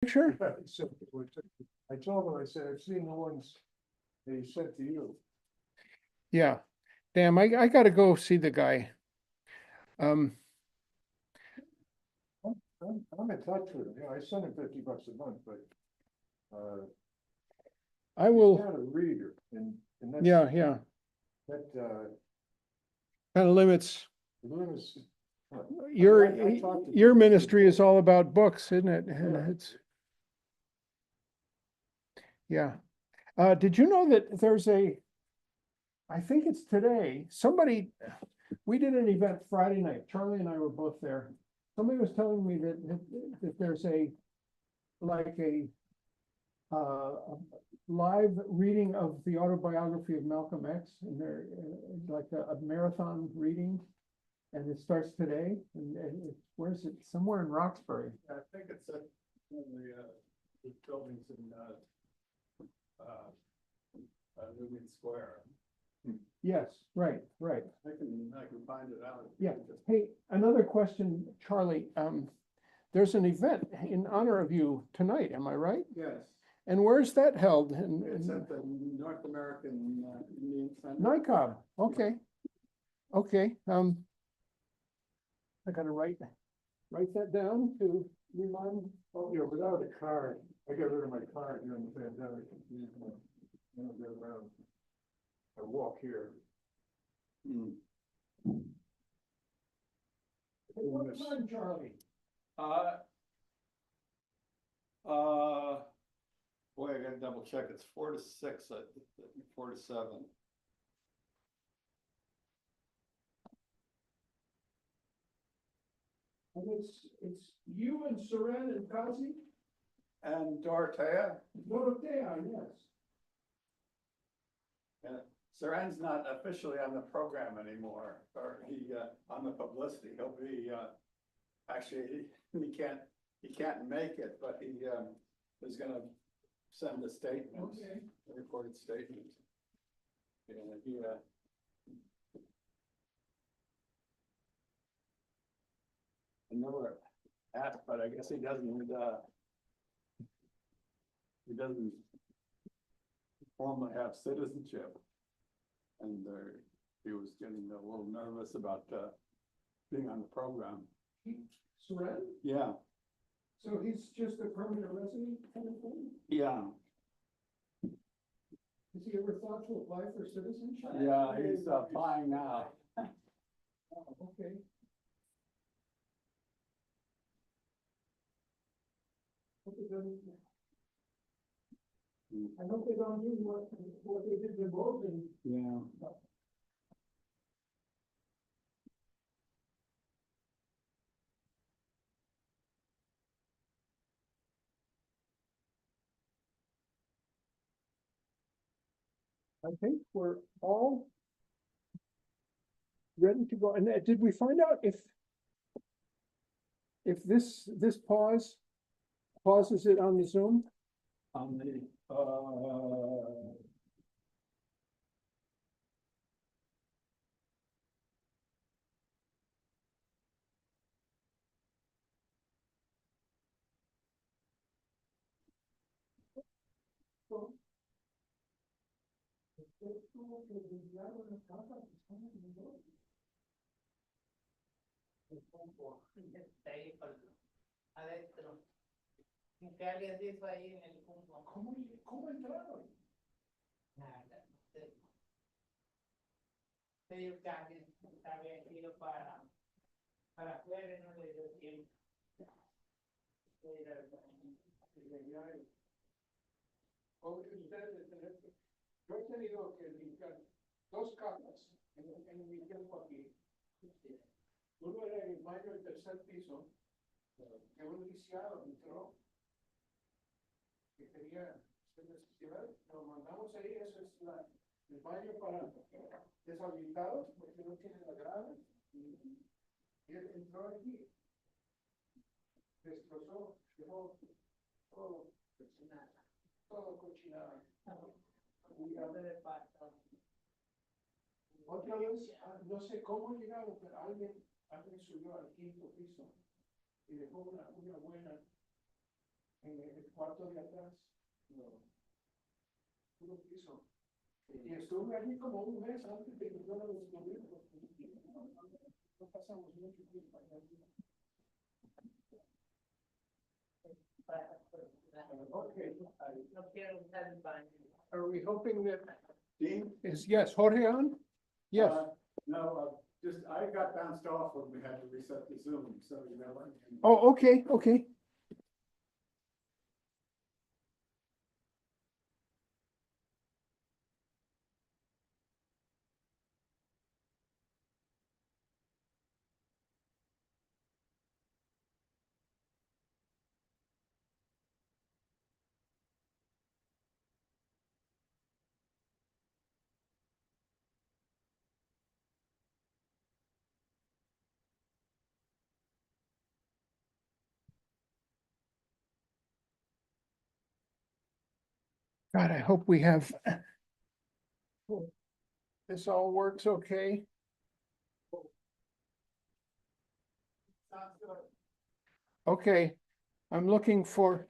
picture? I told him, I said, I've seen the ones they sent to you. Yeah. Damn, I gotta go see the guy. I'm in touch with him, I send him $50 a month, but, I he's will, not a reader, and that's. yeah, That, kind of limits. the limits. Your, I talked to your people ministry is before. all about books, isn't it? And Yeah. it's, yeah. Did you know that there's I think it's today, we did an event Friday night, Charlie and I were both there. Somebody was telling me that there's like a live reading of the autobiography of Malcolm X, and they're like a marathon reading. And it starts today, and where's it? Somewhere in Roxbury. I think it's at one of the buildings in, Union Square. Yes, right. I can find it out. Yeah. Hey, another question, Charlie. There's an event in honor of you tonight, am I right? Yes, And where's that held? it's at the North American, Indian Center. NICOB, okay. Okay, I gotta write that down to remind. Oh, yeah, without a car, I got rid of my car during the pandemic. I don't get around. I walk here. What time, Charlie? Boy, I gotta double check, it's 4 to 6, 4 to 7. And it's you and Seren and Kazi? And Dorothea, Dorothea, yes. Saran's not officially on the program anymore, or on the publicity, he'll be, actually, he can't make it, but he, is gonna send a statement, Okay. a recorded statement. And he, I never asked, but I guess he doesn't formally have citizenship. And he was getting a little nervous about being on the program. Seren? Yeah, So he's just a permanent resident kind of thing? yeah, Has he ever thought to apply for citizenship? yeah, he's applying now. Oh, okay. Hope it doesn't. I hope they don't do what they did to Bowden. Yeah. I think we're all ready to go. And did we find out if this pauses it on the Zoom? On the, adentro. ¿Qué alguien dijo ahí en el punto? ¿Cómo entraron? Nada, no sé. Pero que alguien había ido para afuera y no le dio tiempo. Yo he tenido que limpiar 2 capas en mi tiempo aquí. Uno era en el baño del 3er piso, que un lisiado entró, que quería hacer necesidad, lo mandamos ahí, eso es el baño para deshabilitados, porque no tiene la grada, y él entró aquí, destrozó, dejó todo cochinada, todo cochinada. Otra vez, no sé cómo llegaron, pero alguien subió al 5.º piso y dejó una buena el cuarto de atrás, puro piso. Y estuve allí como un mes antes de que yo lo descubriera, porque no pasamos mucho tiempo allá. Okay. No quiero usar el baño. Are we hoping that Dean? is, yes, Jorge on? Yes. No, just, I got bounced off when we had to reset the Zoom, so you know. Oh, okay, okay. God, I hope we have. This all works okay. Sounds good. Okay, I'm looking for.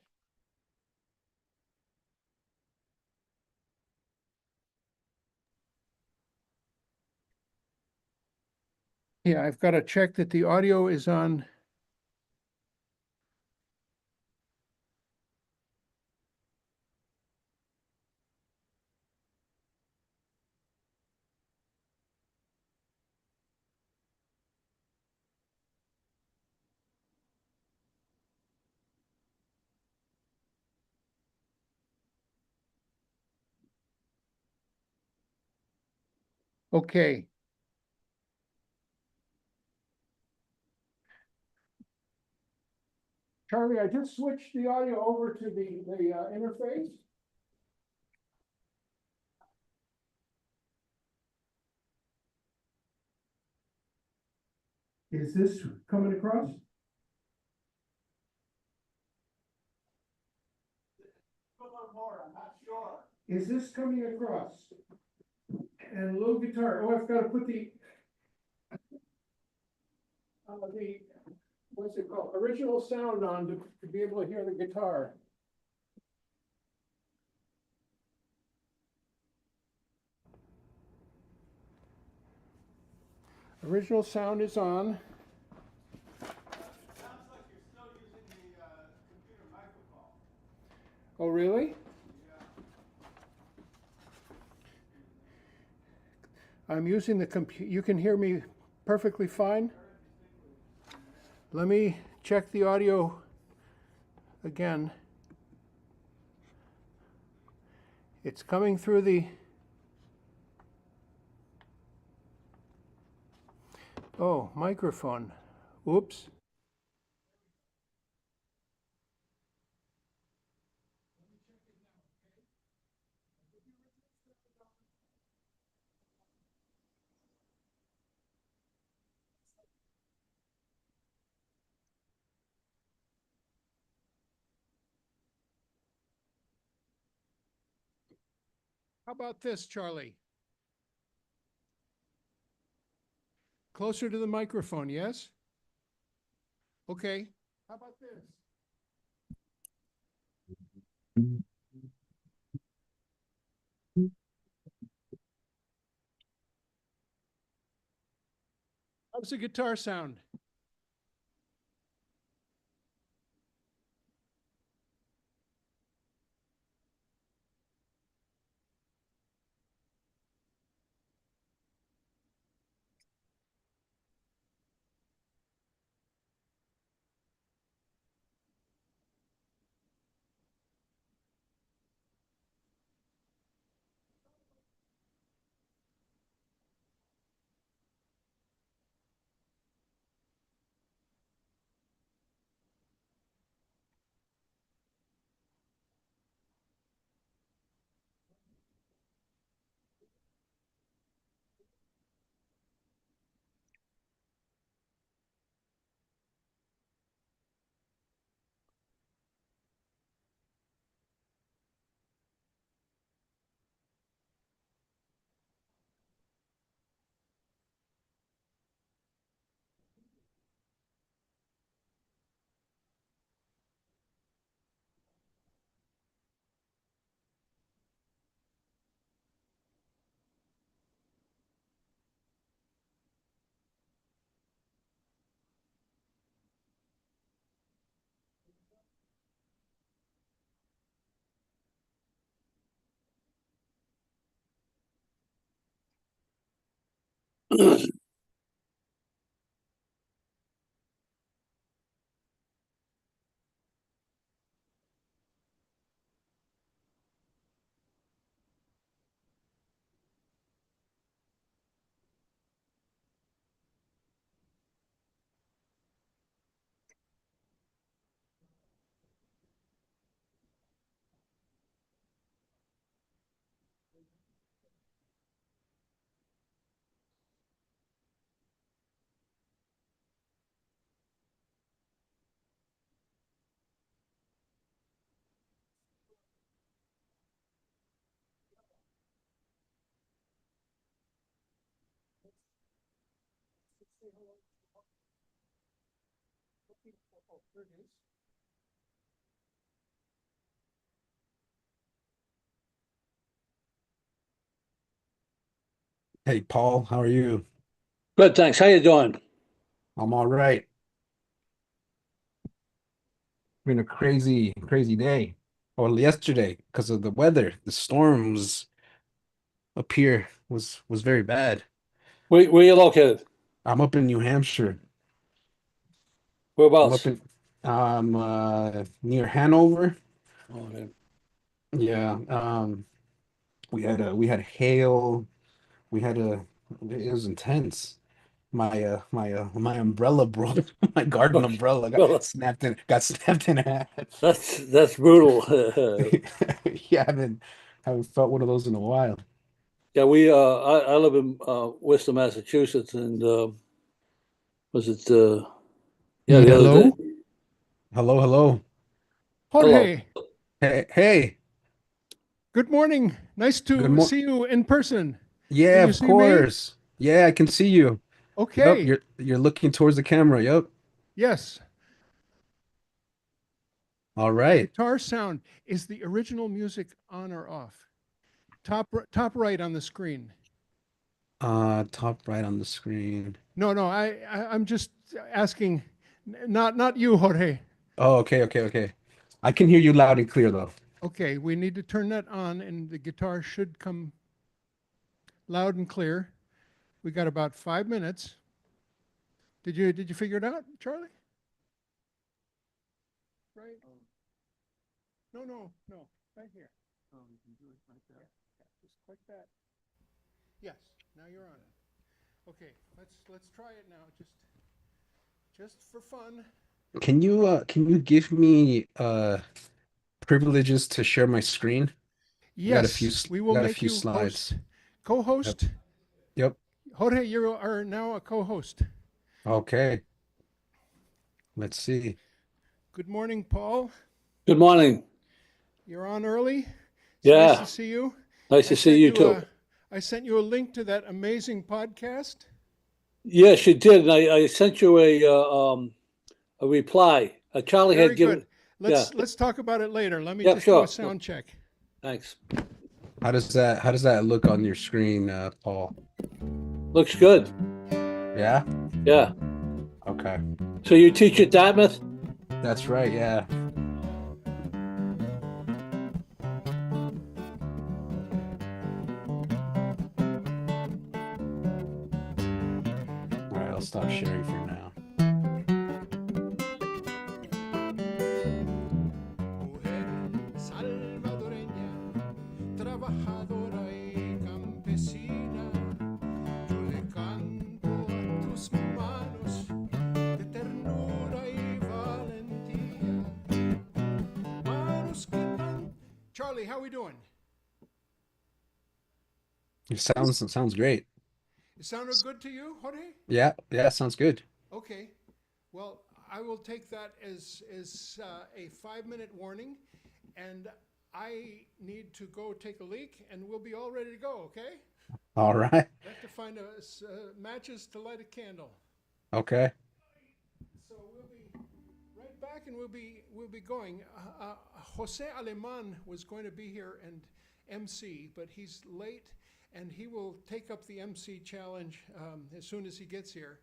Yeah, I've got to check that the audio is on. Okay. Charlie, I just switched the audio over to the interface. Is this coming across? A little more, I'm not sure. Is this coming across? And low guitar, oh, I've got to put the what's it called, original sound on to be able to hear the guitar. Original sound is on. Sounds like you're still using the computer microphone. Oh, really? I'm using the you can hear me perfectly fine? Let me check the audio again. It's coming through the. Oh, microphone. Oops. How about this, Charlie? Closer to the microphone, yes? Okay. How about this? How's the guitar sound? Hey, Paul, how are you? Good, thanks. How you doing? I'm all right. Been a crazy, crazy day. Well, yesterday, because of the weather, the storms up here was very bad. Where you located? I'm up in New Hampshire. I'm up Whereabouts? in near Hanover. Oh, okay. Yeah. We had hail. We had a it was intense. My umbrella broke. My garden Okay. umbrella Well, got snapped in half. that's brutal. Yeah, I haven't felt one of those in a while. Yeah, I live in Worcester, Massachusetts, and was it yeah, the other day. Hello? Hello, hello. Hello. Jorge, Hey, hey. good morning. Nice Good to morning. see you in person. Yeah, Can you of see me? course. Yeah, I can see you. Yep, Okay. you're looking towards the camera. Yep. Yes. All The right. guitar sound is the original music on or off? Top right on the screen. Top right on the screen. No, no, I'm just asking, not you, Jorge. Oh, okay, okay, okay. I can hear you loud and clear though. Okay, we need to turn that on and the guitar should come loud and clear. We got about 5 minutes. Did you figure it out, Charlie? Right? No, no, no, right here. Oh, you can do it like that. Yeah, just click that. Yes, now you're on it. Okay, let's try it now, just for fun. Can you give me privileges to share my screen? I got a few Yes, we will got a make few you slides. host, Yep. co-host. Yep. Jorge, you are now a co-host. Okay. Let's see. Good morning, Paul. Good morning. You're on early. It's nice to Yeah, see you. nice to see you too. I sent you a link to that amazing podcast. Yes, you did. And I sent you a reply. Charlie Very had good. given. Yeah. Let's talk about it later. Let me Yep. just do a Sure. sound check. Thanks. How does that look on your screen, Paul? Looks good. Yeah? Yeah. Okay. So you teach at Dartmouth? That's right, yeah. All right, I'll stop sharing for now. Mujer salvadoreña, trabajadora y campesina, yo le canto a tus manos de ternura y valentía. Manos que tan... Charlie, how we doing? It sounds great. It sounded good to you, Jorge? Yeah, yeah, sounds good. Okay. Well, I will take that as a 5-minute warning, and I need to go take a leak, and we'll be all ready to go. Okay? All right. I have to find matches to light a candle. Okay. So we'll be right back, and we'll be going. Jose Aleman was going to be here and MC, but he's late, and he will take up the MC challenge as soon as he gets here.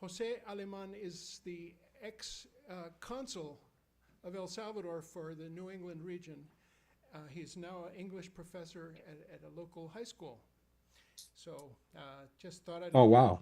Jose Aleman is the ex-consul of El Salvador for the New England region. He's now an English professor at a local high school. So just thought I'd. Oh, wow.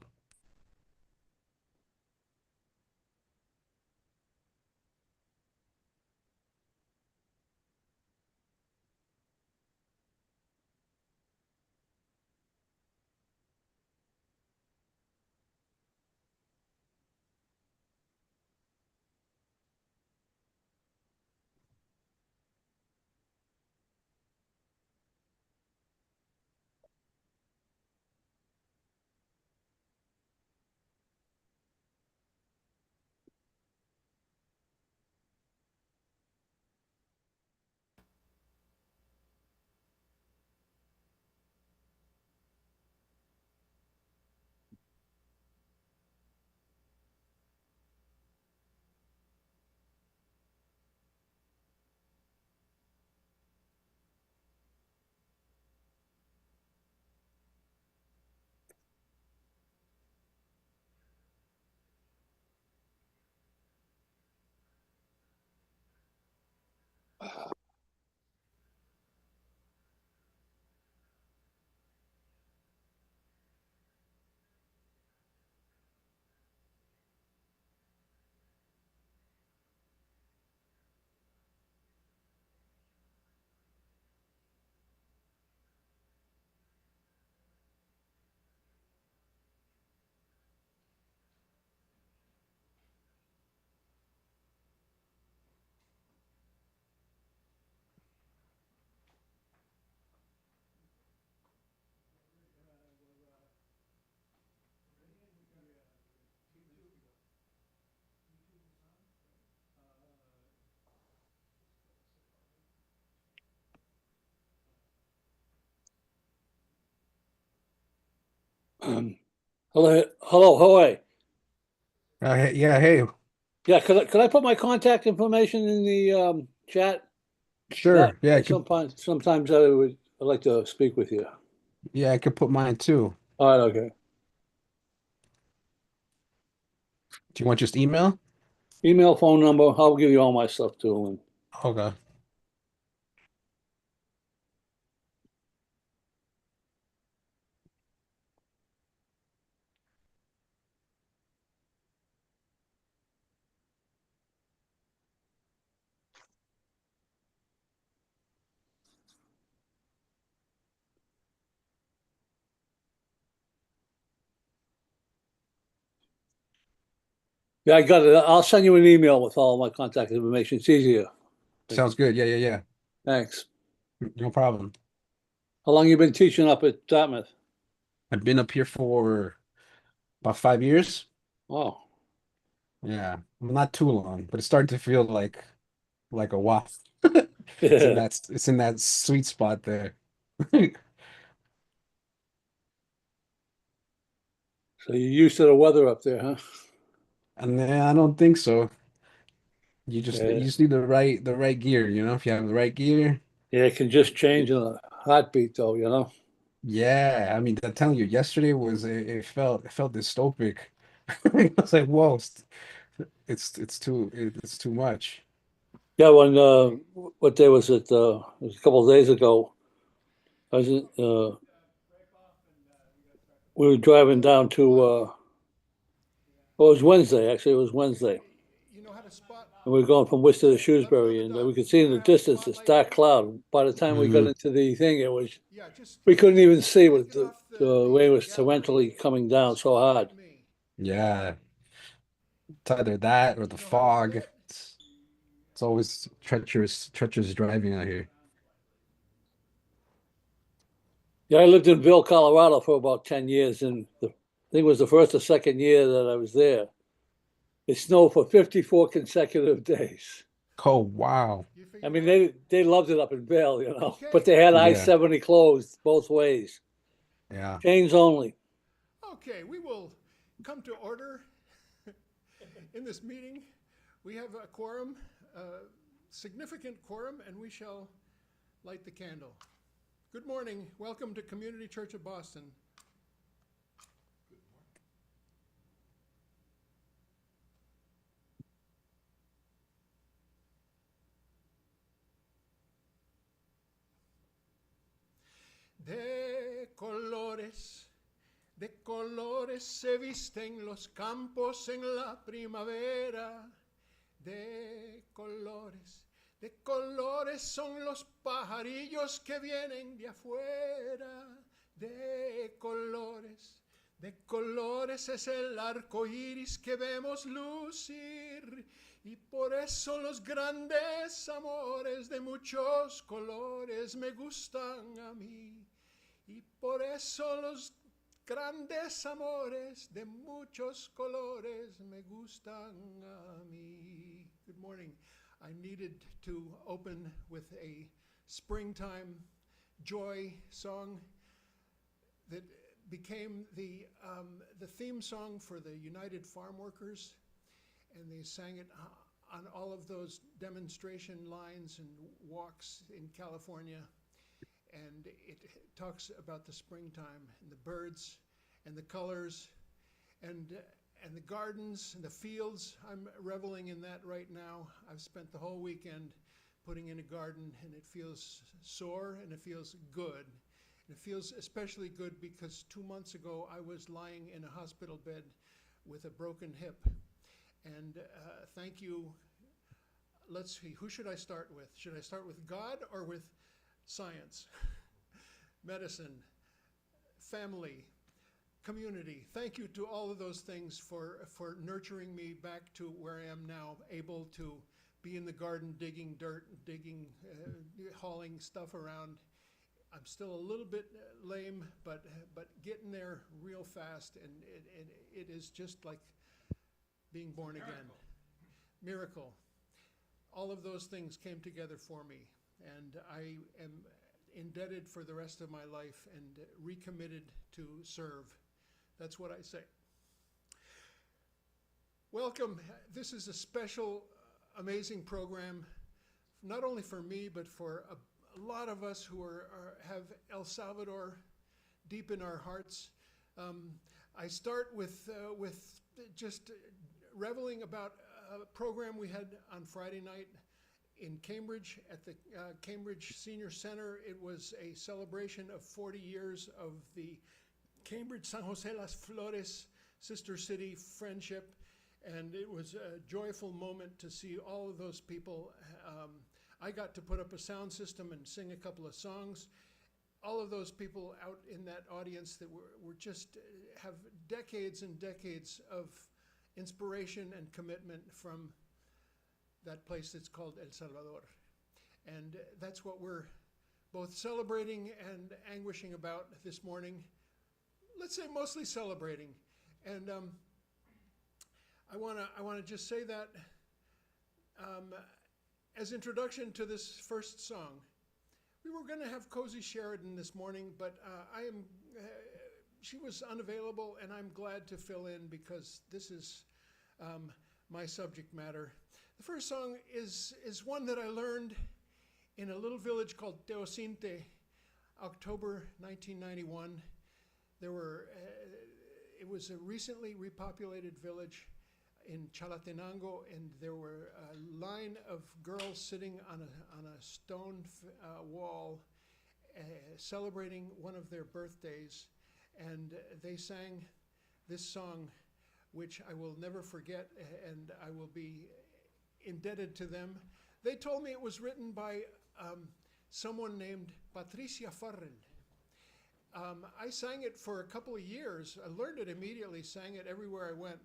Hello, hello, Jorge. Yeah, hey, Yeah, could I put my contact information in the chat? That sure. Yeah, sometimes I'd like to speak with you. I could put mine too. All right, okay. Do you want just email? Email, phone number. I'll give you all my stuff too. And Okay. yeah, I got it. I'll send you an email with all my contact information. It's easier. Sounds good. Yeah. Thanks. No problem. How long you been teaching up at Dartmouth? I've been up here for about 5 years. Oh, Yeah, well, not too long, but it's starting to feel like a while. yeah. It's in that sweet spot there. So you're used to the weather up there, huh? And then I don't think so. You Yeah. just need the right gear, you know. If you have the right gear, Yeah, it can just change in a heartbeat, though, you know? yeah. I mean, I'm telling you, yesterday it felt dystopic. I was like, whoa, it's too much. Yeah, when what day was it? It was a couple of days ago. I was we were driving down to well, it was Wednesday, actually, it was Wednesday. You know how to spot. And we were going from Worcester to Shrewsbury, and we could see in the distance this dark cloud. By the time we got Hmm. into the thing, it was Yeah, just we couldn't even see take with it off the way it was torrentially coming down so hard. Spotlight me. Yeah, it's either that or the You know how to do fog. it? It's always treacherous driving out here. Yeah, I lived in Ville, Colorado for about 10 years, and I think it was the first or second year that I was there. It snowed for 54 consecutive days. Oh, wow. You I figured mean, it out? they loved it up in Vail, you know, Okay. but they had Yeah, I-70 closed both ways, yeah. chains only. Okay, we will come to order in this meeting. We have a quorum, significant quorum, and we shall light the candle. Good morning. Welcome to Community Church of Boston. De colores de colores se visten los campos en la primavera, de colores son los pajarillos que vienen de afuera, de colores es el arco iris que vemos lucir, y por eso los grandes amores de muchos colores me gustan a mí, y por eso los grandes amores de muchos colores me gustan a mí. Good morning. I needed to open with a springtime joy song that became the theme song for the United Farm Workers, and they sang it on all of those demonstration lines and walks in California. And it talks about the springtime and the birds and the colors and the gardens and the fields. I'm reveling in that right now. I've spent the whole weekend putting in a garden, and it feels sore and it feels good. And it feels especially good because 2 months ago I was lying in a hospital bed with a broken hip. And thank you. Let's see, who should I start with? Should I start with God or with science, medicine, family, community? Thank you to all of those things for nurturing me back to where I am now, able to be in the garden, digging dirt, hauling stuff around. I'm still a little bit lame, but getting there real fast, and it is just like being born again. Miracle. All of those things came together for me, and I am indebted for the rest of my life and recommitted to serve. That's what I say. Welcome. This is a special, amazing program, not only for me, but for a lot of us who have El Salvador deep in our hearts. I start with just reveling about a program we had on Friday night in Cambridge at the Cambridge Senior Center. It was a celebration of 40 years of the Cambridge San Jose Las Flores Sister City friendship, and it was a joyful moment to see all of those people. I got to put up a sound system and sing a couple of songs. All of those people out in that audience that were just have decades and decades of inspiration and commitment from that place that's called El Salvador. And that's what we're both celebrating and anguishing about this morning. Let's say mostly celebrating. And I wanna just say that as introduction to this first song. We were gonna have Cozy Sheridan this morning, but she was unavailable, and I'm glad to fill in because this is my subject matter. The first song is one that I learned in a little village called Teocinte, October 1991. It was a recently repopulated village in Chalatenango, and there were a line of girls sitting on a stone wall celebrating one of their birthdays, and they sang this song, which I will never forget, and I will be indebted to them. They told me it was written by someone named Patricia Farrell. I sang it for a couple of years. I learned it immediately, sang it everywhere I went.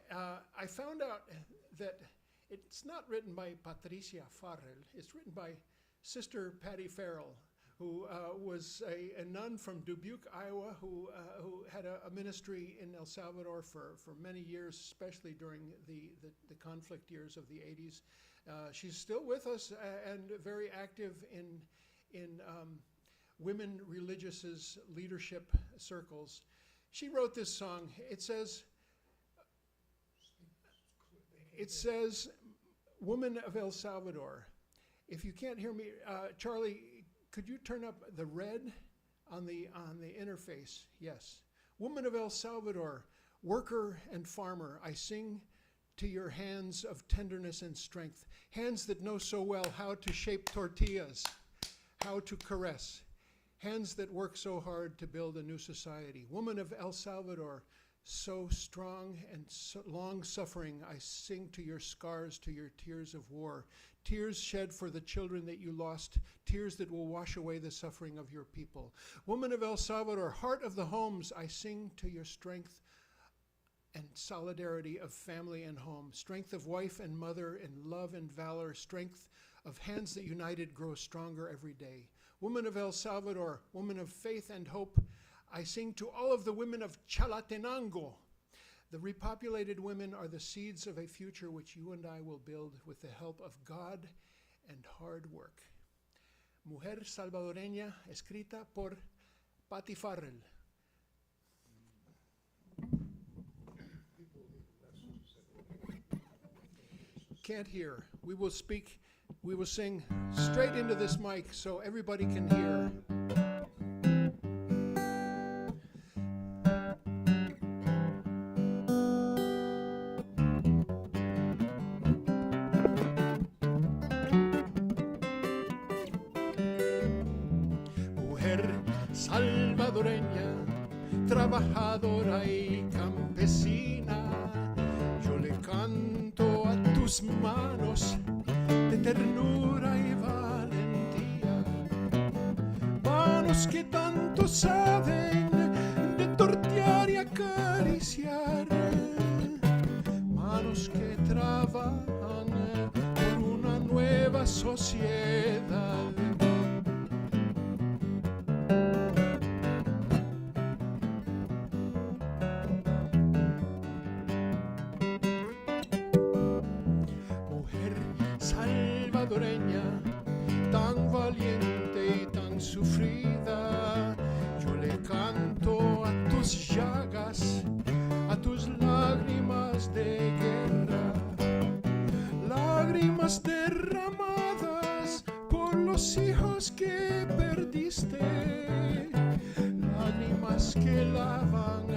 I found out that it's not written by Patricia Farrell. It's written by Sister Patty Farrell, who was a nun from Dubuque, Iowa, who had a ministry in El Salvador for many years, especially during the conflict years of the 80s. She's still with us and very active in women religious leadership circles. She wrote this song. It says, "Woman of El Salvador." If you can't hear me, Charlie, could you turn up the red on the interface? Yes. "Woman of El Salvador, worker and farmer, I sing to your hands of tenderness and strength, hands that know so well how to shape tortillas, how to caress. hands that work so hard to build a new society. Woman of El Salvador, so strong and so long suffering, I sing to your scars, to your tears of war. Tears shed for the children that you lost, tears that will wash away the suffering of your people. Woman of El Salvador, heart of the homes, I sing to your strength and solidarity of family and home, strength of wife and mother in love and valor, strength of hands that united grow stronger every day. Woman of El Salvador, woman of faith and hope, I sing to all of the women of Chalatenango. The repopulated women are the seeds of a future which you and I will build with the help of God and hard work. Mujer salvadoreña, escrita por Patty Farrell. Can't hear. We will speak, we will sing straight into this mic so everybody can hear. Salvadoreña, trabajadora y campesina, yo le canto a tus manos de ternura y valentía, manos que tanto saben de tortear y acariciar, manos que trabajan por una nueva sociedad. Tan valiente y tan sufrida, yo le canto a tus llagas, a tus lágrimas de guerra, lágrimas derramadas por los hijos que perdiste, lágrimas que lavan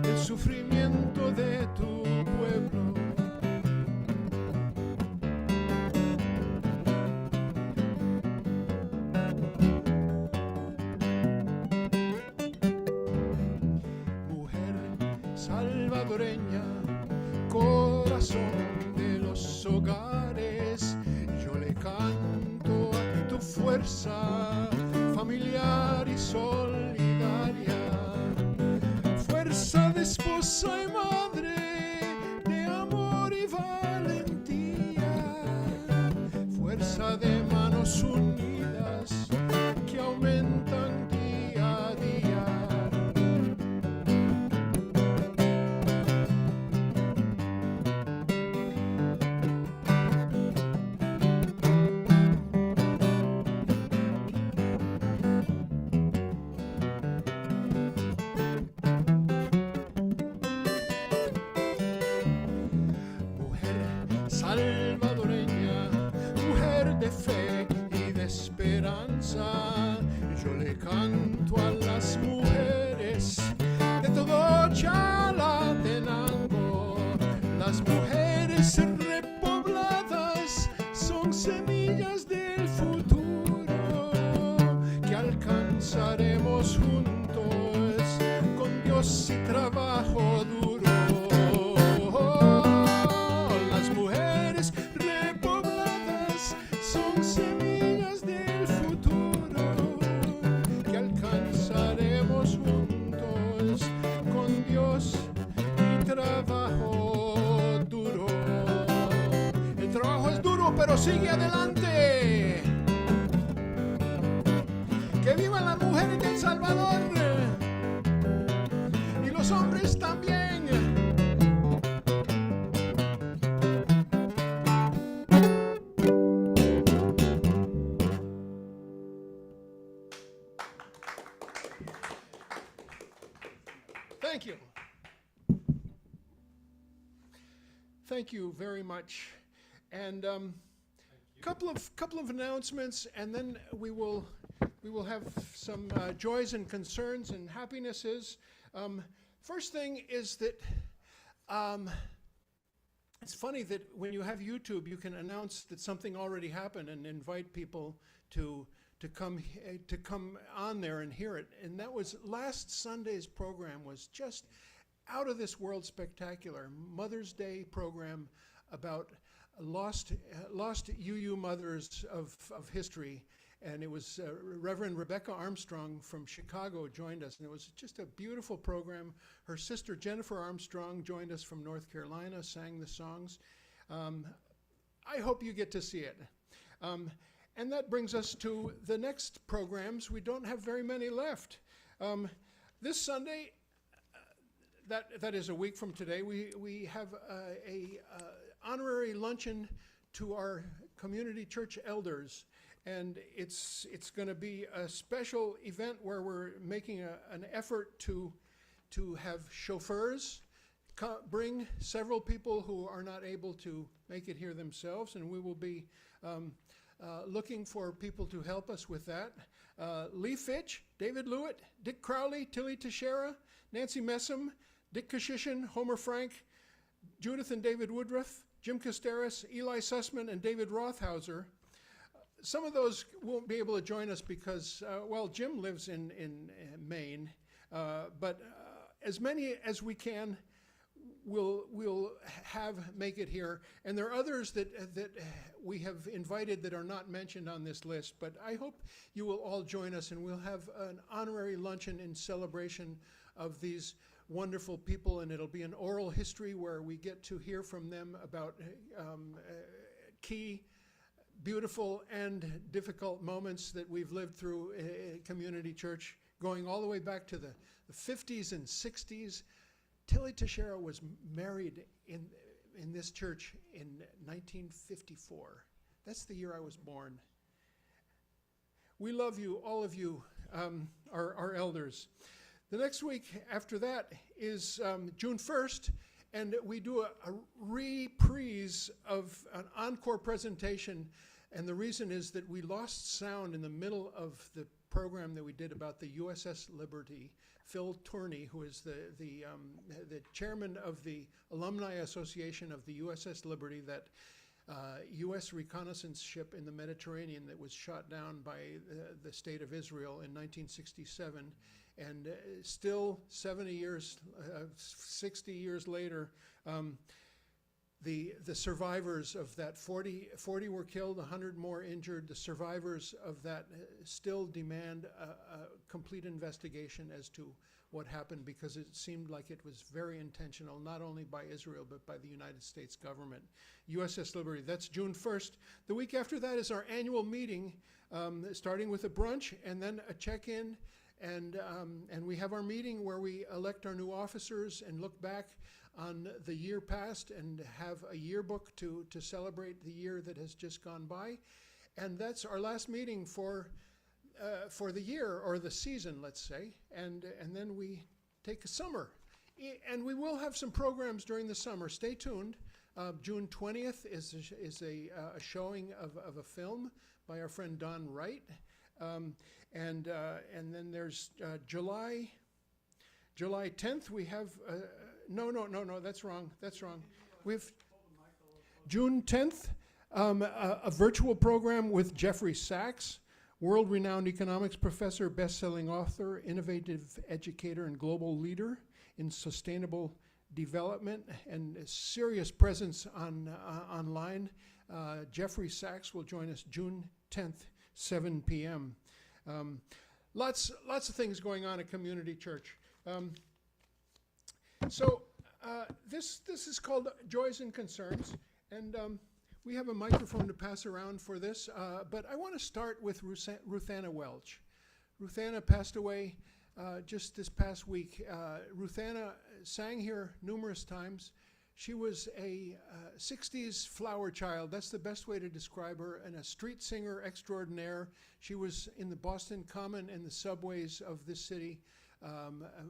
el sufrimiento de tu pueblo. Corazón de los hogares, yo le canto a tu fuerza familiar y solidaria, fuerza de esposa y madre, de amor y valentía, fuerza de manos unidas que aumentan día a día. Salvadoreña, mujer de fe y de esperanza, yo le canto a las mujeres de todo Chalatenango. Las mujeres repobladas son semillas del futuro que alcanzaremos juntos con Dios y trabajo duro. Son semillas del futuro que alcanzaremos juntos con Dios y trabajo duro. El trabajo es duro, pero sigue adelante. Que vivan las mujeres de El Salvador y los hombres también. Thank you. Thank you very much. And couple of announcements, and then we will have some joys and concerns and happinesses. First thing is that it's funny that when you have YouTube, you can announce that something already happened and invite people to to come on there and hear it. And that was last Sunday's program was just out of this world spectacular. Mother's Day program about lost UU mothers of history. And it was Reverend Rebecca Armstrong from Chicago joined us, and it was just a beautiful program. Her sister Jennifer Armstrong joined us from North Carolina, sang the songs. I hope you get to see it. And that brings us to the next programs. We don't have very many left. This Sunday, that is a week from today, we have a honorary luncheon to our community church elders. And it's going to be a special event where we're making an effort to have chauffeurs bring several people who are not able to make it here themselves, and we will be looking for people to help us with that. Lee Fitch, David Lewitt, Dick Crowley, Tilly Teixeira, Nancy Messam, Dick Kashishin, Homer Frank, Judith and David Woodruff, Jim Casteras, Eli Sussman, and David Rothhauser. Some of those won't be able to join us because, well, Jim lives in Maine, but as many as we can, we'll make it here. And there are others that we have invited that are not mentioned on this list, but I hope you will all join us, and we'll have an honorary luncheon in celebration of these wonderful people, and it'll be an oral history where we get to hear from them about key, beautiful and difficult moments that we've lived through in community church, going all the way back to the 50s and 60s. Tilly Teixeira was married in this church in 1954. That's the year I was born. We love you, all of you, our elders. The next week after that is June 1st, and we do a reprise of an encore presentation. And the reason is that we lost sound in the middle of the program that we did about the USS Liberty. Phil Tourney, who is the chairman of the Alumni Association of the USS Liberty, that U.S. reconnaissance ship in the Mediterranean that was shot down by the state of Israel in 1967. And still 70 years, 60 years later, the survivors of that, 40 were killed, 100 more injured. The survivors of that still demand a complete investigation as to what happened, because it seemed like it was very intentional, not only by Israel, but by the United States government. USS Liberty, that's June 1st. The week after that is our annual meeting, starting with a brunch and then a check-in. And we have our meeting where we elect our new officers and look back on the year past and have a yearbook to celebrate the year that has just gone by. And that's our last meeting for the year, or the season, let's say. And then we take a summer. And we will have some programs during the summer. Stay tuned. June 20th is a showing of a film by our friend Don Wright. And then there's July 10th. We have no, that's wrong. We've June 10th, a virtual program with Jeffrey Sachs, world-renowned economics professor, best-selling author, innovative educator, and global leader in sustainable development, and a serious presence online. Jeffrey Sachs will join us June 10th, 7 p.m. Lots of things going on at Community Church. So this is called Joys and Concerns, and we have a microphone to pass around for this, but I want to start with Ruthanna Welch. Ruthanna passed away just this past week. Ruthanna sang here numerous times. She was a 60s flower child. That's the best way to describe her, and a street singer extraordinaire. She was in the Boston Common and the subways of this city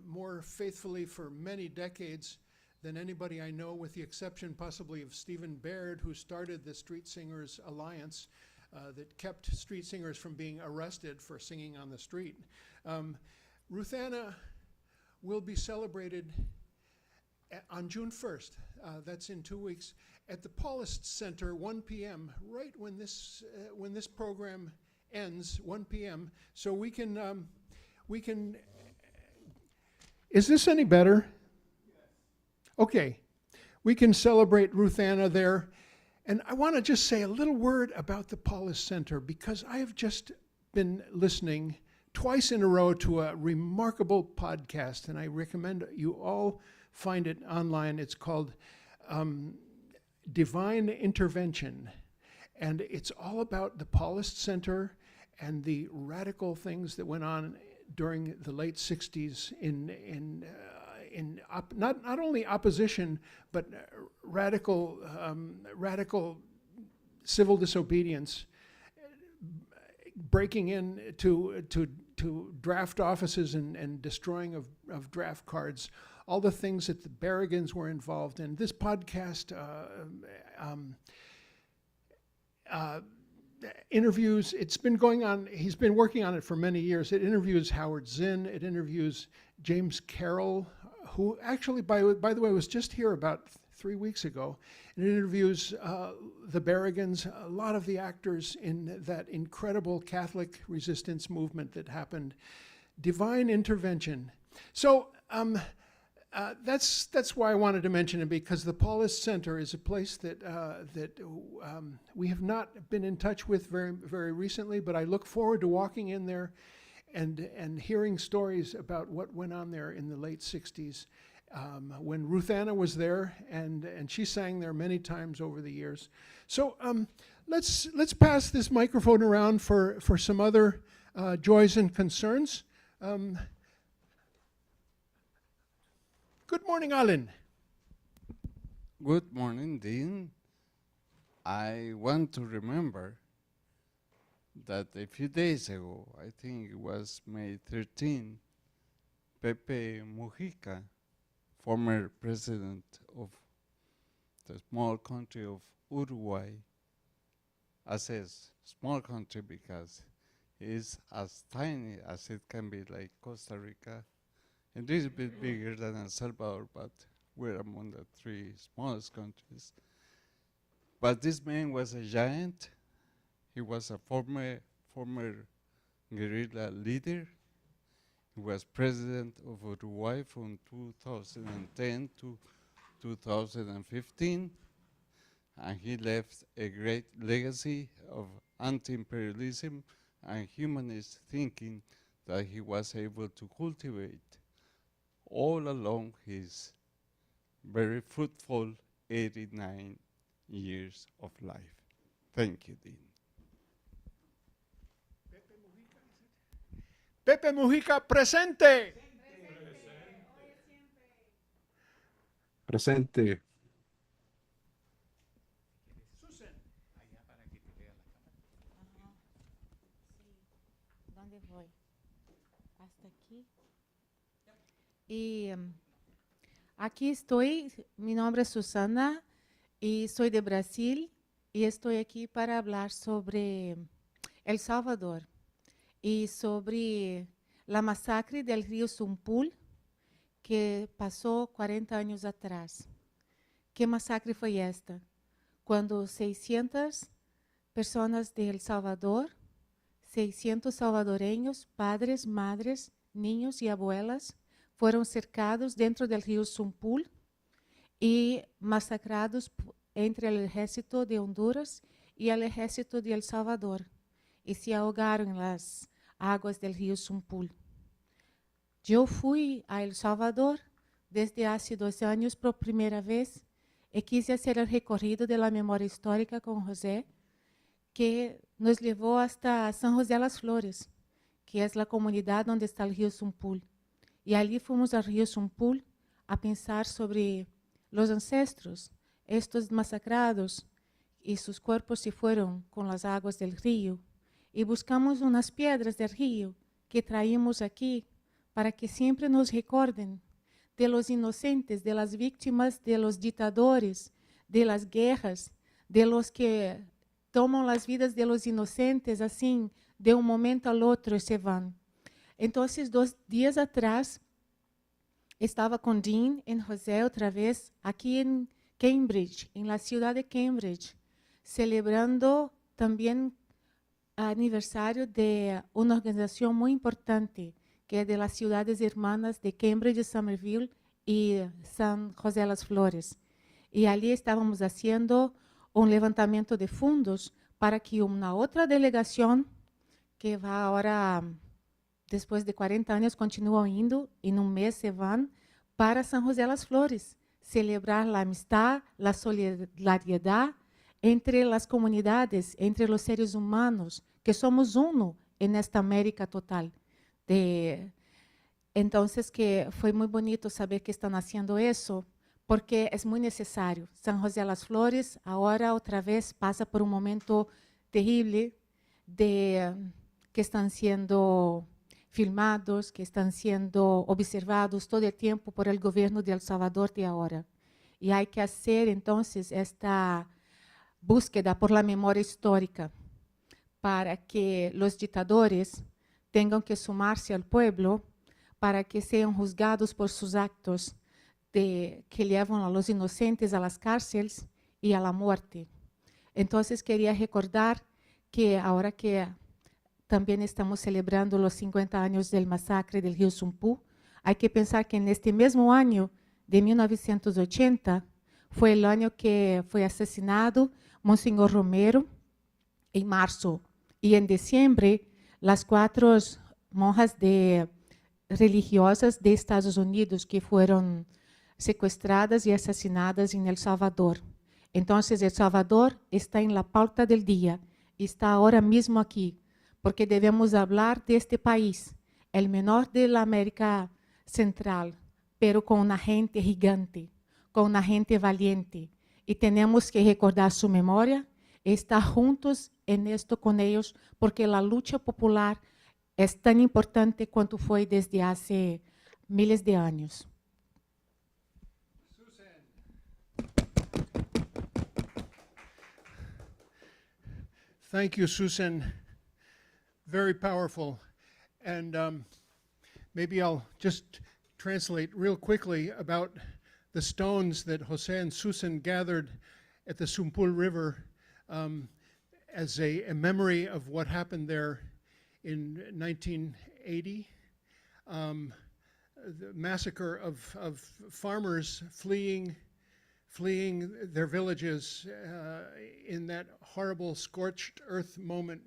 more faithfully for many decades than anybody I know, with the exception possibly of Stephen Baird, who started the Street Singers Alliance that kept street singers from being arrested for singing on the street. Ruthanna will be celebrated on June 1st, that's in 2 weeks, at the Paulist Center, 1 p.m., right when this program ends 1 p.m. So we can. Is this any better? Okay, we can celebrate Ruth Anna there. And I want to just say a little word about the Paulus Center, because I have just been listening twice in a row to a remarkable podcast, and I recommend you all find it online. It's called Divine Intervention, and it's all about the Paulus Center and the radical things that went on during the late 60s not only opposition, but radical civil disobedience, breaking in to draft offices and destroying of draft cards, all the things that the Barragans were involved in. This podcast interviews, it's been going on, he's been working on it for many years. It interviews Howard Zinn, it interviews James Carroll, who actually, by the way, was just here about 3 weeks ago. It interviews the Barragans, a lot of the actors in that incredible Catholic resistance movement that happened. Divine Intervention. So that's why I wanted to mention it, because the Paulus Center is a place that we have not been in touch with very, very recently, but I look forward to walking in there and hearing stories about what went on there in the late 60s when Ruth Anna was there, and she sang there many times over the years. So let's pass this microphone around for some other joys and concerns. Good morning, Alan. Good morning, Dean. I want to remember that a few days ago, I think it was May 13, Pepe Mujica, former president of the small country of Uruguay, I say small country because it is as tiny as it can be, like Costa Rica, a little bit bigger than El Salvador, but we're among the 3 smallest countries. But this man was a giant. He was a former guerrilla leader. He was president of Uruguay from 2010 to 2015, and he left a great legacy of anti-imperialism and humanist thinking that he was able to cultivate all along his very fruitful 89 years of life. Thank you, Dean. Pepe Mujica, presente. Presente. Susan. ¿Dónde voy? Hasta aquí. Y aquí estoy, mi nombre es Susana y soy de Brasil y estoy aquí para hablar sobre El Salvador y sobre la masacre del río Sumpul que pasó 40 años atrás. ¿Qué masacre fue esta? Cuando 600 personas de El Salvador, 600 salvadoreños, padres, madres, niños y abuelas, fueron cercados dentro del río Sumpul y masacrados entre el ejército de Honduras y el ejército de El Salvador, y se ahogaron en las aguas del río Sumpul. Yo fui a El Salvador desde hace 2 años por primera vez y quise hacer el recorrido de la memoria histórica con José, que nos llevó hasta San José de las Flores, que es la comunidad donde está el río Sumpul. Y allí fuimos al río Sumpul a pensar sobre los ancestros, estos masacrados, y sus cuerpos se fueron con las aguas del río. Y buscamos unas piedras del río que traímos aquí para que siempre nos recuerden de los inocentes, de las víctimas de los dictadores, de las guerras, de los que toman las vidas de los inocentes así, de un momento al otro y se van. Entonces, 2 días atrás, estaba con Dean y José otra vez aquí en Cambridge, en la ciudad de Cambridge, celebrando también aniversario de una organización muy importante, que es de las ciudades hermanas de Cambridge, Somerville y San José de las Flores. Y allí estábamos haciendo un levantamiento de fondos para que una otra delegación, que va ahora, después de 40 años, continúa indo, y en un mes se van para San José de las Flores, celebrar la amistad, la solidaridad entre las comunidades, entre los seres humanos, que somos uno en esta América total. Entonces, que fue muy bonito saber que están haciendo eso, porque es muy necesario. San José de las Flores ahora otra vez pasa por un momento terrible de que están siendo filmados, que están siendo observados todo el tiempo por el gobierno de El Salvador de ahora. Y hay que hacer entonces esta búsqueda por la memoria histórica para que los dictadores tengan que sumarse al pueblo para que sean juzgados por sus actos que llevan a los inocentes a las cárceles y a la muerte. Entonces quería recordar que ahora que también estamos celebrando los 50 años del masacre del río Sumpú, hay que pensar que en este mismo año de 1980 fue el año que fue asesinado Monseñor Romero, en marzo, y en diciembre las 4 monjas religiosas de Estados Unidos que fueron secuestradas y asesinadas en El Salvador. Entonces, El Salvador está en la pauta del día, está ahora mismo aquí, porque debemos hablar de este país, el menor de la América Central, pero con una gente gigante, con una gente valiente, y tenemos que recordar su memoria, estar juntos en esto con ellos, porque la lucha popular es tan importante cuanto fue desde hace miles de años. Thank you, Susan. Very powerful. And maybe I'll just translate real quickly about the stones that Jose and Susan gathered at the Sumpul River as a memory of what happened there in 1980. The massacre of farmers fleeing their villages in that horrible scorched earth moment,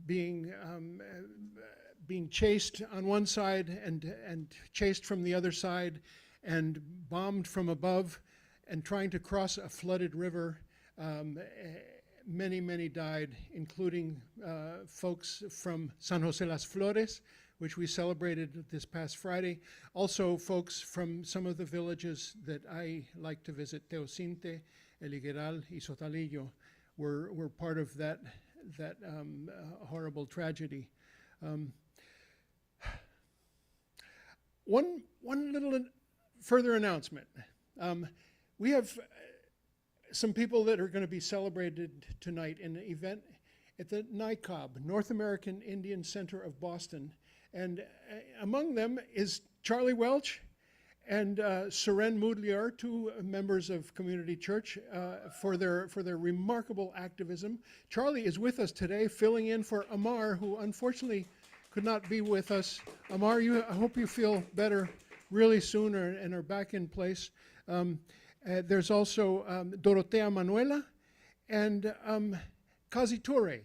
being chased on one side and chased from the other side, and bombed from above, and trying to cross a flooded river. Many died, including folks from San Jose las Flores, which we celebrated this past Friday. Also folks from some of the villages that I like to visit, Teocinte, El Higueral, y Sotalillo, were part of that horrible tragedy. One little further announcement. We have some people that are going to be celebrated tonight in an event at the NICOB, North American Indian Center of Boston. And among them is Charlie Welch and Seren Moodliar, 2 members of Community Church, for their remarkable activism. Charlie is with us today, filling in for Amar, who unfortunately could not be with us. Amar, I hope you feel better really soon and are back in place. There's also Dorotea Manuela and Kazi Toure,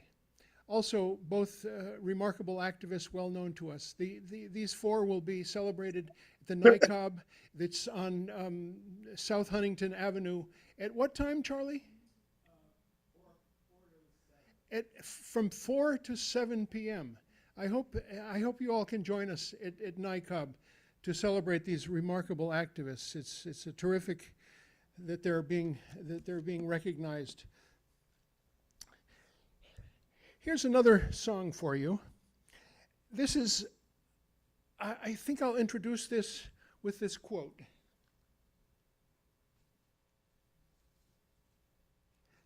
also both remarkable activists well known to us. These 4 will be celebrated at the NICOB that's on South Huntington Avenue. At what time, Charlie? From 4 to 7 p.m. I hope you all can join us at NICOB to celebrate these remarkable activists. It's a terrific that they're being recognized. Here's another song for you. This is, I think I'll introduce this with this quote.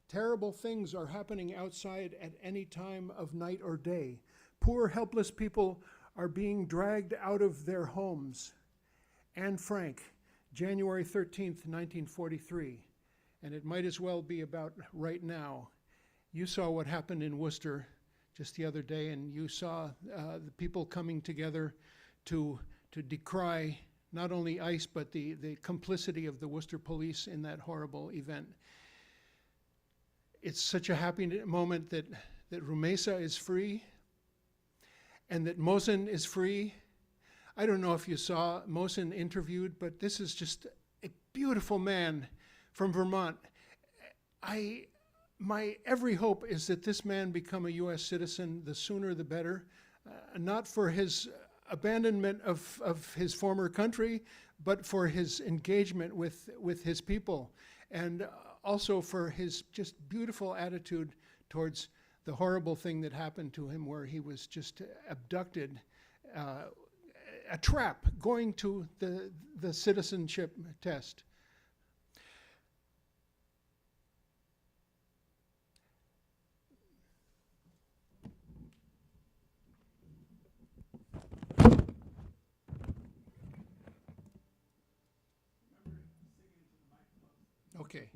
Terrible things are happening outside at any time of night or day. Poor, helpless people are being dragged out of their homes. Anne Frank, January 13th, 1943. And it might as well be about right now. you saw what happened in Worcester just the other day, and you saw the people coming together to decry not only ICE, but the complicity of the Worcester police in that horrible event. It's such a happy moment that Rumesa is free and that Mohsen is free. I don't know if you saw Mohsen interviewed, but this is just a beautiful man from Vermont. My every hope is that this man become a US citizen, the sooner the better, not for his abandonment of his former country, but for his engagement with his people, and also for his just beautiful attitude towards the horrible thing that happened to him, where he was just abducted, a trap, going to the citizenship test. Okay.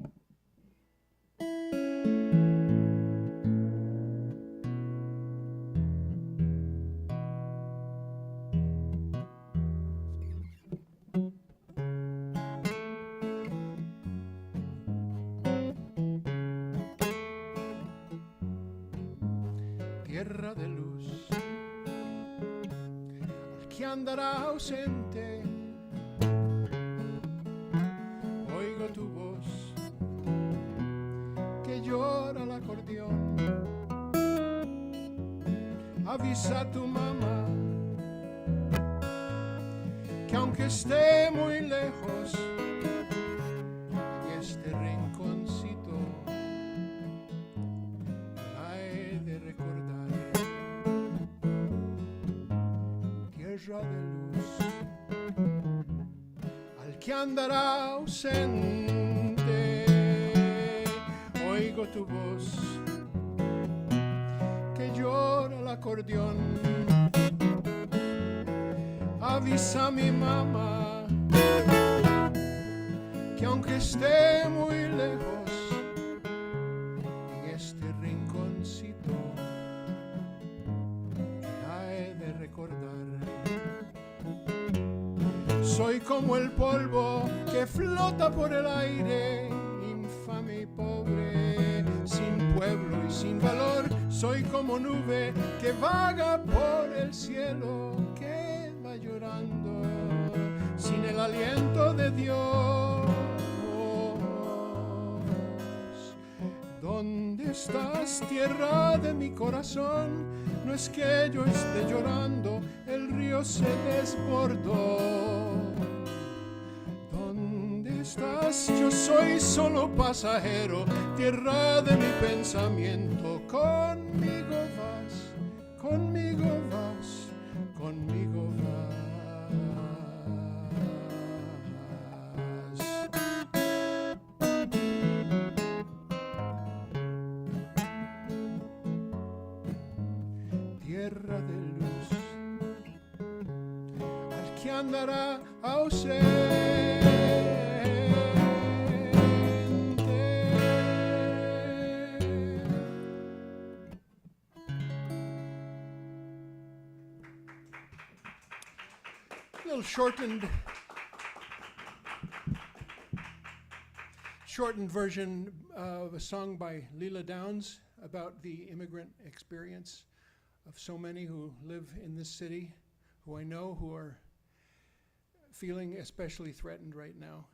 Tierra de luz, al que andará ausente, oigo tu voz que llora el acordeón. Avisa a tu mamá que aunque esté muy lejos, este rinconcito la he de recordar. Tierra de luz, al que andará ausente, oigo tu voz que llora el acordeón. Avisa a mi mamá que aunque esté muy lejos, en este rinconcito la he de recordar. Soy como el polvo que flota por el aire, infame y pobre, sin pueblo y sin valor. Soy como nube que vaga por el cielo, que va llorando sin el aliento de Dios. ¿Dónde estás, tierra de mi corazón? No es que yo esté llorando, el río se desbordó. ¿Dónde estás? Yo soy solo pasajero, tierra de mi pensamiento. Conmigo vas, conmigo vas, conmigo vas. Tierra de luz, al que andará ausente. Little shortened version of a song by Leela Downs about the immigrant experience of so many who live in this city, who I know who are feeling especially threatened right now.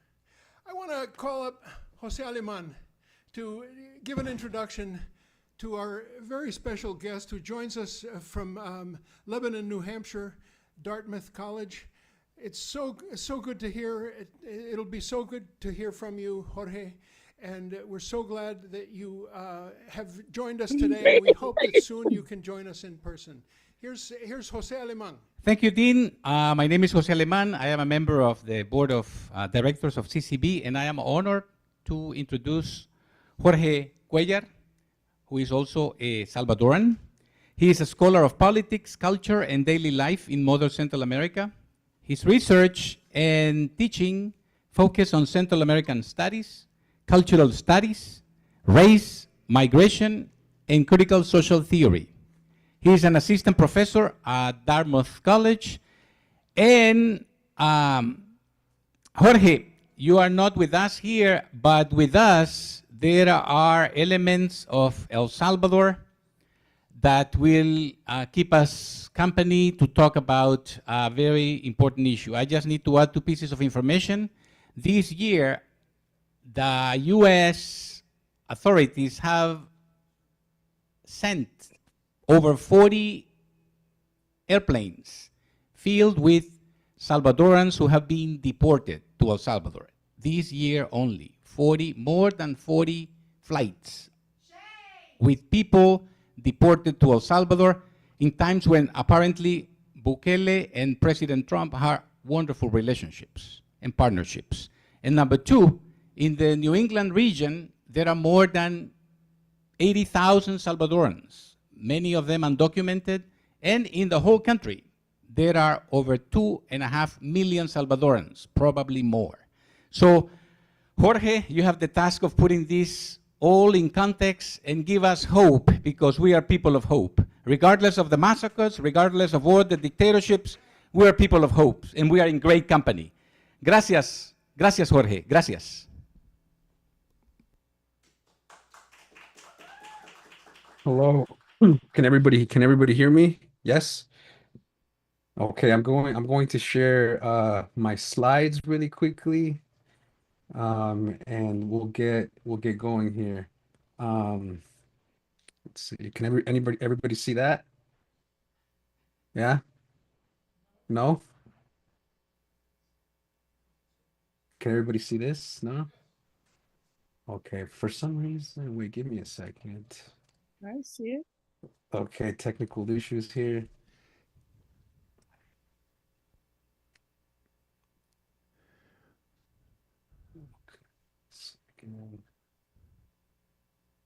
I want to call up Jose Aleman to give an introduction to our very special guest who joins us from Lebanon, New Hampshire, Dartmouth College. It's so good to hear. It'll be so good to hear from you, Jorge. And we're so glad that you have joined us today. And we hope that soon you can join us in person. Here's Jose Aleman. Thank you, Dean. My name is Jose Aleman. I am a member of the board of directors of CCB, and I am honored to introduce Jorge Cuéllar, who is also a Salvadoran. He is a scholar of politics, culture, and daily life in modern Central America. His research and teaching focus on Central American studies, cultural studies, race, migration, and critical social theory. He is an assistant professor at Dartmouth College. And Jorge, you are not with us here, but with us there are elements of El Salvador that will keep us company to talk about a very important issue. I just need to add 2 pieces of information. This year, the US authorities have sent over 40 airplanes filled with Salvadorans who have been deported to El Salvador. This year only, more than 40 flights with people deported to El Salvador in times when apparently Bukele and President Trump have wonderful relationships and partnerships. And number 2, in the New England region, there are more than 80,000 Salvadorans, many of them undocumented, and in the whole country, there are over 2.5 million Salvadorans, probably more. So, Jorge, you have the task of putting this all in context and give us hope, because we are people of hope. Regardless of the massacres, regardless of all the dictatorships, we are people of hope, and we are in great company. Gracias. Gracias, Jorge. Gracias. Hello. Can everybody hear me? Yes? Okay, I'm going to share my slides really quickly. And we'll get going here. Let's see. Can everybody see that? Yeah? No? Can everybody see this? No? Okay, for some reason, wait, give me a second. I see it. Okay, technical issues here.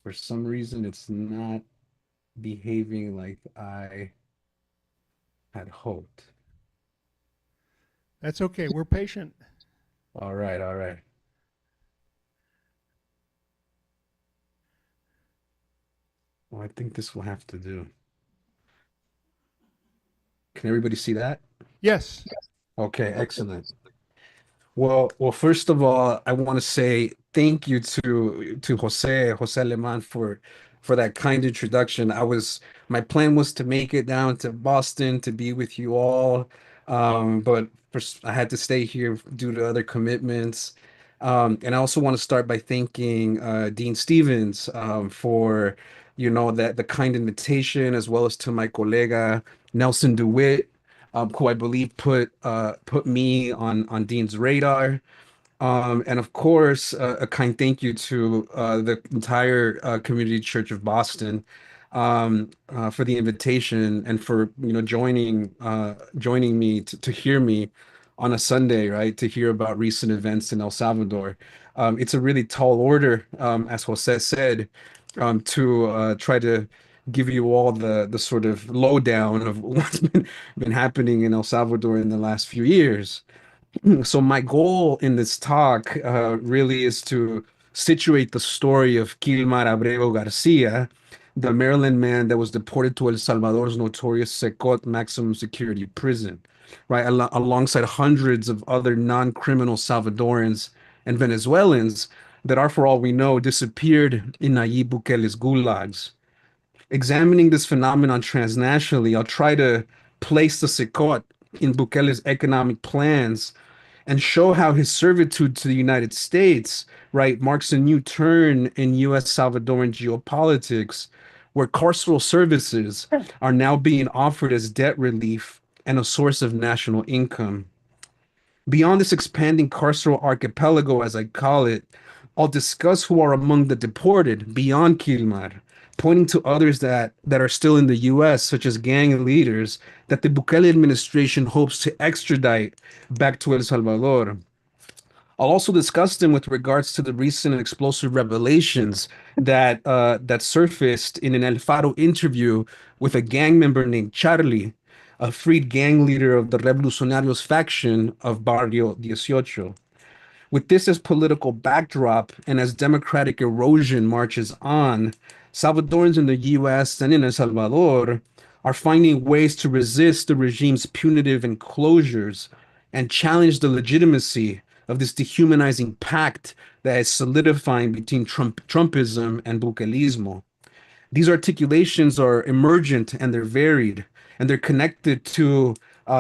For some reason, it's not behaving like I had hoped. That's okay. We're patient. All right, all right. Well, I think this will have to do. Can everybody see that? Yes. Okay, excellent. Well, first of all, I want to say thank you to Jose Aleman for that kind introduction. My plan was to make it down to Boston to be with you all, but I had to stay here due to other commitments. And I also want to start by thanking Dean Stevens for that the kind invitation, as well as to my colega Nelson DeWitt, who I believe put me on Dean's radar. And of course, a kind thank you to the entire Community Church of Boston for the invitation and for joining me to hear me on a Sunday, right, to hear about recent events in El Salvador. It's a really tall order, as Jose said, to try to give you all the sort of lowdown of what's been happening in El Salvador in the last few years. So my goal in this talk really is to situate the story of Kilmar Ábrego García, the Maryland man that was deported to El Salvador's notorious CECOT maximum security prison, right, alongside hundreds of other non-criminal Salvadorans and Venezuelans that are, for all we know, disappeared in Nayib Bukele's gulags. Examining this phenomenon transnationally, I'll try to place the CECOT in Bukele's economic plans and show how his servitude to the United States, right, marks a new turn in U.S. Salvadoran geopolitics, where carceral services are now being offered as debt relief and a source of national income. Beyond this expanding carceral archipelago, as I call it, I'll discuss who are among the deported beyond Kilmar, pointing to others that are still in the U.S., such as gang leaders that the Bukele administration hopes to extradite back to El Salvador. I'll also discuss them with regards to the recent explosive revelations that surfaced in an El Faro interview with a gang member named Charlie, a freed gang leader of the Revolucionarios faction of Barrio 18. With this as political backdrop and as democratic erosion marches on, Salvadorans in the US and in El Salvador are finding ways to resist the regime's punitive enclosures and challenge the legitimacy of this dehumanizing pact that is solidifying between Trumpism and Bukelismo. These articulations are emergent and they're varied, and they're connected to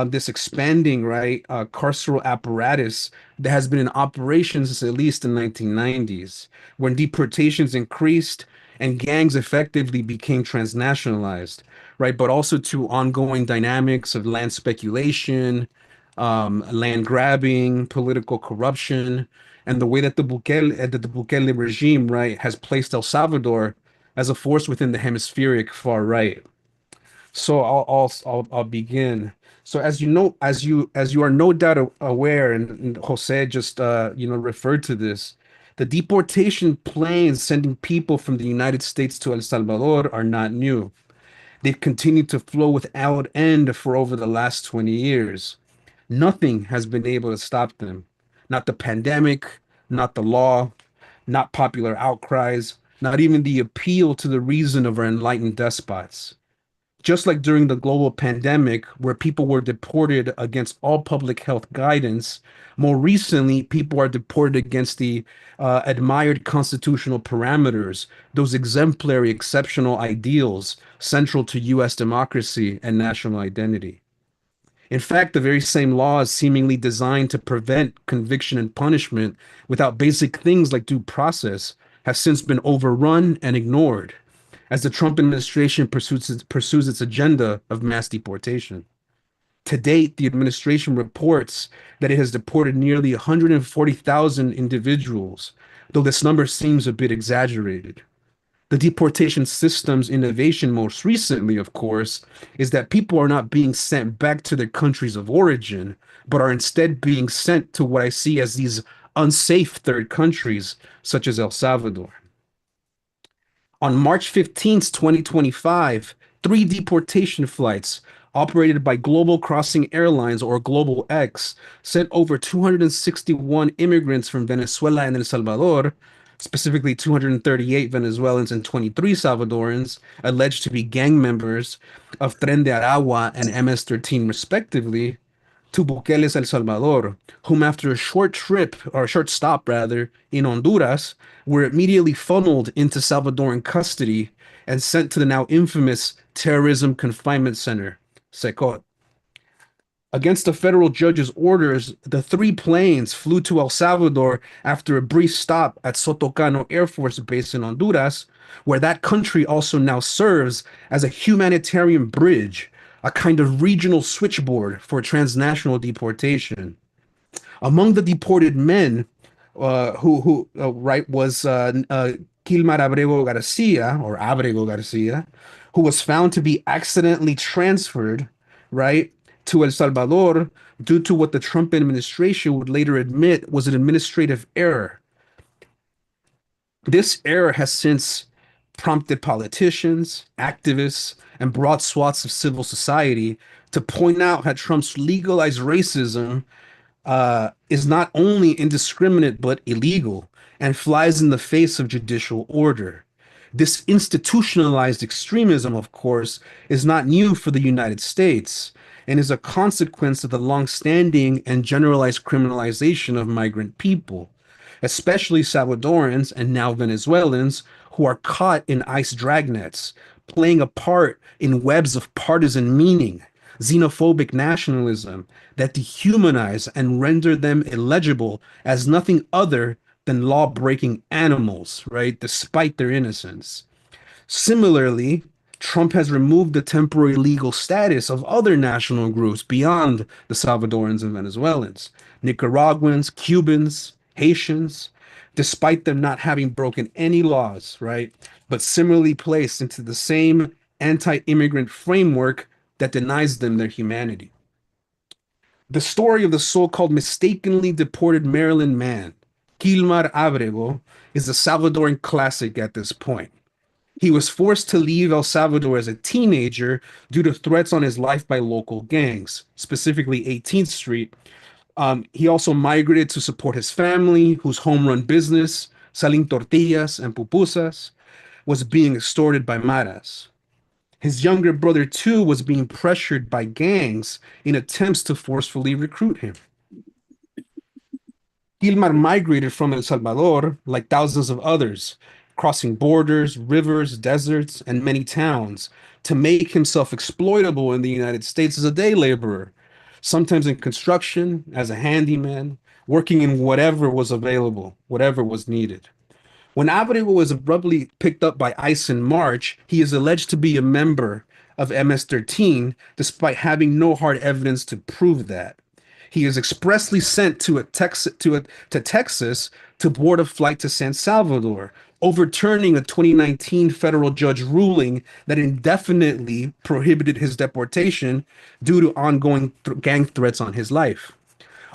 this expanding, right, carceral apparatus that has been in operation since at least the 1990s, when deportations increased and gangs effectively became transnationalized, right? But also to ongoing dynamics of land speculation, land grabbing, political corruption, and the way that the Bukele regime, right, has placed El Salvador as a force within the hemispheric far right. So I'll begin. So as you know, as you are no doubt aware, and Jose just referred to this, the deportation planes sending people from the United States to El Salvador are not new. They've continued to flow without end for over the last 20 years. Nothing has been able to stop them. Not the pandemic, not the law, not popular outcries, not even the appeal to the reason of our enlightened despots. Just like during the global pandemic, where people were deported against all public health guidance, more recently, people are deported against the admired constitutional parameters, those exemplary, exceptional ideals central to US democracy and national identity. In fact, the very same laws seemingly designed to prevent conviction and punishment without basic things like due process have since been overrun and ignored as the Trump administration pursues its agenda of mass deportation. To date, the administration reports that it has deported nearly 140,000 individuals, though this number seems a bit exaggerated. The deportation system's innovation most recently, of course, is that people are not being sent back to their countries of origin, but are instead being sent to what I see as these unsafe third countries, such as El Salvador. On March 15th, 2025, 3 deportation flights operated by Global Crossing Airlines or Global X sent over 261 immigrants from Venezuela and El Salvador, specifically 238 Venezuelans and 23 Salvadorans, alleged to be gang members of Tren de Aragua and MS-13 respectively, to Bukele's El Salvador, whom after a short stop in Honduras, were immediately funneled into Salvadoran custody and sent to the now infamous Terrorism Confinement Center, CECOT. Against the federal judge's orders, the 3 planes flew to El Salvador after a brief stop at Sotocano Air Force Base in Honduras, where that country also now serves as a humanitarian bridge, a kind of regional switchboard for transnational deportation. Among the deported men, was Kilmar Ábrego García, or Ábrego García, who was found to be accidentally transferred, right, to El Salvador due to what the Trump administration would later admit was an administrative error. This error has since prompted politicians, activists, and broad swaths of civil society to point out how Trump's legalized racism is not only indiscriminate but illegal and flies in the face of judicial order. This institutionalized extremism, of course, is not new for the United States and is a consequence of the long-standing and generalized criminalization of migrant people, especially Salvadorans and now Venezuelans, who are caught in ICE dragnets, playing a part in webs of partisan meaning, xenophobic nationalism that dehumanize and render them illegible as nothing other than law-breaking animals, right, despite their innocence. Similarly, Trump has removed the temporary legal status of other national groups beyond the Salvadorans and Venezuelans, Nicaraguans, Cubans, Haitians, despite them not having broken any laws, right, but similarly placed into the same anti-immigrant framework that denies them their humanity. The story of the so-called mistakenly deported Maryland man, Kilmar Ábrego, is a Salvadoran classic at this point. He was forced to leave El Salvador as a teenager due to threats on his life by local gangs, specifically 18th Street. He also migrated to support his family, whose home-run business, selling tortillas and pupusas. was being extorted by maras. His younger brother, too, was being pressured by gangs in attempts to forcefully recruit him. Kilmar migrated from El Salvador, like thousands of others, crossing borders, rivers, deserts, and many towns to make himself exploitable in the United States as a day laborer, sometimes in construction, as a handyman, working in whatever was available, whatever was needed. When Abrego was abruptly picked up by ICE in March, he is alleged to be a member of MS-13, despite having no hard evidence to prove that. He is expressly sent to Texas to board a flight to San Salvador, overturning a 2019 federal judge ruling that indefinitely prohibited his deportation due to ongoing gang threats on his life.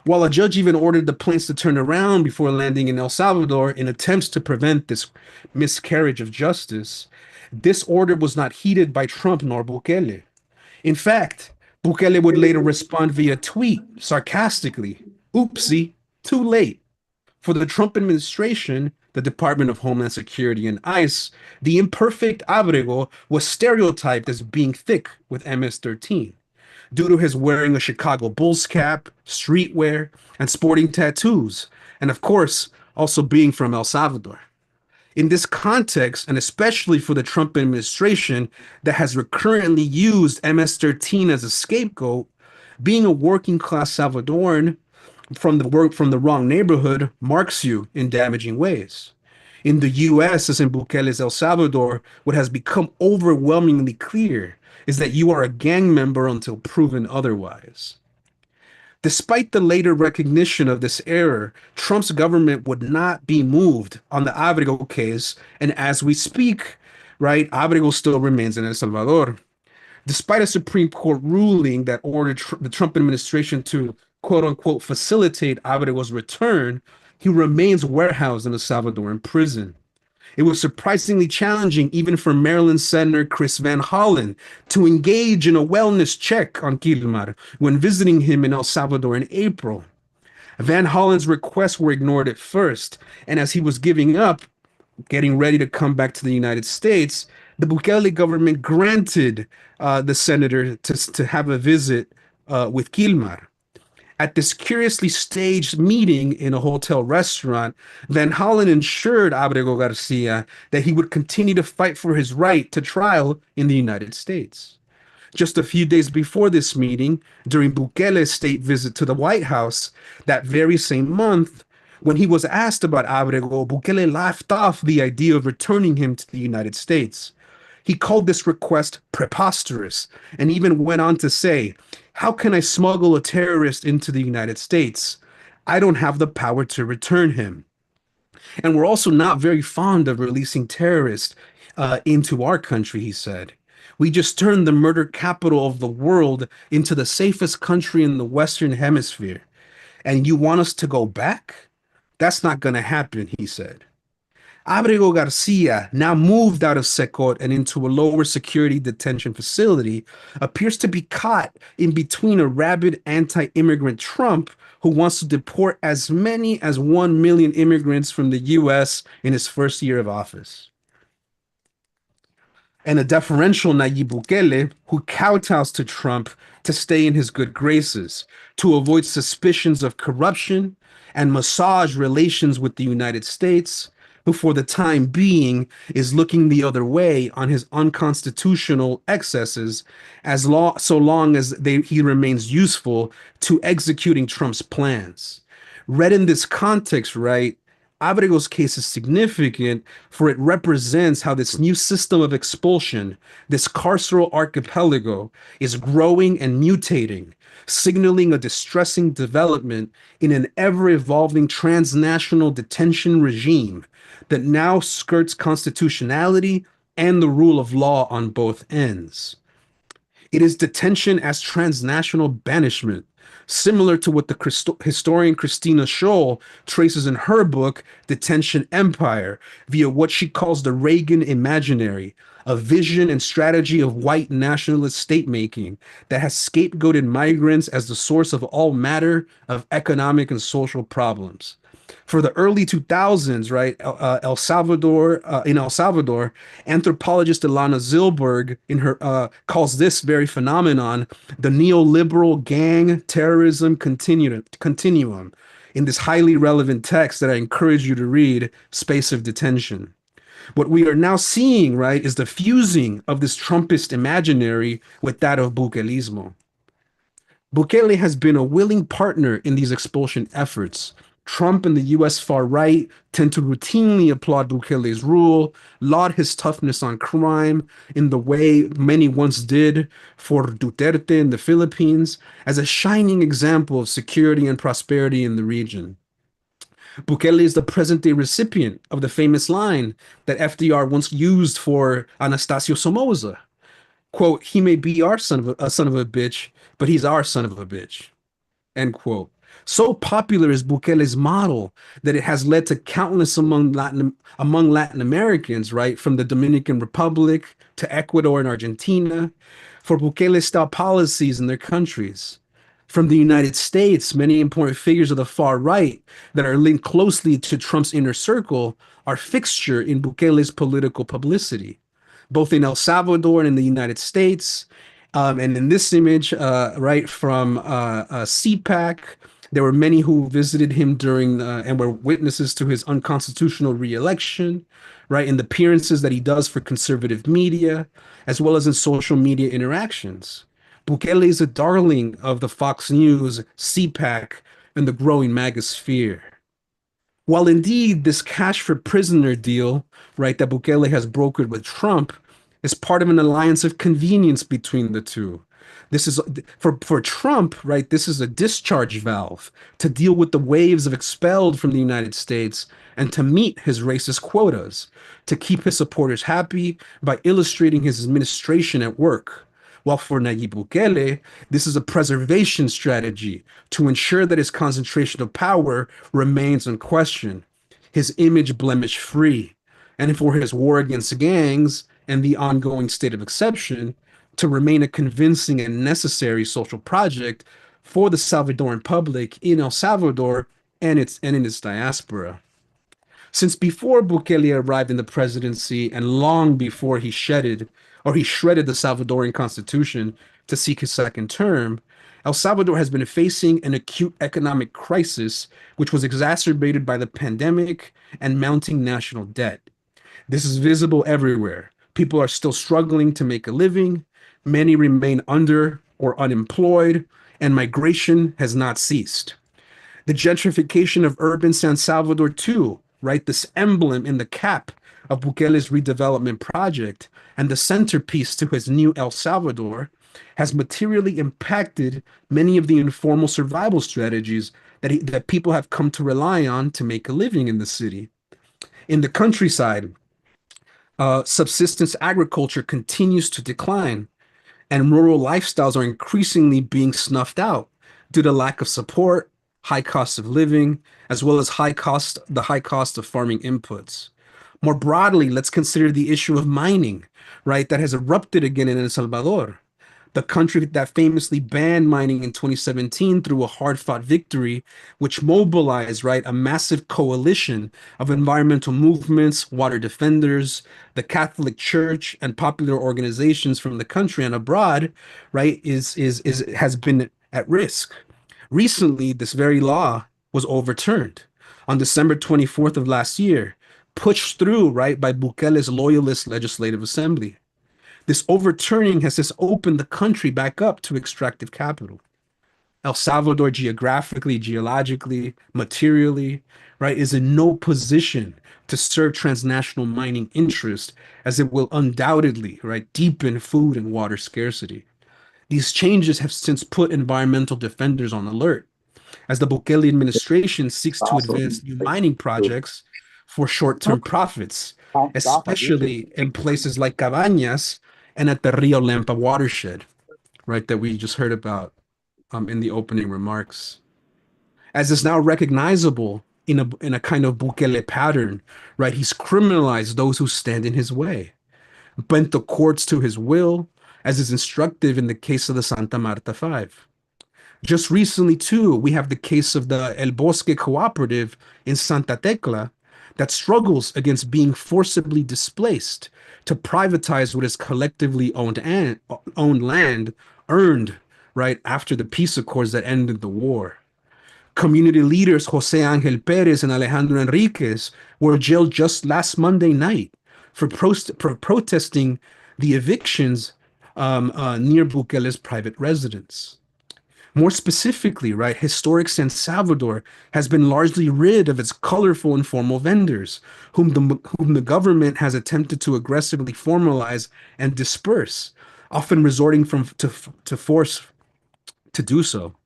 While a judge even ordered the planes to turn around before landing in El Salvador in attempts to prevent this miscarriage of justice, this order was not heeded by Trump nor Bukele. In fact, Bukele would later respond via tweet, sarcastically, "Oopsie, too late." For the Trump administration, the Department of Homeland Security and ICE, the imperfect Abrego was stereotyped as being thick with MS-13 due to his wearing a Chicago Bulls cap, streetwear, and sporting tattoos, and of course, also being from El Salvador. In this context, and especially for the Trump administration that has recurrently used MS-13 as a scapegoat, being a working class Salvadoran from the wrong neighborhood marks you in damaging ways. In the US, as in Bukele's El Salvador, what has become overwhelmingly clear is that you are a gang member until proven otherwise. Despite the later recognition of this error, Trump's government would not be moved on the Abrego case, and as we speak, right, Abrego still remains in El Salvador. Despite a Supreme Court ruling that ordered the Trump administration to quote-unquote facilitate Abrego's return, he remains warehoused in a Salvadoran prison. It was surprisingly challenging even for Maryland Senator Chris Van Hollen to engage in a wellness check on Kilmar when visiting him in El Salvador in April. Van Hollen's requests were ignored at first, and as he was giving up, getting ready to come back to the United States, the Bukele government granted the senator to have a visit with Kilmar. At this curiously staged meeting in a hotel restaurant, Van Hollen assured Ábrego García that he would continue to fight for his right to trial in the United States. Just a few days before this meeting, during Bukele's state visit to the White House that very same month, when he was asked about Ábrego, Bukele laughed off the idea of returning him to the United States. He called this request preposterous and even went on to say, "How can I smuggle a terrorist into the United States? I don't have the power to return him." And we're also not very fond of releasing terrorists into our country, he said. We just turned the murder capital of the world into the safest country in the Western Hemisphere. And you want us to go back? That's not going to happen, he said. Ábrego García, now moved out of CECOT and into a lower security detention facility, appears to be caught in between a rabid anti-immigrant Trump who wants to deport as many as 1 million immigrants from the US in his first year of office, and a deferential Nayib Bukele who kowtows to Trump to stay in his good graces, to avoid suspicions of corruption and massage relations with the United States, who for the time being is looking the other way on his unconstitutional excesses so long as he remains useful to executing Trump's plans. Read in this context, right, Abrego's case is significant, for it represents how this new system of expulsion, this carceral archipelago, is growing and mutating, signaling a distressing development in an ever-evolving transnational detention regime that now skirts constitutionality and the rule of law on both ends. It is detention as transnational banishment, similar to what the historian Christina Scholl traces in her book, Detention Empire, via what she calls the Reagan imaginary, a vision and strategy of white nationalist state-making that has scapegoated migrants as the source of all matter of economic and social problems. For the early 2000s, right, in El Salvador, anthropologist Ilana Zilberg in her calls this very phenomenon the neoliberal gang terrorism continuum in this highly relevant text that I encourage you to read, Space of Detention. What we are now seeing, right, is the fusing of this Trumpist imaginary with that of Bukelismo. Bukele has been a willing partner in these expulsion efforts. Trump and the US far right tend to routinely applaud Bukele's rule, laud his toughness on crime in the way many once did for Duterte in the Philippines as a shining example of security and prosperity in the region. Bukele is the present-day recipient of the famous line that FDR once used for Anastasio Somoza. Quote, he may be our son of a bitch, but he's our son of a bitch. End quote. So popular is Bukele's model that it has led to countless among Latin Americans, right, from the Dominican Republic to Ecuador and Argentina, for Bukele-style policies in their countries. From the United States, many important figures of the far right that are linked closely to Trump's inner circle are fixture in Bukele's political publicity, both in El Salvador and in the United States. And in this image, right, from CPAC, there were many who visited him during and were witnesses to his unconstitutional re-election, right, in the appearances that he does for conservative media, as well as in social media interactions. Bukele is a darling of the Fox News, CPAC, and the growing MAGA sphere. While indeed this cash for prisoner deal, right, that Bukele has brokered with Trump is part of an alliance of convenience between the two. This is for Trump, right? This is a discharge valve to deal with the waves of expelled from the United States and to meet his racist quotas, to keep his supporters happy by illustrating his administration at work. While for Nayib Bukele, this is a preservation strategy to ensure that his concentration of power remains unquestioned, his image blemish-free, and for his war against gangs and the ongoing state of exception to remain a convincing and necessary social project for the Salvadoran public in El Salvador and in its diaspora. Since before Bukele arrived in the presidency and long before he shredded the Salvadoran constitution to seek his second term, El Salvador has been facing an acute economic crisis, which was exacerbated by the pandemic and mounting national debt. This is visible everywhere. People are still struggling to make a living. Many remain under or unemployed, and migration has not ceased. The gentrification of urban San Salvador, too, right? This emblem in the cap of Bukele's redevelopment project and the centerpiece to his new El Salvador, has materially impacted many of the informal survival strategies that people have come to rely on to make a living in the city. In the countryside, subsistence agriculture continues to decline, and rural lifestyles are increasingly being snuffed out due to lack of support, high cost of living, as well as the high cost of farming inputs. More broadly, let's consider the issue of mining, right, that has erupted again in El Salvador, the country that famously banned mining in 2017 through a hard-fought victory, which mobilized, right, a massive coalition of environmental movements, water defenders, the Catholic Church, and popular organizations from the country and abroad, right, has been at risk. Recently, this very law was overturned on December 24th of last year, pushed through, right, by Bukele's loyalist legislative assembly. This overturning has just opened the country back up to extractive capital. El Salvador, geographically, geologically, materially, right, is in no position to serve transnational mining interests, as it will undoubtedly, right, deepen food and water scarcity. These changes have since put environmental defenders on alert, as the Bukele administration seeks to advance new mining projects for short-term profits, especially in places like Cabañas and at the Rio Lempa watershed, right, that we just heard about in the opening remarks. As is now recognizable in a kind of Bukele pattern, right, he's criminalized those who stand in his way, bent the courts to his will, as is instructive in the case of the Santa Marta Five. Just recently, too, we have the case of the El Bosque Cooperative in Santa Tecla that struggles against being forcibly displaced to privatize what is collectively owned land earned right after the peace accords that ended the war. Community leaders Jose Angel Perez and Alejandro Enriquez were jailed just last Monday night for protesting the evictions near Bukele's private residence. More specifically, right, historic San Salvador has been largely rid of its colorful informal vendors, whom the government has attempted to aggressively formalize and disperse, often resorting to force to do so.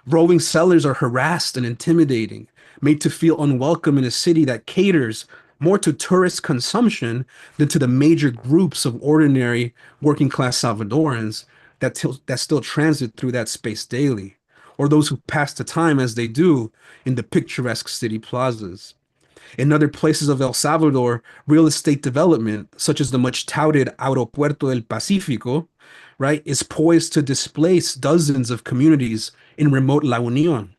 Roving sellers are harassed and intimidating, made to feel unwelcome in a city that caters more to tourist consumption than to the major groups of ordinary working class Salvadorans that still transit through that space daily, or those who pass the time as they do in the picturesque city plazas. In other places of El Salvador, real estate development, such as the much touted Aeropuerto del Pacífico, right, is poised to displace dozens of communities in remote La Union.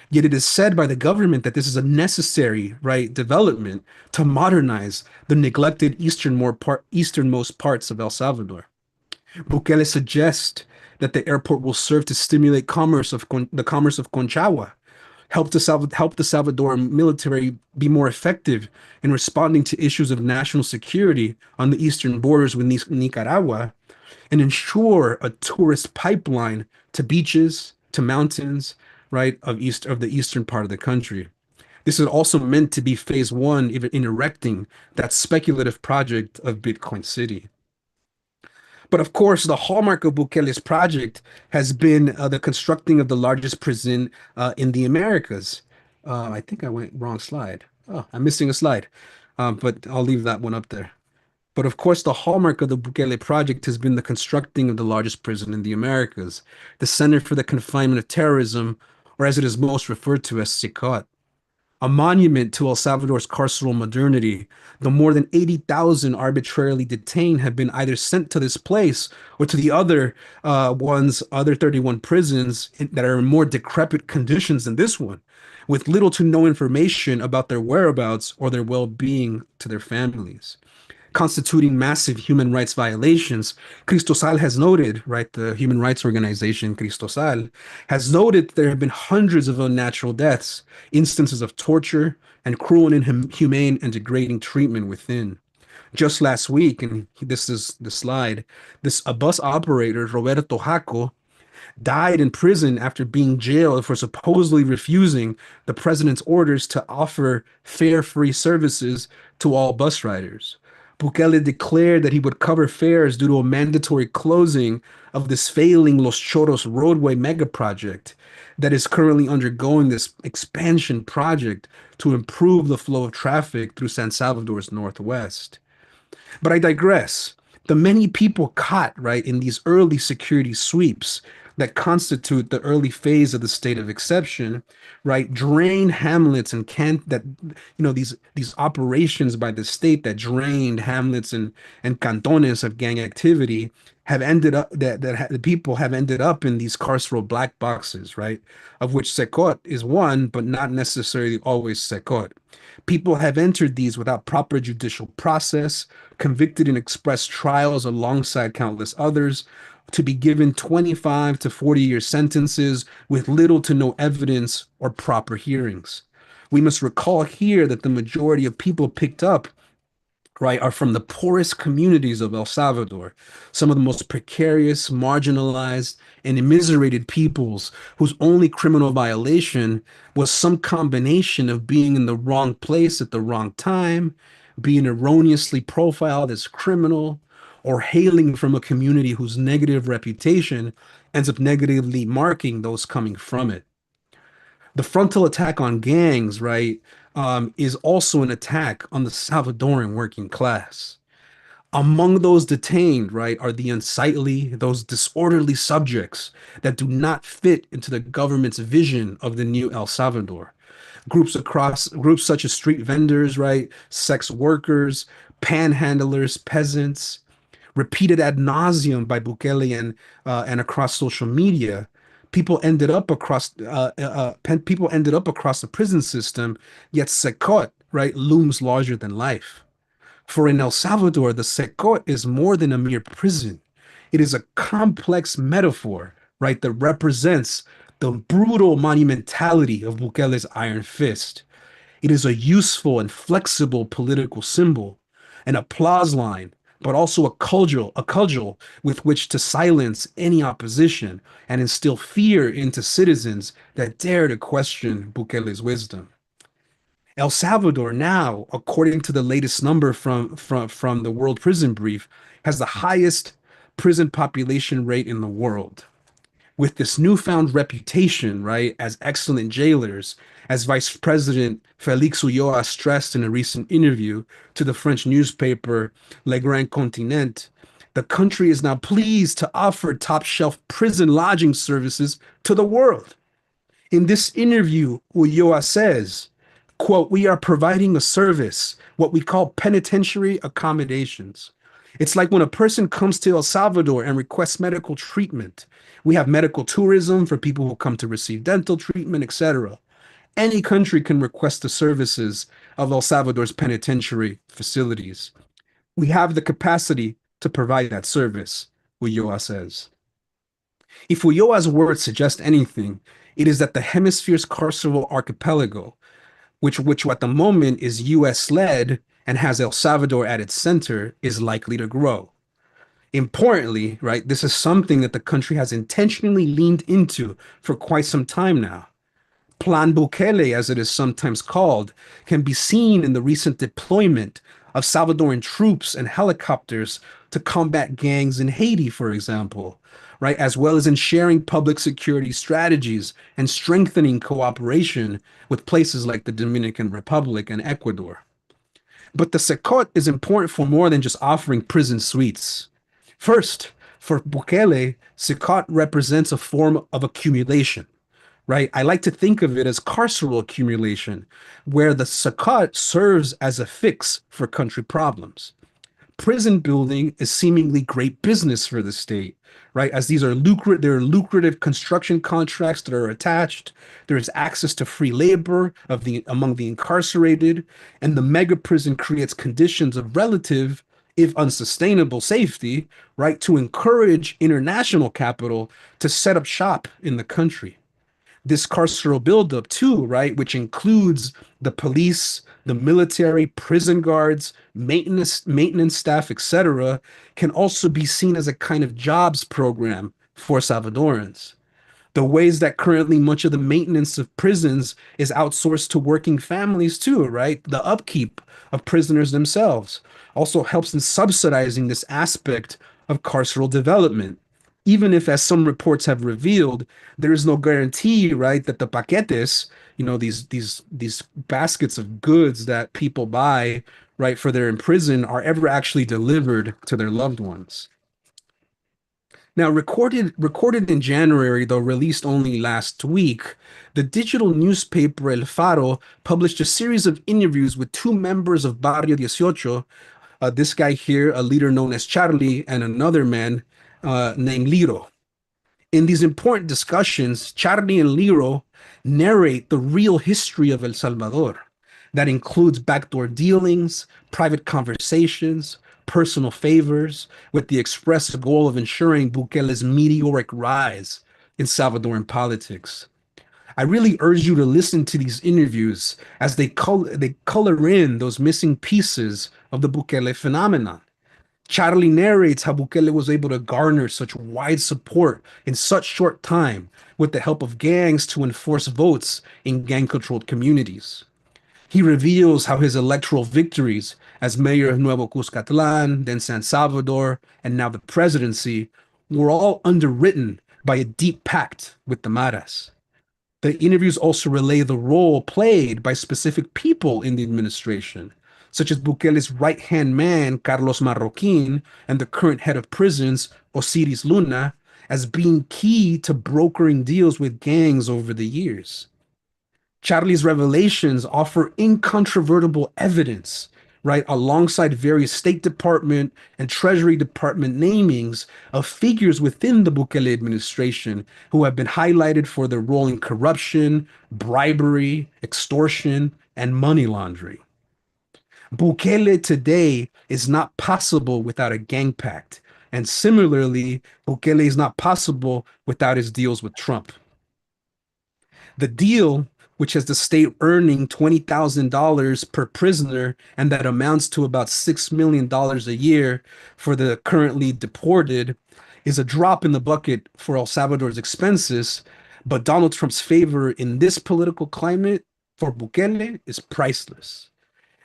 Yet it is said by the government that this is a necessary, right, development to modernize the neglected easternmost parts of El Salvador. Bukele suggests that the airport will serve to stimulate the commerce of Conchagua, help the Salvadoran military be more effective in responding to issues of national security on the eastern borders with Nicaragua, and ensure a tourist pipeline to beaches, to mountains, right, of the eastern part of the country. This is also meant to be phase one in erecting that speculative project of Bitcoin City. But of course, the hallmark of Bukele's project has been the constructing of the largest prison in the Americas. I think I went wrong slide. Oh, I'm missing a slide, but I'll leave that one up there. But of course, the hallmark of the Bukele project has been the constructing of the largest prison in the Americas, the Center for the Confinement of Terrorism, or as it is most referred to as CECOT. A monument to El Salvador's carceral modernity, the more than 80,000 arbitrarily detained have been either sent to this place or to the other 31 prisons that are in more decrepit conditions than this one, with little to no information about their whereabouts or their well-being to their families, constituting massive human rights violations. Cristosal has noted, right, the human rights organization Cristosal has noted that there have been hundreds of unnatural deaths, instances of torture, and cruel and inhumane and degrading treatment within. Just last week, and this is the slide, a bus operator, Roberto Jaco, died in prison after being jailed for supposedly refusing the president's orders to offer fare-free services to all bus riders. Bukele declared that he would cover fares due to a mandatory closing of this failing Los Choros roadway mega project that is currently undergoing this expansion project to improve the flow of traffic through San Salvador's northwest. But I digress. The many people caught, right, in these early security sweeps that constitute the early phase of the state of exception, right, drain hamlets and these operations by the state that drained hamlets and cantones of gang activity have ended up the people have ended up in these carceral black boxes, right, of which CECOT is one, but not necessarily always CECOT. People have entered these without proper judicial process, convicted in express trials alongside countless others, to be given 25 to 40-year sentences with little to no evidence or proper hearings. We must recall here that the majority of people picked up, right, are from the poorest communities of El Salvador, some of the most precarious, marginalized, and immiserated peoples whose only criminal violation was some combination of being in the wrong place at the wrong time, being erroneously profiled as criminal, or hailing from a community whose negative reputation ends up negatively marking those coming from it. The frontal attack on gangs, right, is also an attack on the Salvadoran working class. Among those detained, right, are the unsightly, those disorderly subjects that do not fit into the government's vision of the new El Salvador. Groups such as street vendors, right, sex workers, panhandlers, peasants, repeated ad nauseum by Bukele and across social media, People ended up across people ended up across the prison system, yet CECOT, right, looms larger than life. For in El Salvador, the CECOT is more than a mere prison. It is a complex metaphor, right, that represents the brutal monumentality of Bukele's iron fist. It is a useful and flexible political symbol, an applause line, but also a cudgel with which to silence any opposition and instill fear into citizens that dare to question Bukele's wisdom. El Salvador now, according to the latest number from the World Prison Brief, has the highest prison population rate in the world. With this newfound reputation, right, as excellent jailers, as Vice President Félix Ulloa stressed in a recent interview to the French newspaper Le Grand Continent, the country is now pleased to offer top-shelf prison lodging services to the world. In this interview, Ulloa says, quote, "We are providing a service, what we call penitentiary accommodations. It's like when a person comes to El Salvador and requests medical treatment. We have medical tourism for people who come to receive dental treatment, etc. Any country can request the services of El Salvador's penitentiary facilities. We have the capacity to provide that service," Ulloa says. If Ulloa's words suggest anything, it is that the hemisphere's carceral archipelago, which at the moment is US-led and has El Salvador at its center, is likely to grow. Importantly, right, this is something that the country has intentionally leaned into for quite some time now. Plan Bukele, as it is sometimes called, can be seen in the recent deployment of Salvadoran troops and helicopters to combat gangs in Haiti, for example, right, as well as in sharing public security strategies and strengthening cooperation with places like the Dominican Republic and Ecuador. But the CECOT is important for more than just offering prison suites. First, for Bukele, CECOT represents a form of accumulation, right? I like to think of it as carceral accumulation, where the CECOT serves as a fix for country problems. Prison building is seemingly great business for the state, right? As these are lucrative construction contracts that are attached. There is access to free labor among the incarcerated, and the mega prison creates conditions of relative, if unsustainable, safety, right, to encourage international capital to set up shop in the country. This carceral buildup too, right, which includes the police, the military, prison guards, maintenance staff, etc., can also be seen as a kind of jobs program for Salvadorans. The ways that currently much of the maintenance of prisons is outsourced to working families too, right? The upkeep of prisoners themselves also helps in subsidizing this aspect of carceral development. Even if, as some reports have revealed, there is no guarantee, right, that the paquetes, these baskets of goods that people buy, right, for their imprisonment are ever actually delivered to their loved ones. Now, recorded in January, though released only last week, the digital newspaper El Faro published a series of interviews with two members of Barrio 18, this guy here, a leader known as Charlie, and another man named Liro. In these important discussions, Charlie and Liro narrate the real history of El Salvador. That includes backdoor dealings, private conversations, personal favors, with the express goal of ensuring Bukele's meteoric rise in Salvadoran politics. I really urge you to listen to these interviews as they color in those missing pieces of the Bukele phenomenon. Charlie narrates how Bukele was able to garner such wide support in such short time with the help of gangs to enforce votes in gang-controlled communities. He reveals how his electoral victories as mayor of Nuevo Cuscatlán, then San Salvador, and now the presidency were all underwritten by a deep pact with the Maras. The interviews also relay the role played by specific people in the administration, such as Bukele's right-hand man, Carlos Marroquin, and the current head of prisons, Osiris Luna, as being key to brokering deals with gangs over the years. Charlie's revelations offer incontrovertible evidence, right, alongside various State Department and Treasury Department namings of figures within the Bukele administration who have been highlighted for their role in corruption, bribery, extortion, and money laundering. Bukele today is not possible without a gang pact. And similarly, Bukele is not possible without his deals with Trump. The deal, which has the state earning $20,000 per prisoner, and that amounts to about $6 million a year for the currently deported, is a drop in the bucket for El Salvador's expenses. But Donald Trump's favor in this political climate for Bukele is priceless.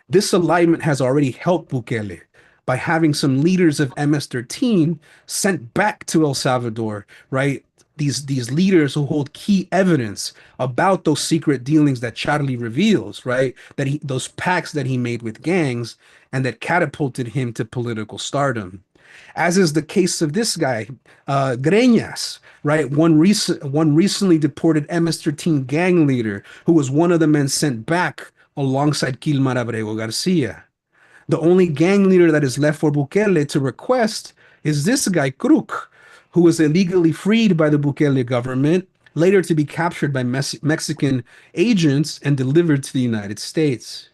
This alignment has already helped Bukele by having some leaders of MS-13 sent back to El Salvador, right? These leaders who hold key evidence about those secret dealings that Charlie reveals, right? Those pacts that he made with gangs and that catapulted him to political stardom. As is the case of this guy, Greñas, right? One recently deported MS-13 gang leader who was one of the men sent back alongside Kilmar Ábrego García. The only gang leader that is left for Bukele to request is this guy, Crook, who was illegally freed by the Bukele government, later to be captured by Mexican agents and delivered to the United States.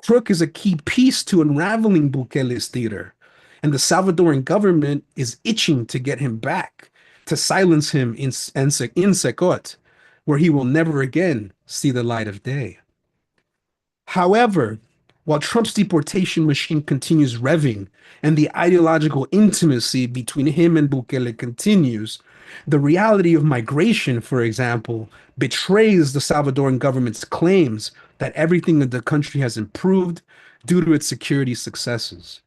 Crook is a key piece to unraveling Bukele's theater, and the Salvadoran government is itching to get him back, to silence him in CECOT, where he will never again see the light of day. However, while Trump's deportation machine continues revving and the ideological intimacy between him and Bukele continues, the reality of migration, for example, betrays the Salvadoran government's claims that everything in the country has improved due to its security successes.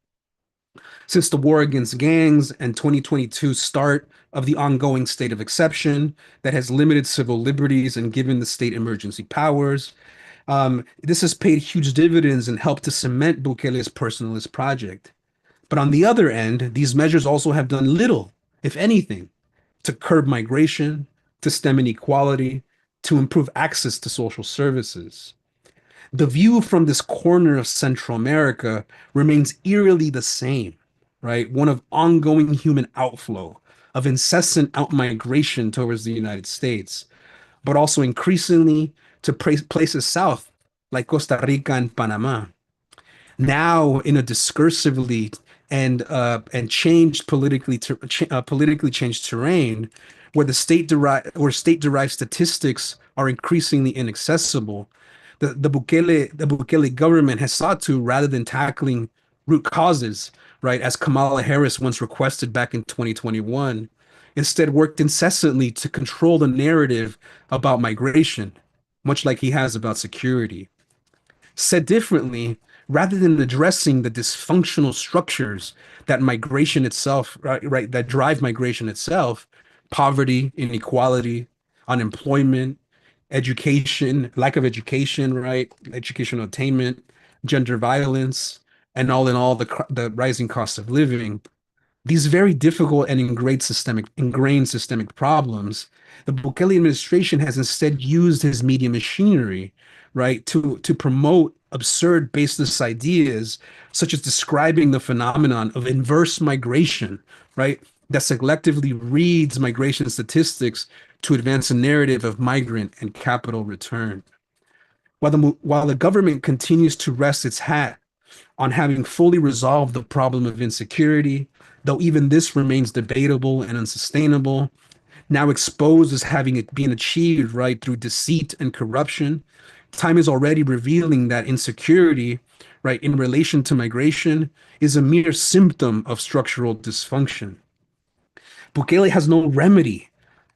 Since the war against gangs and 2022's start of the ongoing state of exception that has limited civil liberties and given the state emergency powers, this has paid huge dividends and helped to cement Bukele's personalist project. But on the other end, these measures also have done little, if anything, to curb migration, to stem inequality, to improve access to social services. The view from this corner of Central America remains eerily the same, right? One of ongoing human outflow, of incessant outmigration towards the United States, but also increasingly to places south, like Costa Rica and Panama. Now, in a discursively and changed politically changed terrain, where state-derived statistics are increasingly inaccessible, the Bukele government has sought to, rather than tackling root causes, right, as Kamala Harris once requested back in 2021, instead worked incessantly to control the narrative about migration, much like he has about security. Said differently, rather than addressing the dysfunctional structures that migration itself, right, that drive migration itself, poverty, inequality, unemployment, education, lack of education, right, educational attainment, gender violence, and all in all, the rising cost of living, these very difficult and ingrained systemic problems, the Bukele administration has instead used his media machinery, right, to promote absurd baseless ideas, such as describing the phenomenon of inverse migration, right, that selectively reads migration statistics to advance a narrative of migrant and capital return. While the government continues to rest its hat on having fully resolved the problem of insecurity, though even this remains debatable and unsustainable, now exposed as having it been achieved, right, through deceit and corruption, time is already revealing that insecurity, right, in relation to migration is a mere symptom of structural dysfunction. Bukele has no remedy,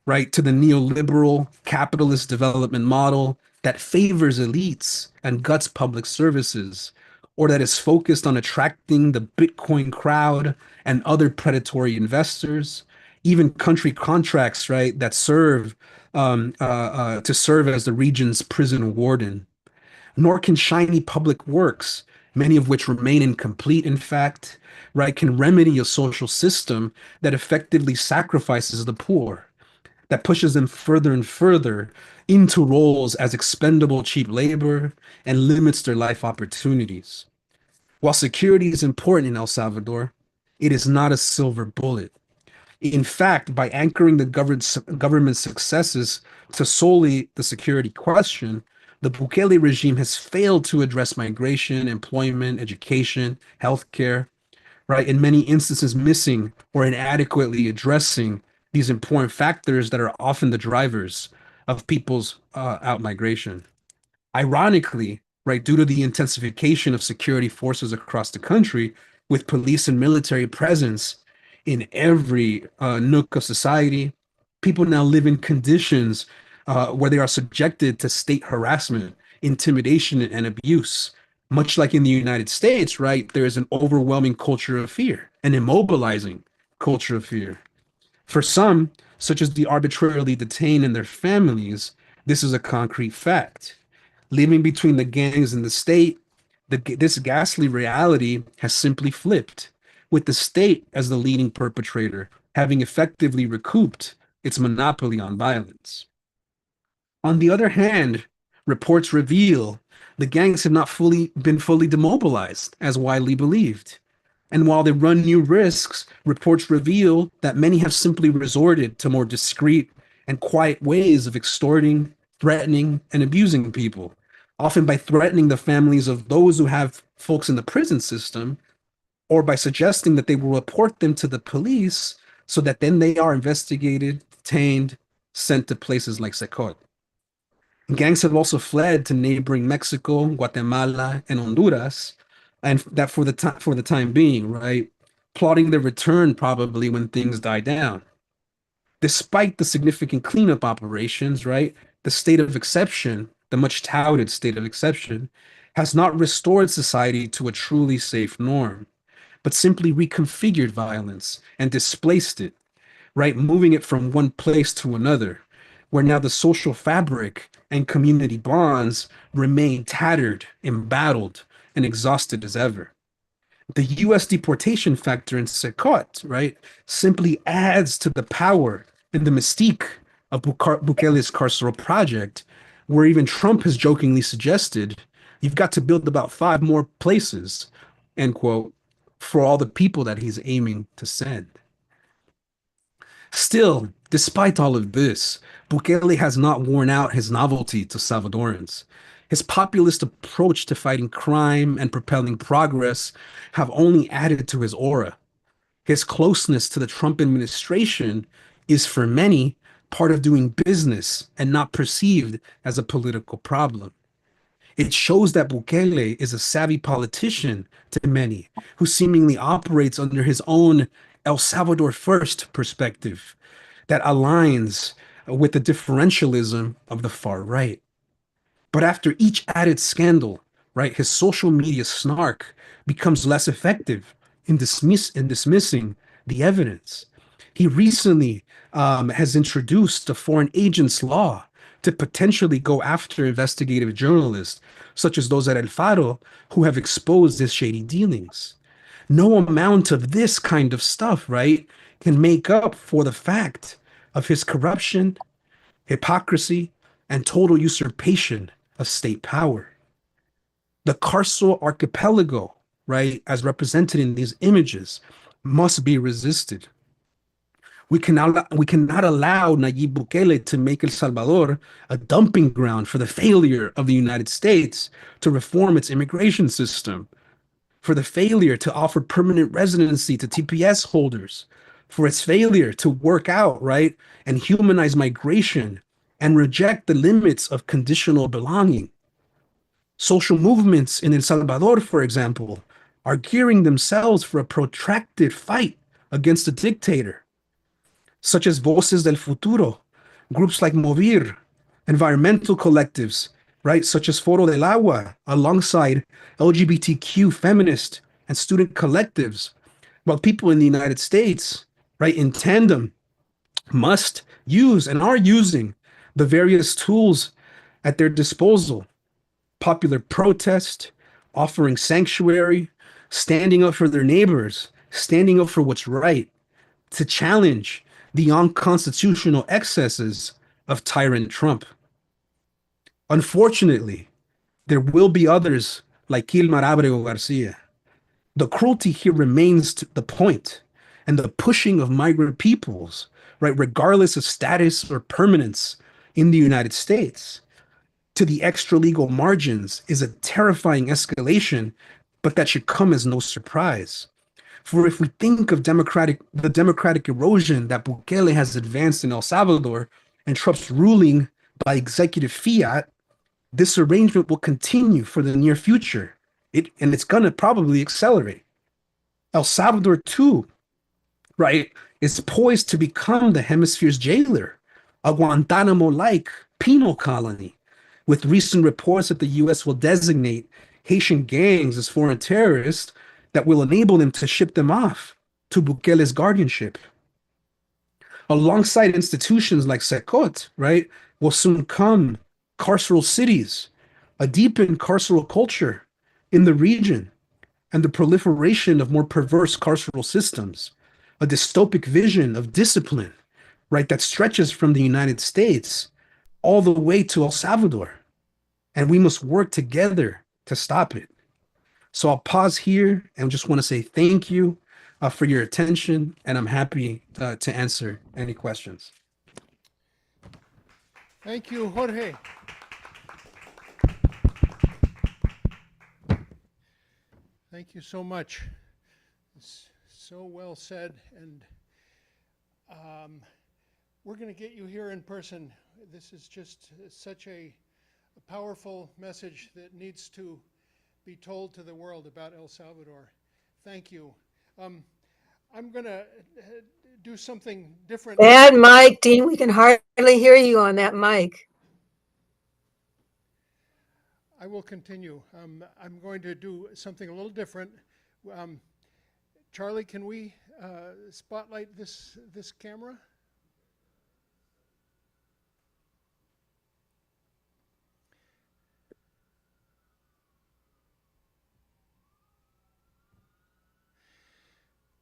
right, to the neoliberal capitalist development model that favors elites and guts public services, or that is focused on attracting the Bitcoin crowd and other predatory investors, even country contracts, right, that serve to serve as the region's prison warden. Nor can shiny public works, many of which remain incomplete, in fact, right, can remedy a social system that effectively sacrifices the poor, that pushes them further and further into roles as expendable cheap labor and limits their life opportunities. While security is important in El Salvador, it is not a silver bullet. In fact, by anchoring the government's successes to solely the security question, the Bukele regime has failed to address migration, employment, education, healthcare, right? In many instances, missing or inadequately addressing these important factors that are often the drivers of people's out-migration. Ironically, right, due to the intensification of security forces across the country, with police and military presence in every nook of society, people now live in conditions where they are subjected to state harassment, intimidation, and abuse. Much like in the United States, right, there is an overwhelming culture of fear, an immobilizing culture of fear. For some, such as the arbitrarily detained and their families, this is a concrete fact. Living between the gangs and the state, this ghastly reality has simply flipped, with the state as the leading perpetrator, having effectively recouped its monopoly on violence. On the other hand, reports reveal the gangs have not been fully demobilized, as widely believed. And while they run new risks, reports reveal that many have simply resorted to more discreet and quiet ways of extorting, threatening, and abusing people, often by threatening the families of those who have folks in the prison system, or by suggesting that they will report them to the police so that then they are investigated, detained, sent to places like CECOT. Gangs have also fled to neighboring Mexico, Guatemala, and Honduras, and that for the time being, right, plotting their return probably when things die down. Despite the significant cleanup operations, right, the state of exception, the much touted state of exception, has not restored society to a truly safe norm, but simply reconfigured violence and displaced it, right, moving it from one place to another, where now the social fabric and community bonds remain tattered, embattled, and exhausted as ever. The US deportation factor in CECOT, right, simply adds to the power and the mystique of Bukele's carceral project, where even Trump has jokingly suggested, you've got to build about 5 more places, end quote, for all the people that he's aiming to send. Still, despite all of this, Bukele has not worn out his novelty to Salvadorans. His populist approach to fighting crime and propelling progress have only added to his aura. His closeness to the Trump administration is, for many, part of doing business and not perceived as a political problem. It shows that Bukele is a savvy politician to many, who seemingly operates under his own El Salvador first perspective that aligns with the differentialism of the far right. But after each added scandal, right, his social media snark becomes less effective in dismissing the evidence. He recently has introduced a foreign agents law to potentially go after investigative journalists, such as those at El Faro, who have exposed his shady dealings. No amount of this kind of stuff, right, can make up for the fact of his corruption, hypocrisy, and total usurpation of state power. The Carceral Archipelago, right, as represented in these images, must be resisted. We cannot allow Nayib Bukele to make El Salvador a dumping ground for the failure of the United States to reform its immigration system, for the failure to offer permanent residency to TPS holders, for its failure to work out, right, and humanize migration and reject the limits of conditional belonging. Social movements in El Salvador, for example, are gearing themselves for a protracted fight against a dictator, such as Voces del Futuro, groups like Movir, environmental collectives, right, such as Foro del Agua, alongside LGBTQ feminist and student collectives, while people in the United States, right, in tandem, must use and are using the various tools at their disposal: popular protest, offering sanctuary, standing up for their neighbors, standing up for what's right, to challenge the unconstitutional excesses of tyrant Trump. Unfortunately, there will be others like Kilmar Ábrego García The cruelty here remains to the point, and the pushing of migrant peoples, right, regardless of status or permanence in the United States, to the extra-legal margins is a terrifying escalation, but that should come as no surprise. For if we think of the democratic erosion that Bukele has advanced in El Salvador and Trump's ruling by executive fiat, this arrangement will continue for the near future. And it's going to probably accelerate. El Salvador, too, right, is poised to become the hemisphere's jailer, a Guantanamo-like penal colony, with recent reports that the U.S. will designate Haitian gangs as foreign terrorists that will enable them to ship them off to Bukele's guardianship. Alongside institutions like CECOT, right, will soon come carceral cities, a deepened carceral culture in the region, and the proliferation of more perverse carceral systems, a dystopic vision of discipline, right, that stretches from the United States all the way to El Salvador. And we must work together to stop it. So I'll pause here and just want to say thank you for your attention, and I'm happy to answer any questions. Thank you, Jorge. Thank you so much. It's so well said, and we're going to get you here in person. This is just such a powerful message that needs to be told to the world about El Salvador. Thank you. I'm going to do something different. Bad mic, Dean. We can hardly hear you on that mic. I will continue. I'm going to do something a little different. Charlie, can we spotlight this camera?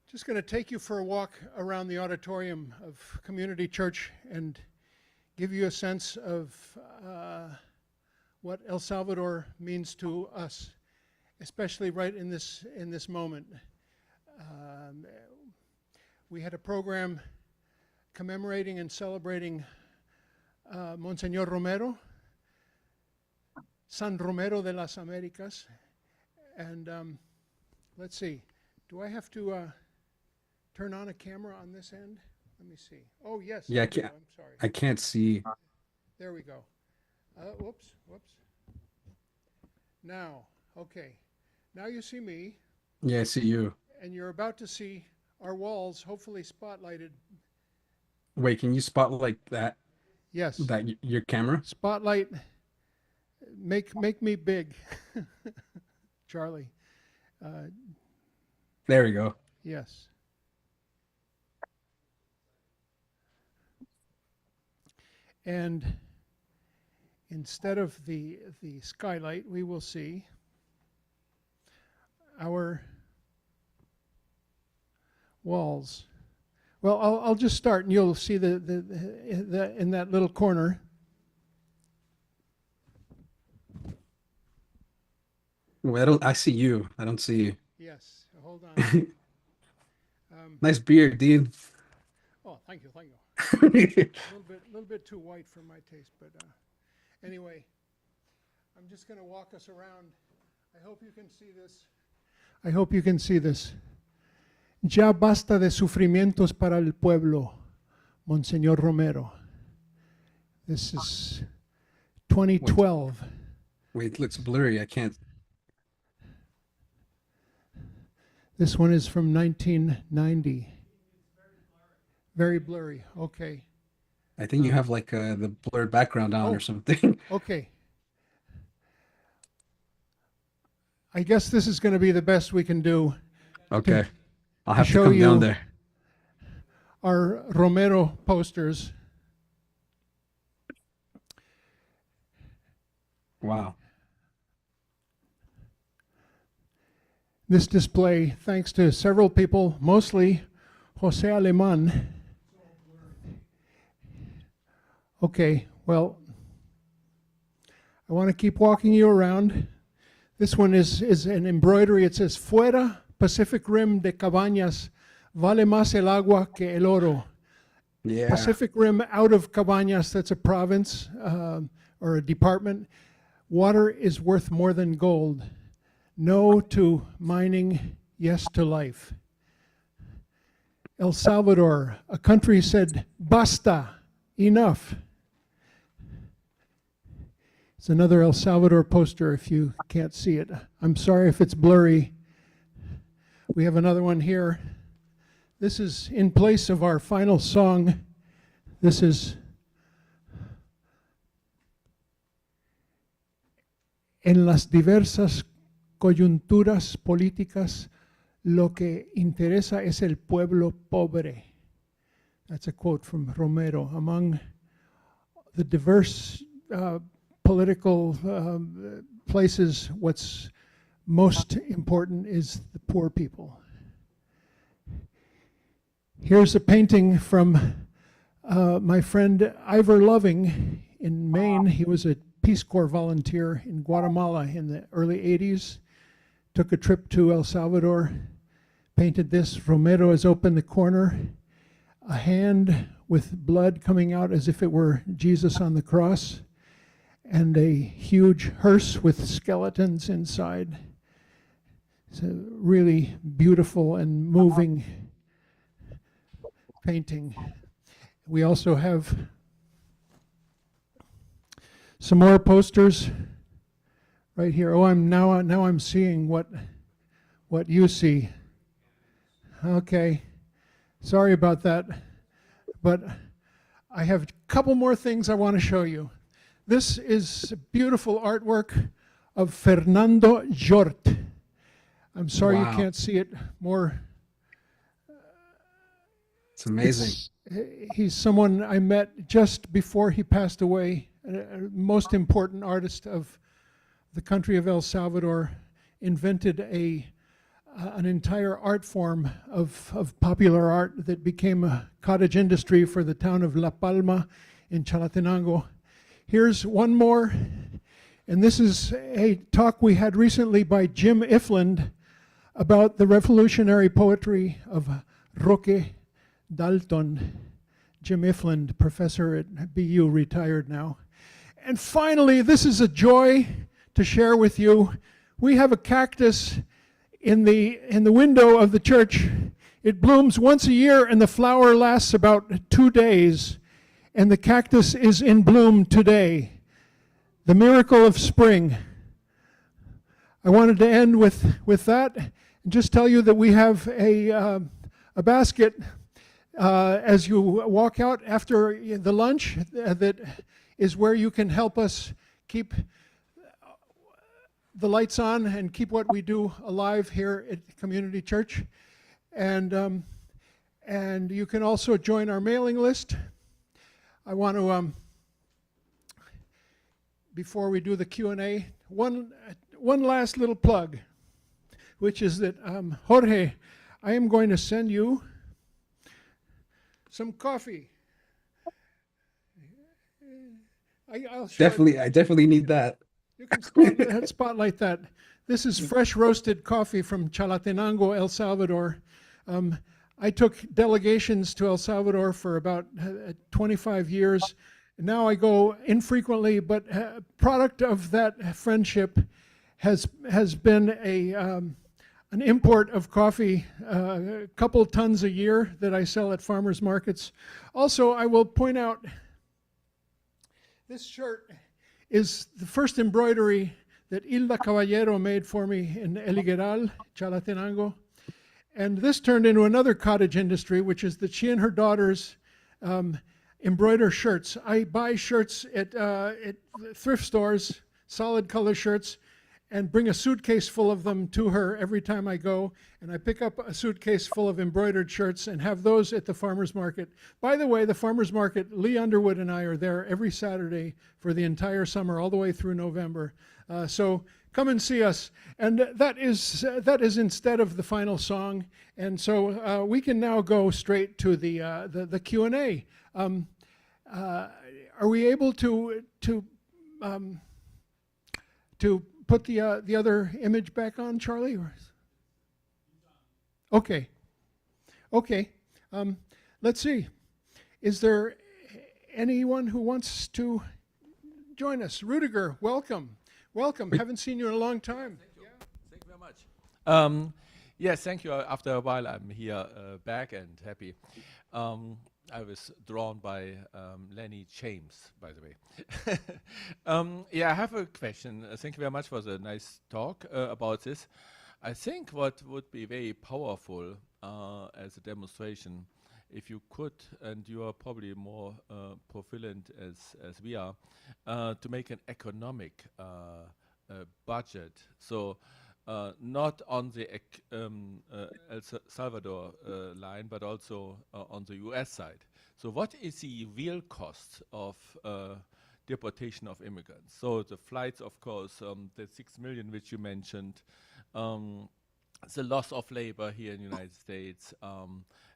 Just going to take you for a walk around the auditorium of Community Church and give you a sense of what El Salvador means to us, especially right in this moment. We had a program commemorating and celebrating Monseñor Romero, San Romero de las Americas, and let's see, do I have to turn on a camera on this end? Let me see. Oh, yes. Yeah, I'm sorry. I can't see. There we go. Whoops. Now, okay. Now you see me. Yeah, I see you. And you're about to see our walls, hopefully spotlighted. Wait, can you spotlight that? Yes. Your camera? Spotlight. Make me big, Charlie. There we go. Yes. And instead of the skylight, we will see our walls. Well, I'll just start, and you'll see the in that little corner. Well, I see you. I don't see you. Yes. Hold on. Nice beard, Dean. Oh, thank you. A little bit too white for my taste, but anyway, I'm just going to walk us around. I hope you can see this. Ya basta de sufrimientos para el pueblo, Monseñor Romero. This is 2012. Wait, it looks blurry. I can't. This one is from 1990. Very blurry. Okay. I think you have like the blurred background on or something. Okay. I guess this is going to be the best we can do. Okay. I'll have to come down there. Our Romero posters. Wow. This display, thanks to several people, mostly Jose Aleman. Okay, well, I want to keep walking you around. This one is an embroidery. It says, Fuera Pacific Rim de Cabañas, vale más el agua que el oro. Yeah. Pacific Rim out of Cabañas, that's a province or a department. Water is worth more than gold. No to mining, yes to life. El Salvador, a country said, basta, enough. It's another El Salvador poster if you can't see it. I'm sorry if it's blurry. We have another one here. This is in place of our final song. This is en las diversas coyunturas políticas, lo que interesa es el pueblo pobre. That's a quote from Romero. Among the diverse political places, what's most important is the poor people. Here's a painting from my friend Ivor Loving in Maine. He was a Peace Corps volunteer in Guatemala in the early 80s. Took a trip to El Salvador, painted this. Romero has opened the corner, a hand with blood coming out as if it were Jesus on the cross, and a huge hearse with skeletons inside. It's a really beautiful and moving painting. We also have some more posters right here. Oh, now I'm seeing what you see. Okay, sorry about that, but I have a couple more things I want to show you. This is beautiful artwork of Fernando Jort. I'm sorry Wow. you can't see it more. It's amazing. He's someone I met just before he passed away, most important artist of the country of El Salvador, invented an entire art form of popular art that became a cottage industry for the town of La Palma in Chalatenango. Here's one more, and this is a talk we had recently by Jim Ifland about the revolutionary poetry of Roque Dalton. Jim Ifland, professor at BU, retired now. And finally, this is a joy to share with you. We have a cactus in the window of the church. It blooms once a year and the flower lasts about 2 days. And the cactus is in bloom today. The miracle of spring. I wanted to end with that and just tell you that we have a basket as you walk out after the lunch that is where you can help us keep the lights on and keep what we do alive here at Community Church. And you can also join our mailing list. I want to, before we do the Q&A, one last little plug, which is that, Jorge, I am going to send you some coffee. I'll show it. I definitely need that. You can spotlight that. This is fresh roasted coffee from Chalatenango, El Salvador. I took delegations to El Salvador for about 25 years. Now I go infrequently, but product of that friendship has been an import of coffee, a couple tons a year that I sell at farmers markets. Also, I will point out this shirt is the first embroidery that Hilda Caballero made for me in El Higueral, Chalatenango. And this turned into another cottage industry, which is that she and her daughters embroider shirts. I buy shirts at thrift stores, solid color shirts, and bring a suitcase full of them to her every time I go. And I pick up a suitcase full of embroidered shirts and have those at the farmer's market. By the way, the farmer's market, Lee Underwood and I are there every Saturday for the entire summer, all the way through November. So come and see us. And that is instead of the final song. And so we can now go straight to the Q&A. Are we able to put the other image back on, Charlie? Or? Okay. Okay. Let's see. Is there anyone who wants to join us? Rudiger, welcome. Welcome. Haven't seen you in a long time. Thank you very much. Yes, thank you. After a while, I'm here back and happy. I was drawn by Lenny James, by the way. Yeah, I have a question. Thank you very much for the nice talk about this. I think what would be very powerful as a demonstration, if you could, and you are probably more proficient as we are, to make an economic budget. So not on the El Salvador line, but also on the US side. So what is the real cost of deportation of immigrants? So the flights, of course, the 6 million which you mentioned, the loss of labor here in the United States,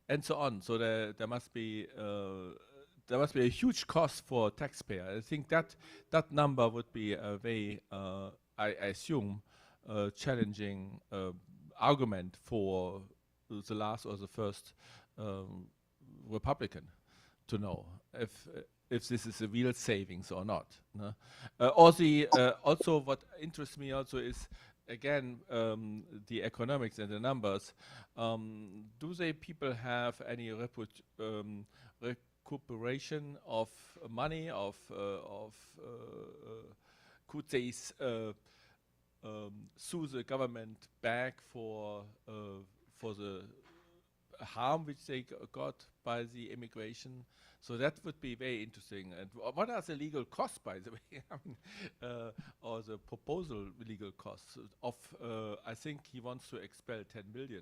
and so on. So there must be a huge cost for taxpayer. I think that number would be a very, I assume, challenging argument for the last or the first Republican to know if this is a real savings or not. No? Also, what interests me also is, again, the economics and the numbers. Do they people have any recuperation of money? Could they sue the government back for the harm which they got by the immigration? So that would be very interesting. And what are the legal costs, by the way? I mean, or the proposal legal costs of? I think he wants to expel 10 million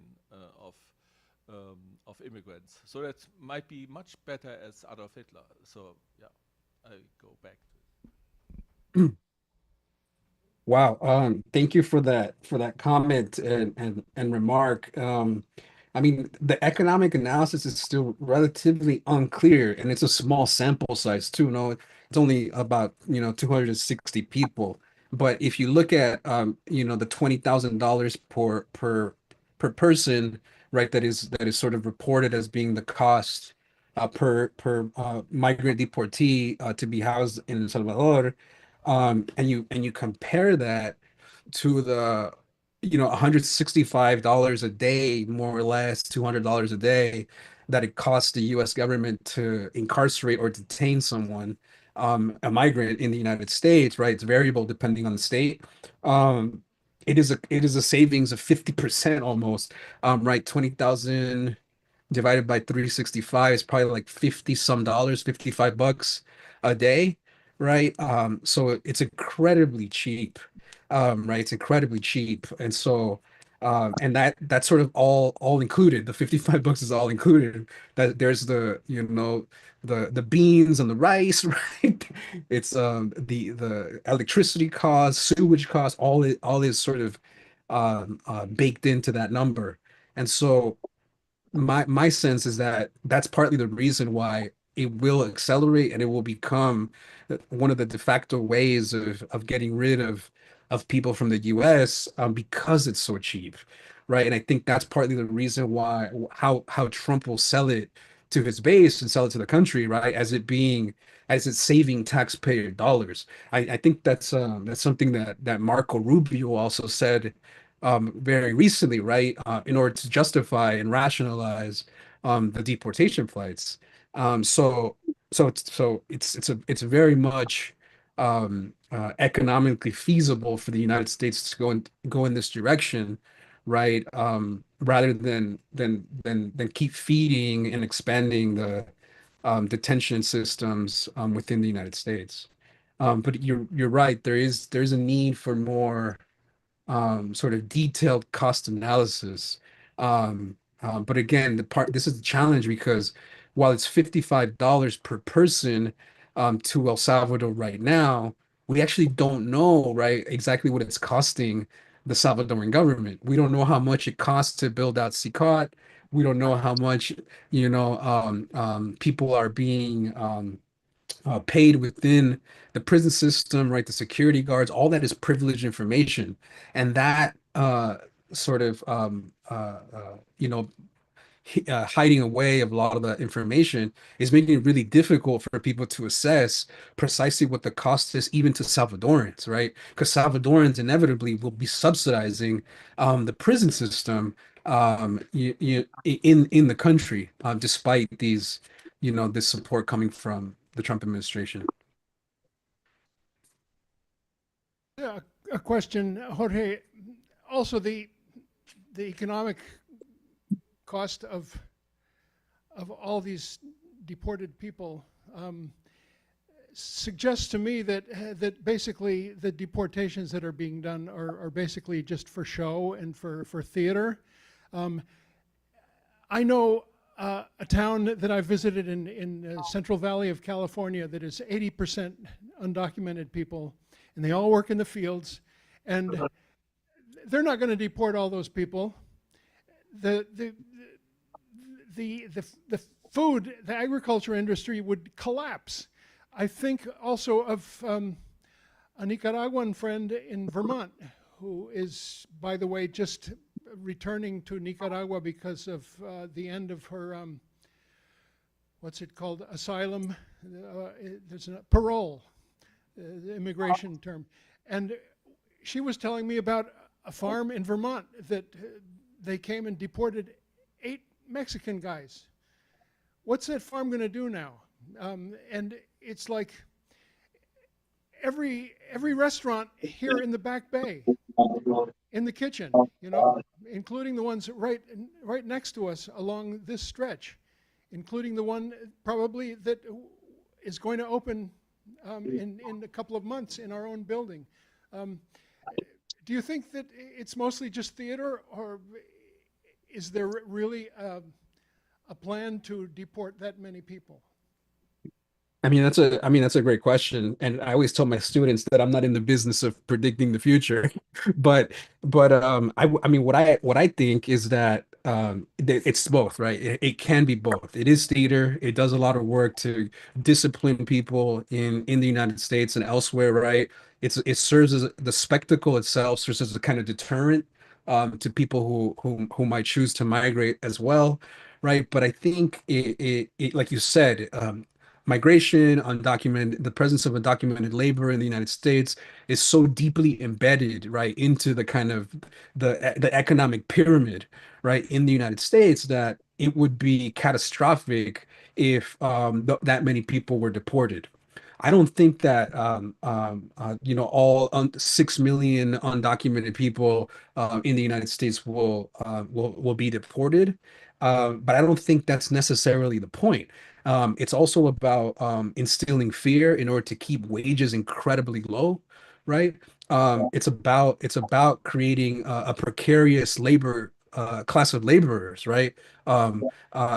of immigrants. So that might be much better as Adolf Hitler. So yeah, I go back to it. Wow. Thank you for that comment and remark. I mean, the economic analysis is still relatively unclear, and it's a small sample size too. No, it's only about 260 people. But if you look at the $20,000 per person, right? That is sort of reported as being the cost per migrant deportee to be housed in El Salvador. And you compare that to the $165 a day, more or less $200 a day, that it costs the U.S. government to incarcerate or detain someone, a migrant in the United States, right? It's variable depending on the state. It is a savings of 50% almost, right? 20,000 divided by 365 is probably like 50 some dollars, $55 a day, right? So it's incredibly cheap, right? It's incredibly cheap. And so and that's sort of all included. The $55 is all included. That there's the beans and the rice, right? It's the electricity costs, sewage costs, all is sort of baked into that number. And so my sense is that that's partly the reason why it will accelerate, and it will become one of the de facto ways of getting rid of people from the US, because it's so cheap, right? And I think that's partly the reason why how Trump will sell it to his base and sell it to the country, right? As it's saving taxpayer dollars. I think that's something that Marco Rubio also said very recently, right? In order to justify and rationalize the deportation flights. It's very much economically feasible for the United States to go in this direction, right? Rather than keep feeding and expanding the detention systems within the United States. But you're right. There's a need for more sort of detailed cost analysis. But again, this is the challenge, because while it's $55 per person to El Salvador right now, we actually don't know, right, exactly what it's costing the Salvadoran government. We don't know how much it costs to build out CECOT. We don't know how much, people are being paid within the prison system, right? The security guards, all that is privileged information. And sort of you know, hiding away of a lot of the information is making it really difficult for people to assess precisely what the cost is, even to Salvadorans, right? Because Salvadorans inevitably will be subsidizing the prison system in the country, despite these, this support coming from the Trump administration. Yeah, a question, Jorge. Also, the economic cost of all these deported people suggests to me that basically the deportations that are being done are basically just for show and for theater. I know a town that I visited in the Central Valley of California that is 80% undocumented people, and they all work in the fields, and they're not going to deport all those people. The food, the agriculture industry would collapse. I think also of a Nicaraguan friend in Vermont who is, by the way, just returning to Nicaragua because of the end of her, what's it called, asylum, there's a parole, the immigration term. And she was telling me about a farm in Vermont that they came and deported 8 Mexican guys. What's that farm going to do now? And it's like every restaurant here in the Back Bay, in the kitchen, including the ones right next to us along this stretch, including the one probably that is going to open in a couple of months in our own building. Do you think that it's mostly just theater, or is there really a plan to deport that many people? That's a great question, and I always tell my students that I'm not in the business of predicting the future, but what I think is that it's both, right? It can be both. It is theater. It does a lot of work to discipline people in the United States and elsewhere, right? It serves as the spectacle itself serves as a kind of deterrent to people who might choose to migrate as well, right? But I think it like you said, migration, the presence of undocumented labor in the United States is so deeply embedded, right, into the kind of the economic pyramid, right, in the United States, that it would be catastrophic if that many people were deported. I don't think that all 6 million undocumented people in the United States will be deported, but I don't think that's necessarily the point. It's also about instilling fear in order to keep wages incredibly low, right? It's about creating a precarious labor class of laborers, right?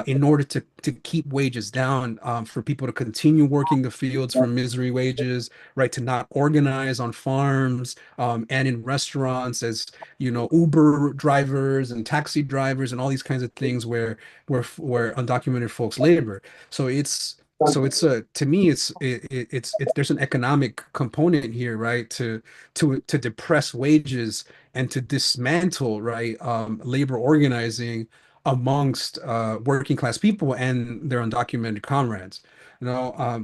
In order to keep wages down, for people to continue working the fields for misery wages, right? To not organize on farms and in restaurants as Uber drivers and taxi drivers and all these kinds of things where undocumented folks labor. So to me it's there's an economic component here, right? To depress wages and to dismantle, right, labor organizing amongst working class people and their undocumented comrades.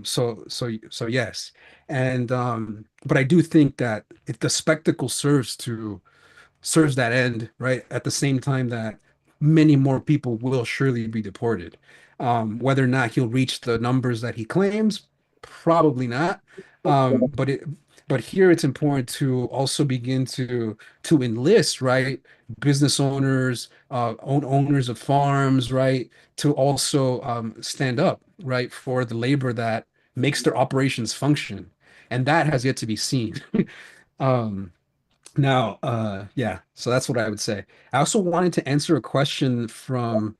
So yes. And but I do think that if the spectacle serves that end, right, at the same time that many more people will surely be deported. Whether or not he'll reach the numbers that he claims, probably not. But here it's important to also begin to enlist, right, business owners, owners of farms, right, to also stand up, right, for the labor that makes their operations function, and that has yet to be seen. Um, yeah, so that's what I would say. I also wanted to answer a question from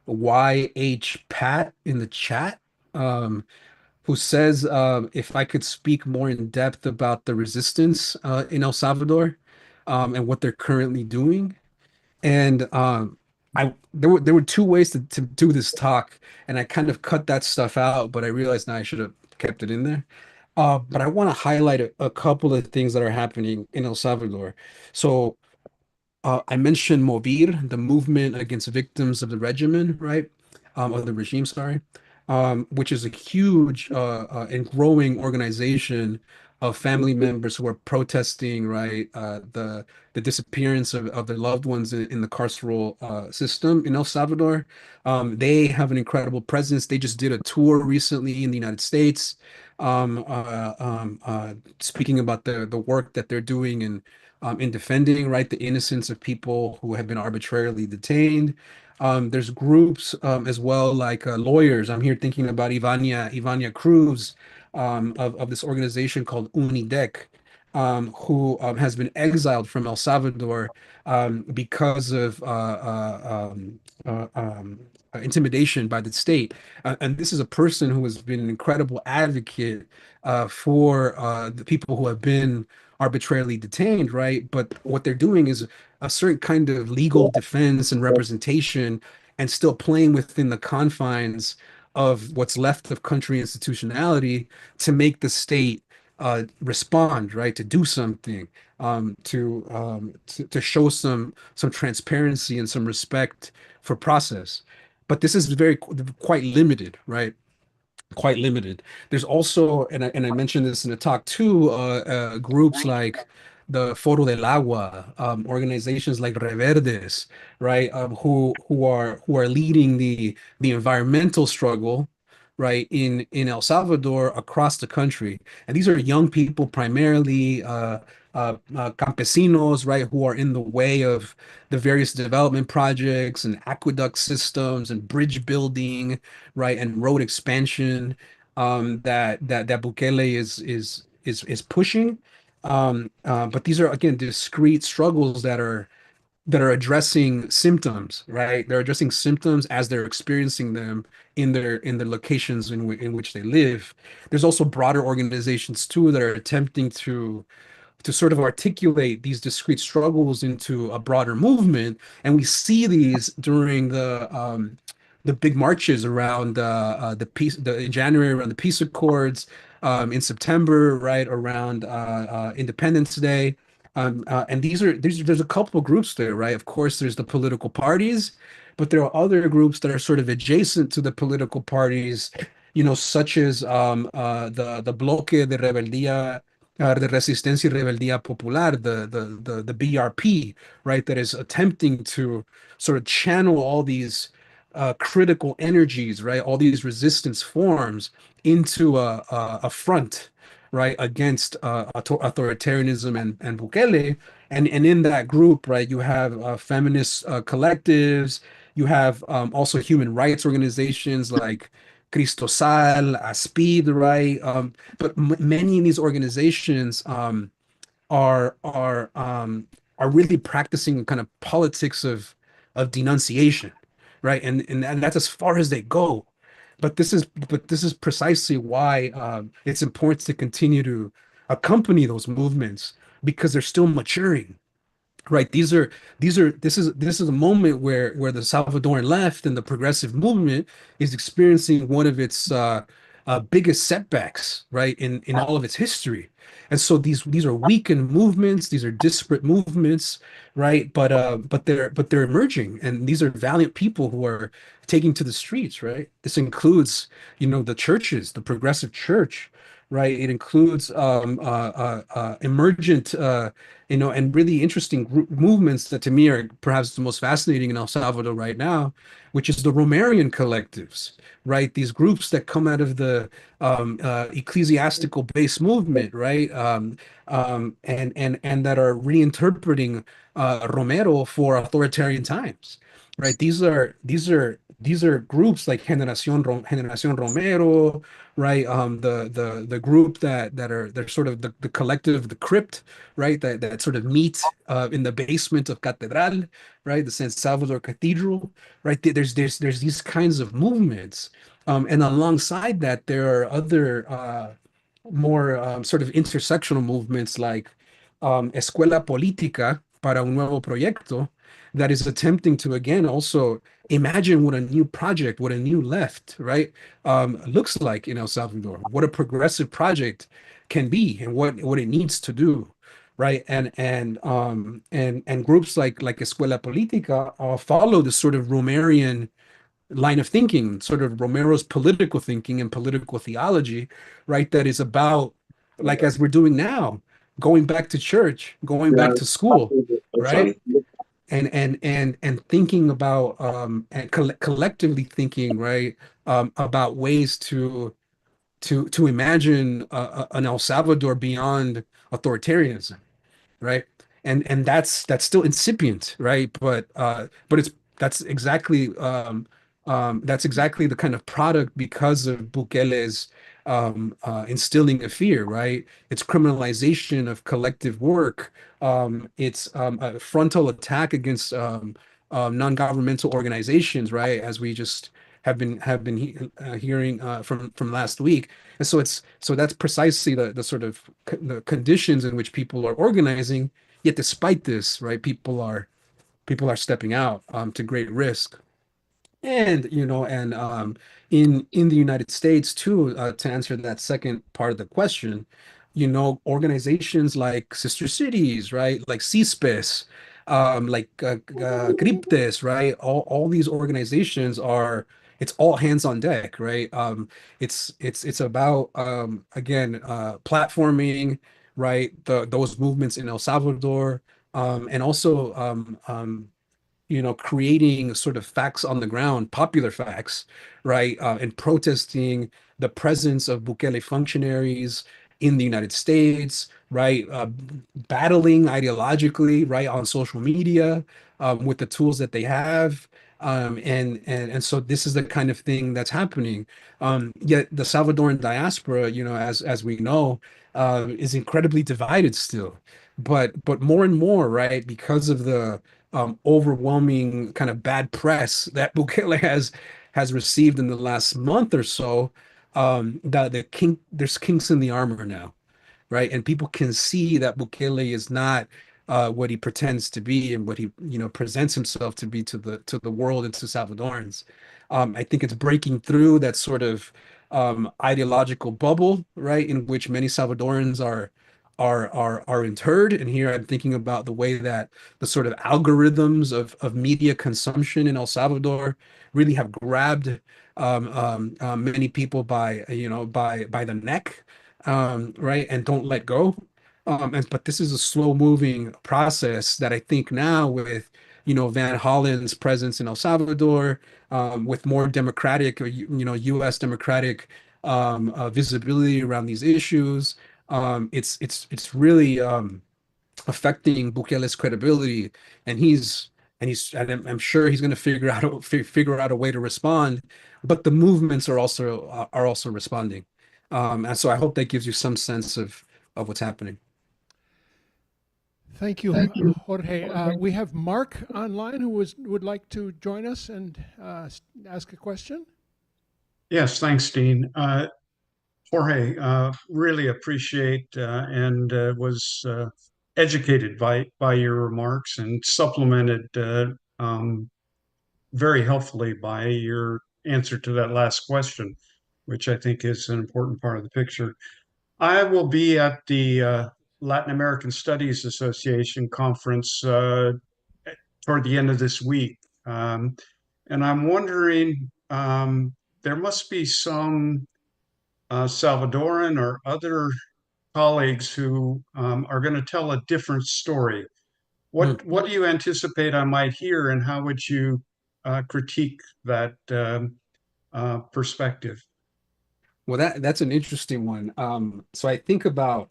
YH Pat in the chat, who says if I could speak more in depth about the resistance in El Salvador, and what they're currently doing. And there were 2 ways to do this talk, and I kind of cut that stuff out, but I realized now I should have kept it in there. But I want to highlight a couple of things that are happening in El Salvador. So I mentioned Movir, the movement against victims of the regimen, right? Of the regime, sorry, which is a huge and growing organization of family members who are protesting, right, the disappearance of their loved ones in the carceral system in El Salvador. They have an incredible presence. They just did a tour recently in the United States, speaking about the work that they're doing in defending, right, the innocence of people who have been arbitrarily detained. There's groups as well, like lawyers. I'm here thinking about Ivania Cruz of this organization called UNIDEC, who has been exiled from El Salvador because of intimidation by the state. And this is a person who has been an incredible advocate for the people who have been arbitrarily detained, right? But what they're doing is a certain kind of legal defense and representation, and still playing within the confines of what's left of country institutionality to make the state respond, right? To do something, to show some transparency and some respect for process. But this is quite limited, right? Quite limited. There's also, and I mentioned this in the talk too, groups like the Foro del Agua, organizations like Reverdes, right, who are leading the environmental struggle, right, in El Salvador across the country. And these are young people, primarily campesinos, right, who are in the way of the various development projects and aqueduct systems and bridge building, right, and road expansion that Bukele is pushing. But these are, again, discrete struggles that are addressing symptoms, right? They're addressing symptoms as they're experiencing them in the locations in which they live. There's also broader organizations too that are attempting to sort of articulate these discrete struggles into a broader movement, and we see these during the big marches around the peace, in January around the peace accords, in September, right around Independence Day. And there's a couple of groups there, right? Of course, there's the political parties, but there are other groups that are sort of adjacent to the political parties, such as the Bloque de Rebeldía, de Resistencia y Rebeldía Popular, the BRP, right? That is attempting to sort of channel all these critical energies, right? All these resistance forms into a front, right, against authoritarianism and Bukele. And in that group, right, you have feminist collectives, you have also human rights organizations like Cristosal, Aspid, right? But many of these organizations are really practicing kind of politics of denunciation, right? And that's as far as they go. But this is precisely why it's important to continue to accompany those movements, because they're still maturing, right? This is a moment where the Salvadoran left and the progressive movement is experiencing one of its biggest setbacks, right, in all of its history. And so these are weakened movements, these are disparate movements, right? But they're emerging, and these are valiant people who are taking to the streets, right? This includes, the churches, the progressive church, right? It includes emergent, and really interesting movements that to me are perhaps the most fascinating in El Salvador right now, which is the Romarian collectives, right? These groups that come out of the ecclesiastical based movement, right? And that are reinterpreting Romero for authoritarian times, right? These are groups like Generación Romero, right? The group they're sort of the collective, the crypt, right? That sort of meet in the basement of Catedral, right? The San Salvador Cathedral, right? There's these kinds of movements, and alongside that there are other more sort of intersectional movements like Escuela Política para un Nuevo Proyecto, that is attempting to, again, also imagine what a new project, what a new left, right, looks like in El Salvador, what a progressive project can be, and what it needs to do, right? And groups like Escuela Política follow this sort of Romerian line of thinking, sort of Romero's political thinking and political theology, right? That is about, like as we're doing now, going back to church, going back to school, right? And thinking about and collectively thinking, right, about ways to imagine an El Salvador beyond authoritarianism, right? And that's still incipient, right? But it's that's exactly the kind of product because of Bukele's instilling of fear, right? It's criminalization of collective work. It's a frontal attack against non-governmental organizations, right? As we just have been hearing from last week. And so that's precisely the sort of the conditions in which people are organizing. Yet despite this, right, people are stepping out to great risk. And in the United States too, to answer that second part of the question, organizations like Sister Cities, right, like CSPIS, like Cryptes, right, all these organizations are, it's all hands on deck, right? It's about again platforming, right, those movements in El Salvador, and also creating sort of facts on the ground, popular facts, right? And protesting the presence of Bukele functionaries in the United States, right? Battling ideologically, right, on social media with the tools that they have. And so this is the kind of thing that's happening. Yet the Salvadoran diaspora, as we know, is incredibly divided still. But more and more, right, because of the overwhelming kind of bad press that Bukele has received in the last month or so, there's kinks in the armor now, right? And people can see that Bukele is not what he pretends to be and what he presents himself to be to the world and to Salvadorans. I think it's breaking through that sort of ideological bubble, right, in which many Salvadorans are interred. And here I'm thinking about the way that the sort of algorithms of media consumption in El Salvador really have grabbed many people by the neck, right, and don't let go. But this is a slow moving process that I think now with Van Hollen's presence in El Salvador, with more democratic, U.S. democratic visibility around these issues, it's really affecting Bukele's credibility, and I'm sure he's going to figure out a way to respond. But the movements are also responding, and so I hope that gives you some sense of what's happening. Thank you, Jorge. We have Mark online who would like to join us and ask a question. Yes, thanks, Dean. Jorge, really appreciate and was educated by your remarks and supplemented very helpfully by your answer to that last question, which I think is an important part of the picture. I will be at the Latin American Studies Association conference toward the end of this week. And I'm wondering, there must be some Salvadoran or other colleagues who are going to tell a different story. What do you anticipate I might hear, and how would you critique that perspective? Well, that's an interesting one. So I think about,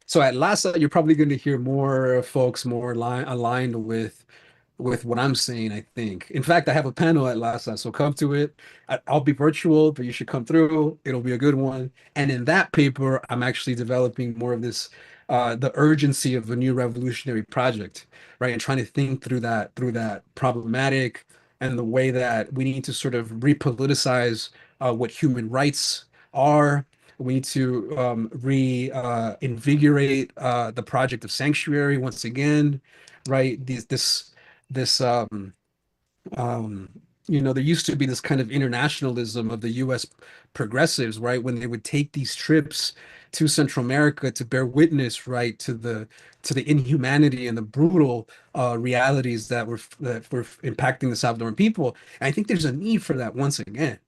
so at LASA, you're probably going to hear more folks more aligned with what I'm saying, I think. In fact, I have a panel at LASA, so come to it. I'll be virtual, but you should come through. It'll be a good one. And in that paper, I'm actually developing more of this, the urgency of a new revolutionary project, right? And trying to think through that problematic and the way that we need to sort of repoliticize what human rights are. We need to reinvigorate the project of sanctuary once again, right? This you know, there used to be this kind of internationalism of the US progressives, right, when they would take these trips to Central America to bear witness, right, to the inhumanity and the brutal realities that were impacting the Salvadoran people. And I think there's a need for that once again.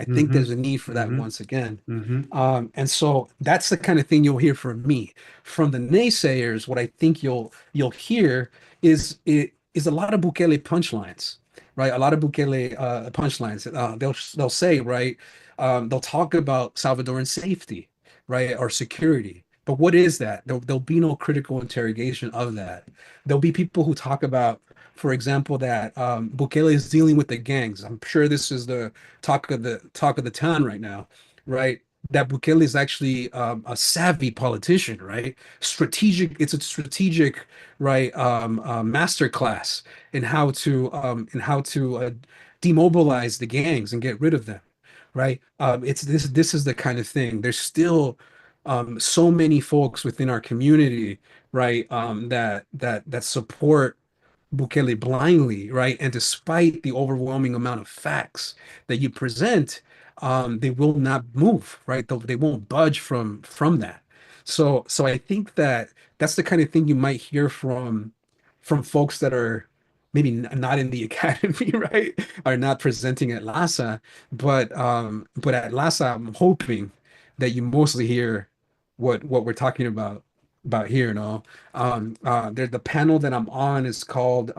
I think there's a need for that once again. And so that's the kind of thing you'll hear from me. From the naysayers, what I think you'll hear is a lot of Bukele punchlines, right? A lot of Bukele punchlines. They'll say, right, they'll talk about Salvadoran safety, right, or security. But what is that? There'll be no critical interrogation of that. There'll be people who talk about, for example, that Bukele is dealing with the gangs. I'm sure this is the talk of the town right now, right? That Bukele is actually a savvy politician, right? Strategic. It's a strategic, right, masterclass in how to demobilize the gangs and get rid of them, right? It's this is the kind of thing. There's still so many folks within our community, right, that support Bukele blindly, right? And despite the overwhelming amount of facts that you present, they will not move, right? They won't budge from that. So I think that that's the kind of thing you might hear from folks that are maybe not in the academy, right? Are not presenting at LASA, but at LASA, I'm hoping that you mostly hear what we're talking about here, you know. The panel that I'm on is called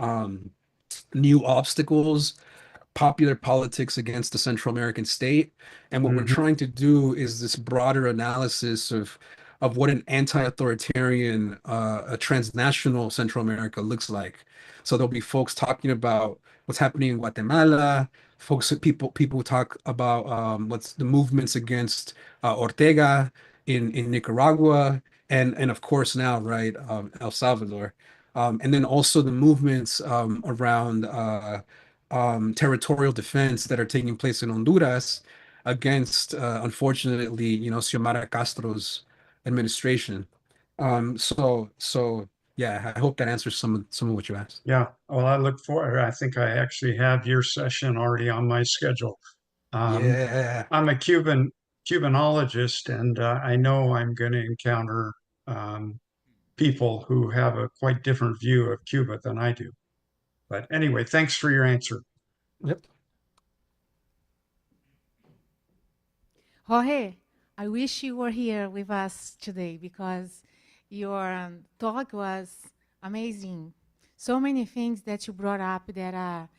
New Obstacles, Popular Politics Against the Central American State. And what we're trying to do is this broader analysis of what an anti-authoritarian, a transnational Central America looks like. So there'll be folks talking about what's happening in Guatemala, people talk about what's the movements against Ortega in Nicaragua, and of course now, right, El Salvador, and then also the movements around territorial defense that are taking place in Honduras against, unfortunately, you know, Xiomara Castro's administration. So yeah, I hope that answers some of what you asked. Yeah, well, I look forward. I think I actually have your session already on my schedule. Yeah. I'm a Cubanologist, and I know I'm going to encounter people who have a quite different view of Cuba than I do. But anyway, thanks for your answer. Yep. Jorge, I wish you were here with us today because your talk was amazing. So many things that you brought up that are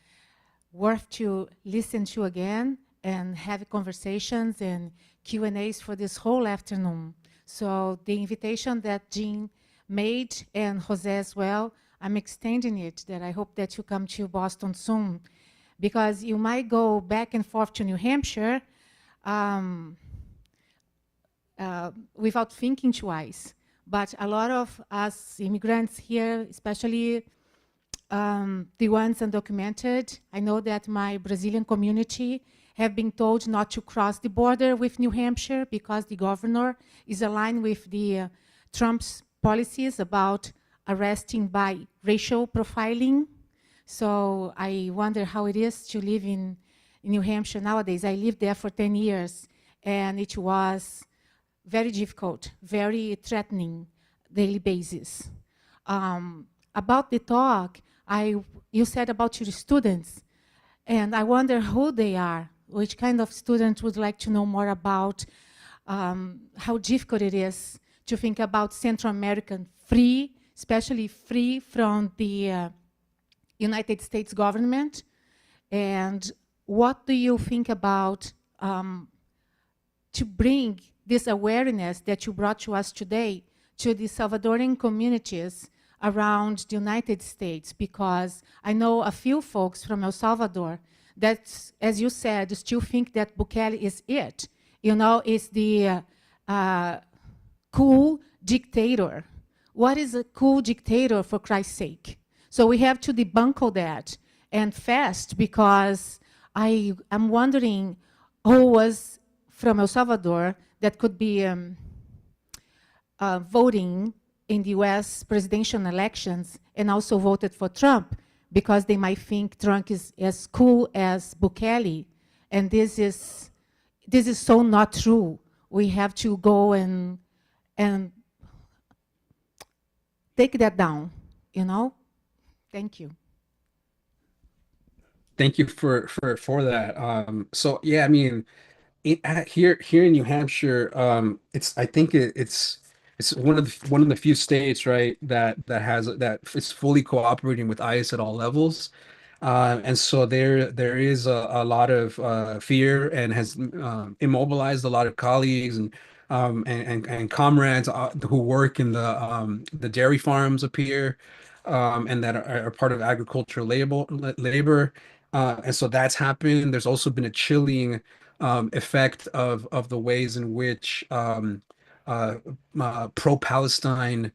worth to listen to again and have conversations and Q&As for this whole afternoon. So the invitation that Jean made and Jose as well, I'm extending it, that I hope that you come to Boston soon, because you might go back and forth to New Hampshire without thinking twice. But a lot of us immigrants here, especially the ones undocumented, I know that my Brazilian community have been told not to cross the border with New Hampshire because the governor is aligned with the Trump's policies about arresting by racial profiling. So I wonder how it is to live in New Hampshire nowadays. I lived there for 10 years, and it was very difficult, very threatening daily basis. About the talk, you said about your students, and I wonder who they are. Which kind of student would like to know more about how difficult it is to think about Central American free, especially free from the United States government? And what do you think about to bring this awareness that you brought to us today to the Salvadoran communities around the United States? Because I know a few folks from El Salvador that, as you said, still think that Bukele is it. You know, is the cool dictator. What is a cool dictator, for Christ's sake? So we have to debunk all that, and fast, because I'm wondering who was from El Salvador that could be voting in the US presidential elections and also voted for Trump. because they might think Trump is as cool as Bukele, and this is so not true. We have to go and take that down, you know? Thank you. Thank you for that. So yeah, I mean, here in New Hampshire, I think it's one of the few states, right, that is fully cooperating with ICE at all levels. And so there is a lot of fear, and has immobilized a lot of colleagues and comrades who work in the dairy farms up here, and that are part of agricultural labor. And so that's happened. There's also been a chilling effect of the ways in which pro-Palestine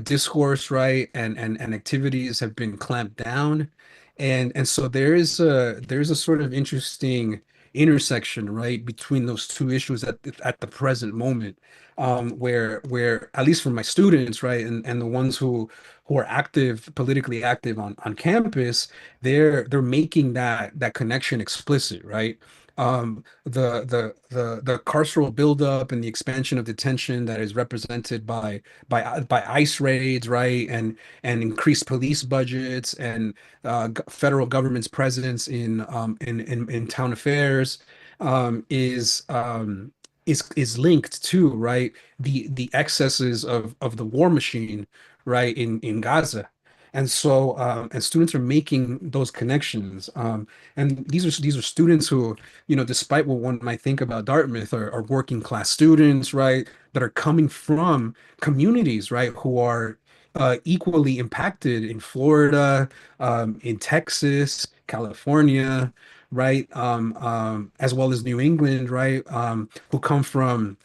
discourse, right, and activities have been clamped down. And so there's a sort of interesting intersection, right, between those two issues at the present moment, where at least for my students, right, and the ones who are politically active on campus, they're making that connection explicit, right? The carceral buildup and the expansion of detention that is represented by ICE raids, right, and increased police budgets, and federal government's presence in town affairs, is linked to, right, the excesses of the war machine, right, in Gaza. And so and students are making those connections, and these are students who, despite what one might think about Dartmouth, are working class students, right, that are coming from communities, right, who are equally impacted in Florida, in Texas, California, right, as well as New England, right, who come from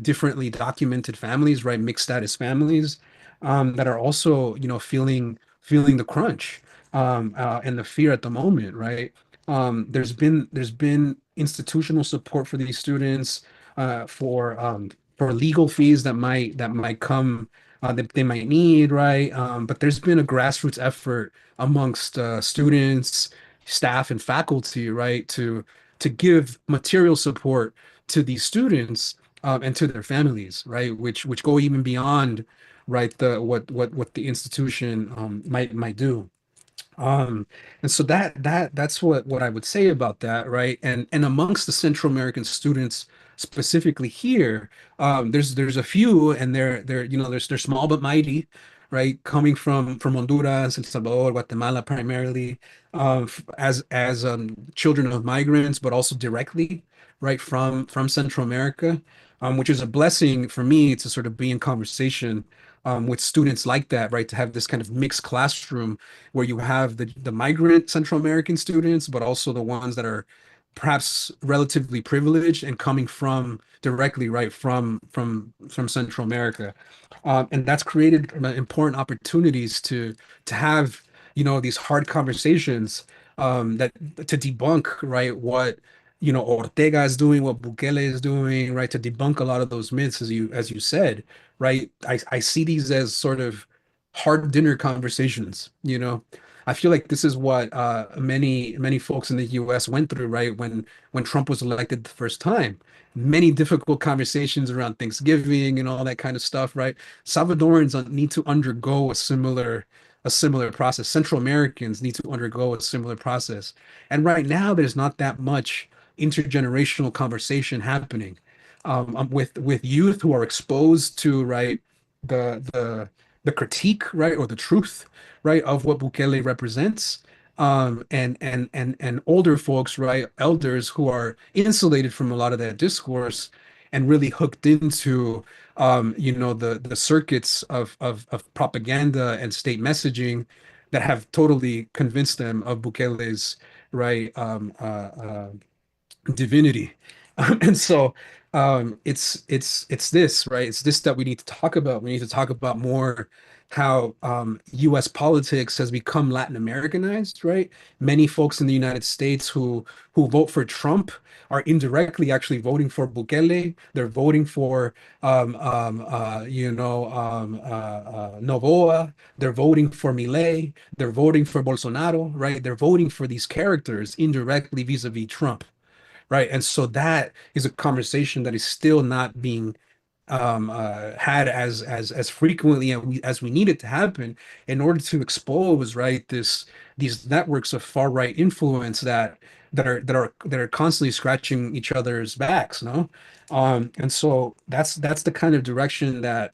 differently documented families, right, mixed status families, that are also, feeling the crunch, and the fear at the moment, right? There's been institutional support for these students, for legal fees that might come, that they might need, right? But there's been a grassroots effort amongst students, staff, and faculty, right, to give material support to these students, and to their families, right, which go even beyond, right, what the institution might do. And so that's what I would say about that, right? And amongst the Central American students specifically here, there's a few, and they're small but mighty, right? Coming from Honduras and Salvador, Guatemala primarily, as children of migrants, but also directly, right, from Central America, which is a blessing for me to sort of be in conversation with students like that, right? To have this kind of mixed classroom where you have the migrant Central American students, but also the ones that are perhaps relatively privileged and coming from directly, right, from Central America. And that's created important opportunities to have, these hard conversations, that to debunk, right, what Ortega is doing, what Bukele is doing, right, to debunk a lot of those myths, as you said, right? I see these as sort of hard dinner conversations, I feel like this is what many folks in the US went through, right, when Trump was elected the first time. Many difficult conversations around Thanksgiving and all that kind of stuff, right? Salvadorans need to undergo a similar process. Central Americans need to undergo a similar process. And right now, there's not that much intergenerational conversation happening, with youth who are exposed to, right, the critique, right, or the truth, right, of what Bukele represents, and older folks, right, elders who are insulated from a lot of that discourse and really hooked into, the circuits of propaganda and state messaging that have totally convinced them of Bukele's, right, divinity. And so It's this, right? It's this that we need to talk about. We need to talk about more how US politics has become Latin Americanized, right? Many folks in the United States who vote for Trump are indirectly actually voting for Bukele. They're voting for Novoa. They're voting for Milei. They're voting for Bolsonaro, right? They're voting for these characters indirectly vis-a-vis Trump, right? And so that is a conversation that is still not being had as frequently as we need it to happen in order to expose, right, these networks of far right influence that are constantly scratching each other's backs, no? And so that's the kind of direction that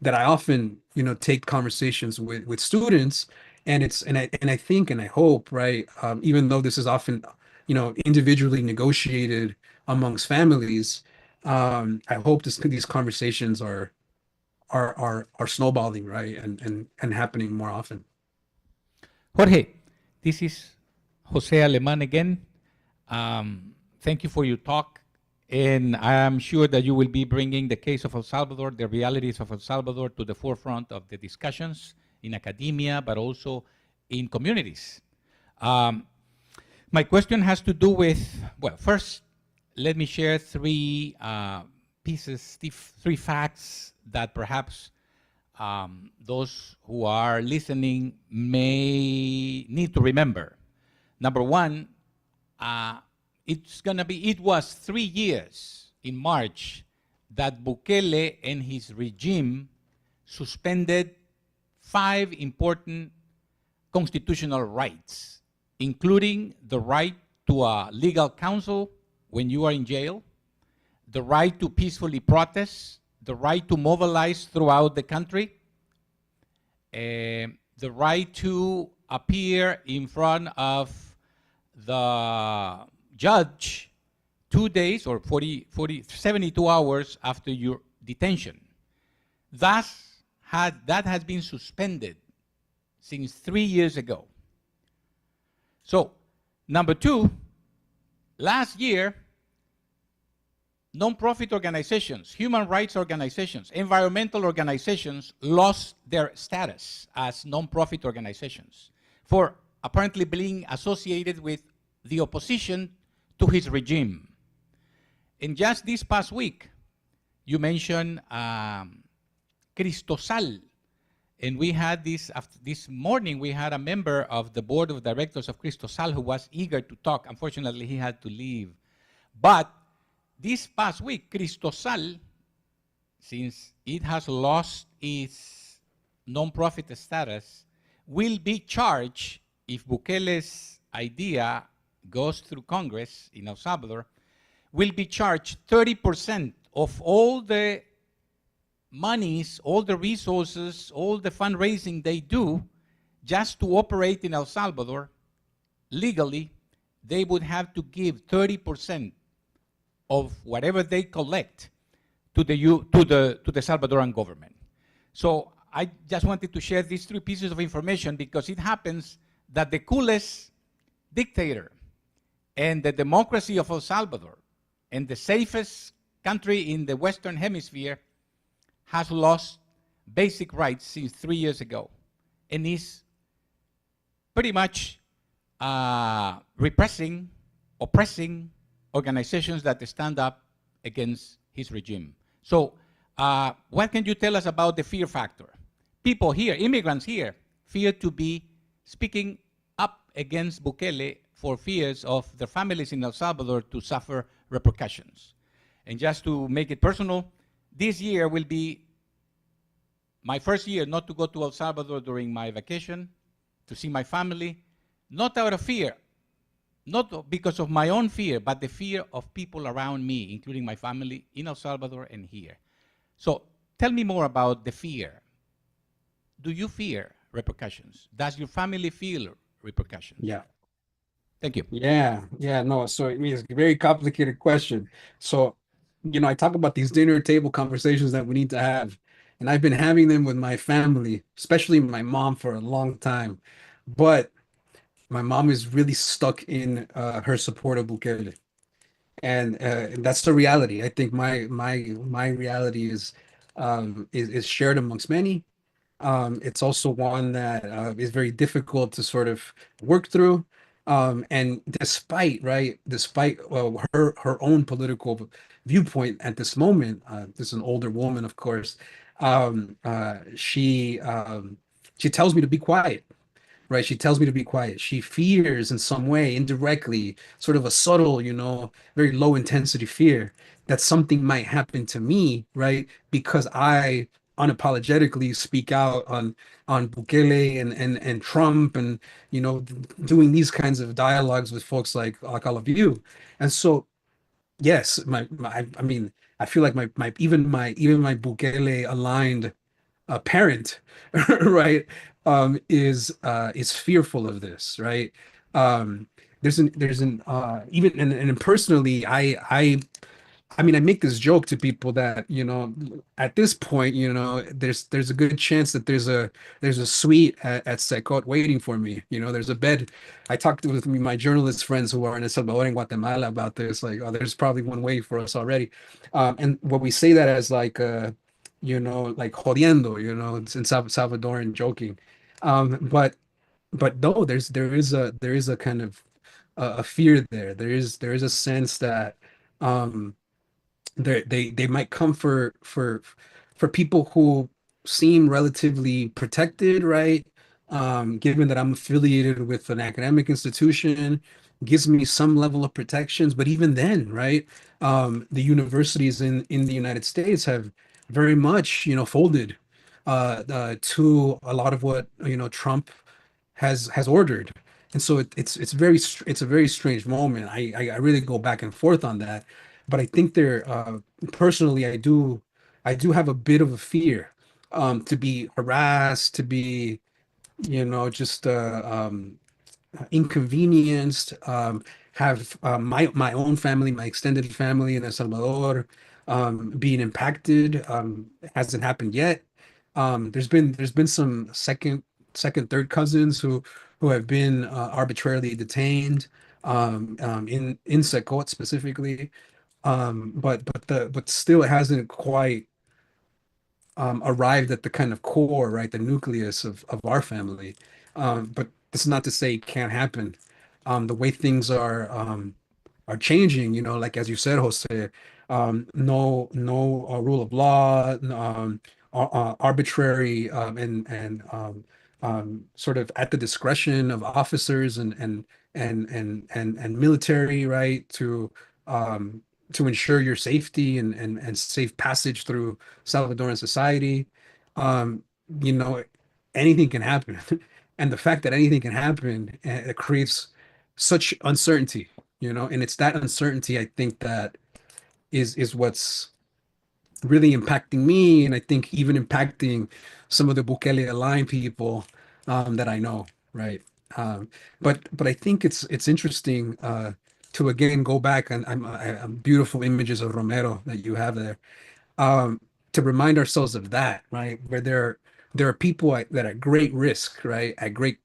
I often, take conversations with students, and I think and I hope, right, even though this is often, individually negotiated amongst families, I hope these conversations are snowballing, right, and happening more often. Jorge, this is Jose Aleman again. Thank you for your talk, and I am sure that you will be bringing the case of El Salvador, the realities of El Salvador, to the forefront of the discussions in academia, but also in communities. My question has to do with, well, first, let me share three facts that perhaps those who are listening may need to remember. Number one, it was 3 years in March that Bukele and his regime suspended 5 important constitutional rights, including the right to a legal counsel when you are in jail, the right to peacefully protest, the right to mobilize throughout the country, the right to appear in front of the judge 2 days or 72 hours after your detention. That has been suspended since 3 years ago. So, number two, last year, non-profit organizations, human rights organizations, environmental organizations lost their status as non-profit organizations for apparently being associated with the opposition to his regime. And just this past week, you mentioned Cristosal, and we had this morning, we had a member of the board of directors of Cristosal who was eager to talk. Unfortunately, he had to leave. But this past week, Cristosal, since it has lost its non-profit status, will be charged, if Bukele's idea goes through Congress in El Salvador, will be charged 30% of all the monies, all the resources, all the fundraising they do just to operate in El Salvador legally. They would have to give 30% of whatever they collect to the Salvadoran government. So I just wanted to share these 3 pieces of information because it happens that the coolest dictator and the democracy of El Salvador and the safest country in the Western Hemisphere has lost basic rights since 3 years ago and is pretty much oppressing organizations that stand up against his regime. So what can you tell us about the fear factor? People here, immigrants here, fear to be speaking up against Bukele for fears of their families in El Salvador to suffer repercussions. And just to make it personal, this year will be my first year not to go to El Salvador during my vacation, to see my family, not out of fear, not because of my own fear, but the fear of people around me, including my family in El Salvador and here. So tell me more about the fear. Do you fear repercussions? Does your family feel repercussions? Yeah. Thank you. No. So I mean, it's a very complicated question. So, I talk about these dinner table conversations that we need to have, and I've been having them with my family, especially my mom, for a long time. But my mom is really stuck in her support of Bukele. And that's the reality. I think my reality is shared amongst many. It's also one that is very difficult to sort of work through. And despite her own political viewpoint at this moment, this is an older woman, of course. She tells me to be quiet, right? She tells me to be quiet. She fears in some way, indirectly, sort of a subtle, very low intensity fear that something might happen to me, right? Because I unapologetically speak out on Bukele and Trump and doing these kinds of dialogues with folks like all of you. And so yes, I mean, I feel like my even my Bukele aligned parent, right, is fearful of this, right? Even and personally, I mean, I make this joke to people that, at this point, there's a good chance that there's a suite at CECOT waiting for me. There's a bed. I talked with my journalist friends who are in El Salvador and Guatemala about this, like, oh, there's probably one waiting for us already. And what we say that as like, like jodiendo, it's in Salvadoran joking. But no, there is a kind of a fear there. There is a sense that they might come for people who seem relatively protected, right? Given that I'm affiliated with an academic institution, gives me some level of protections. But even then, right, the universities in the United States have very much, folded to a lot of what Trump has ordered. And so it's a very strange moment. I really go back and forth on that, but I think personally I do have a bit of a fear to be harassed, to be just inconvenienced, have my own family, my extended family in El Salvador being impacted. Hasn't happened yet. There's been some second, third cousins who have been arbitrarily detained in CECOT specifically. But still it hasn't quite arrived at the kind of core, right, the nucleus of our family. But it's not to say it can't happen. The way things are changing, like as you said, Jose, no rule of law, arbitrary and sort of at the discretion of officers and military, right, to ensure your safety and safe passage through Salvadoran society. Um, you know, anything can happen. And the fact that anything can happen, it creates such uncertainty, and it's that uncertainty, I think, that is what's really impacting me, and I think even impacting some of the Bukele aligned people that I know, right? But I think it's interesting to again go back and beautiful images of Romero that you have there, to remind ourselves of that, right? Where there are people that are at great risk, right? At great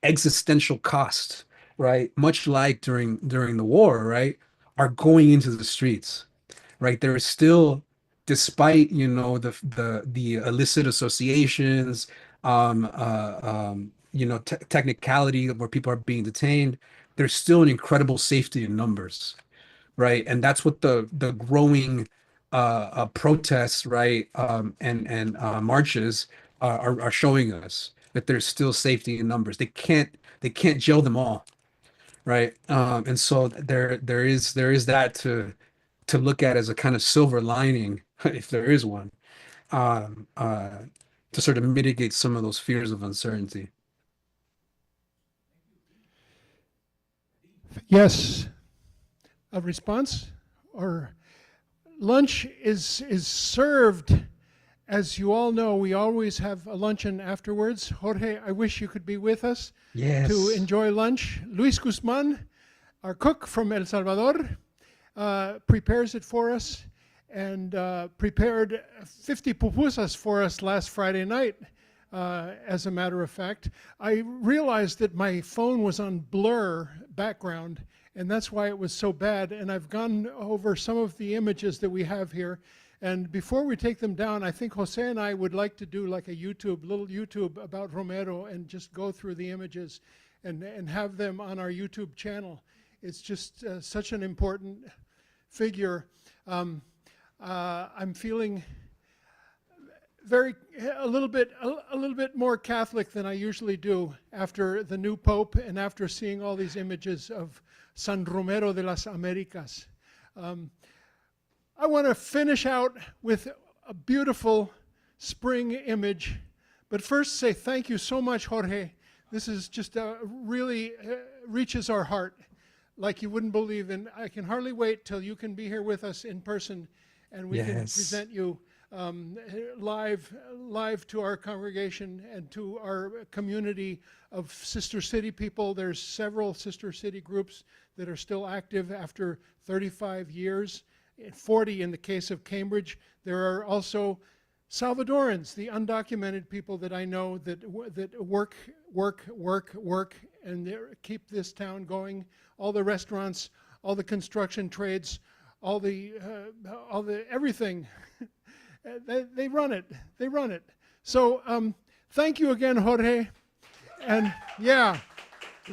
existential cost, right? Much like during the war, right? Are going into the streets, right? There is still, despite the illicit associations, technicality where people are being detained, there's still an incredible safety in numbers, right? And that's what the growing protests, right, and marches are showing us, that there's still safety in numbers. They can't jail them all, right? And so there is that to look at as a kind of silver lining, if there is one, um, uh, to sort of mitigate some of those fears of uncertainty. Yes. A response? Or lunch is served. As you all know, we always have a luncheon afterwards. Jorge, I wish you could be with us to enjoy lunch. Luis Guzman, our cook from El Salvador, prepares it for us and prepared 50 pupusas for us last Friday night, as a matter of fact. I realized that my phone was on blur background, and that's why it was so bad. And I've gone over some of the images that we have here. And before we take them down, I think Jose and I would like to do like a little YouTube about Romero and just go through the images and have them on our YouTube channel. It's just such an important figure. I'm feeling a little bit more Catholic than I usually do after the new Pope and after seeing all these images of San Romero de las Americas. I want to finish out with a beautiful spring image, but first say thank you so much, Jorge. This is just really reaches our heart like you wouldn't believe. And I can hardly wait till you can be here with us in person and we can present you live to our congregation and to our community of Sister City people. There's several Sister City groups that are still active after 35 years. 40 in the case of Cambridge. There are also Salvadorans, the undocumented people that I know that work, and keep this town going. All the restaurants, all the construction trades, all the everything. They run it. They run it. So thank you again, Jorge. And yeah.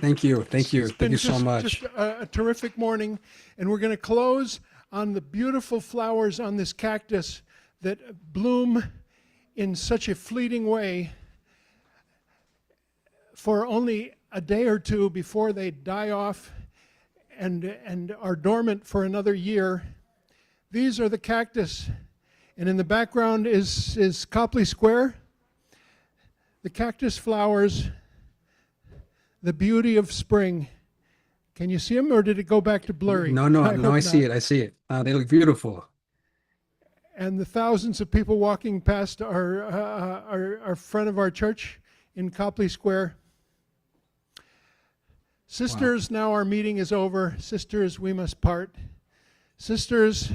Thank you. Thank you. Thank you so much. Just a terrific morning, and we're going to close on the beautiful flowers on this cactus that bloom in such a fleeting way for only a day or two before they die off and are dormant for another year. These are the cactus, and in the background is Copley Square. The cactus flowers, the beauty of spring. Can you see them, or did it go back to blurry? No, I see it. I see it. They look beautiful. And the thousands of people walking past our front of our church in Copley Square. Sisters, now our meeting is over. Sisters, we must part. Sisters,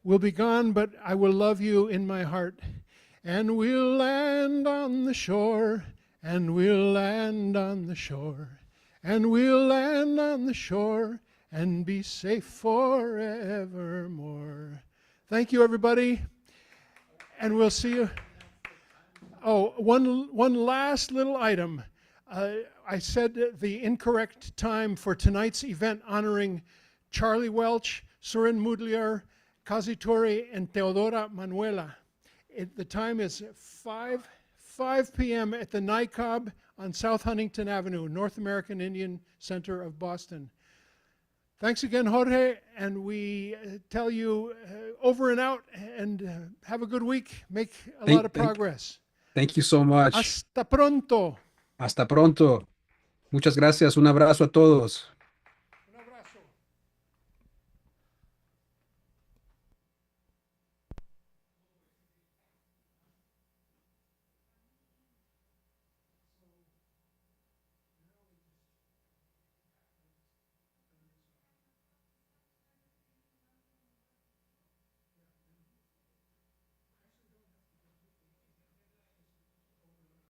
we'll be gone, but I will love you in my heart. And we'll land on the shore, and we'll land on the shore. And we'll land on the shore and be safe forevermore. Thank you, everybody. And we'll see you. Oh, one last little item. I said the incorrect time for tonight's event honoring Charlie Welch, Surin Mudliar, Kazitori, and Teodora Manuela. The time is 5 p.m. at the NICOB on South Huntington Avenue, North American Indian Center of Boston. Thanks again, Jorge, and we tell you over and out, and have a good week. Make a lot of progress. Thank you so much. Hasta pronto. Hasta pronto. Muchas gracias. Un abrazo a todos.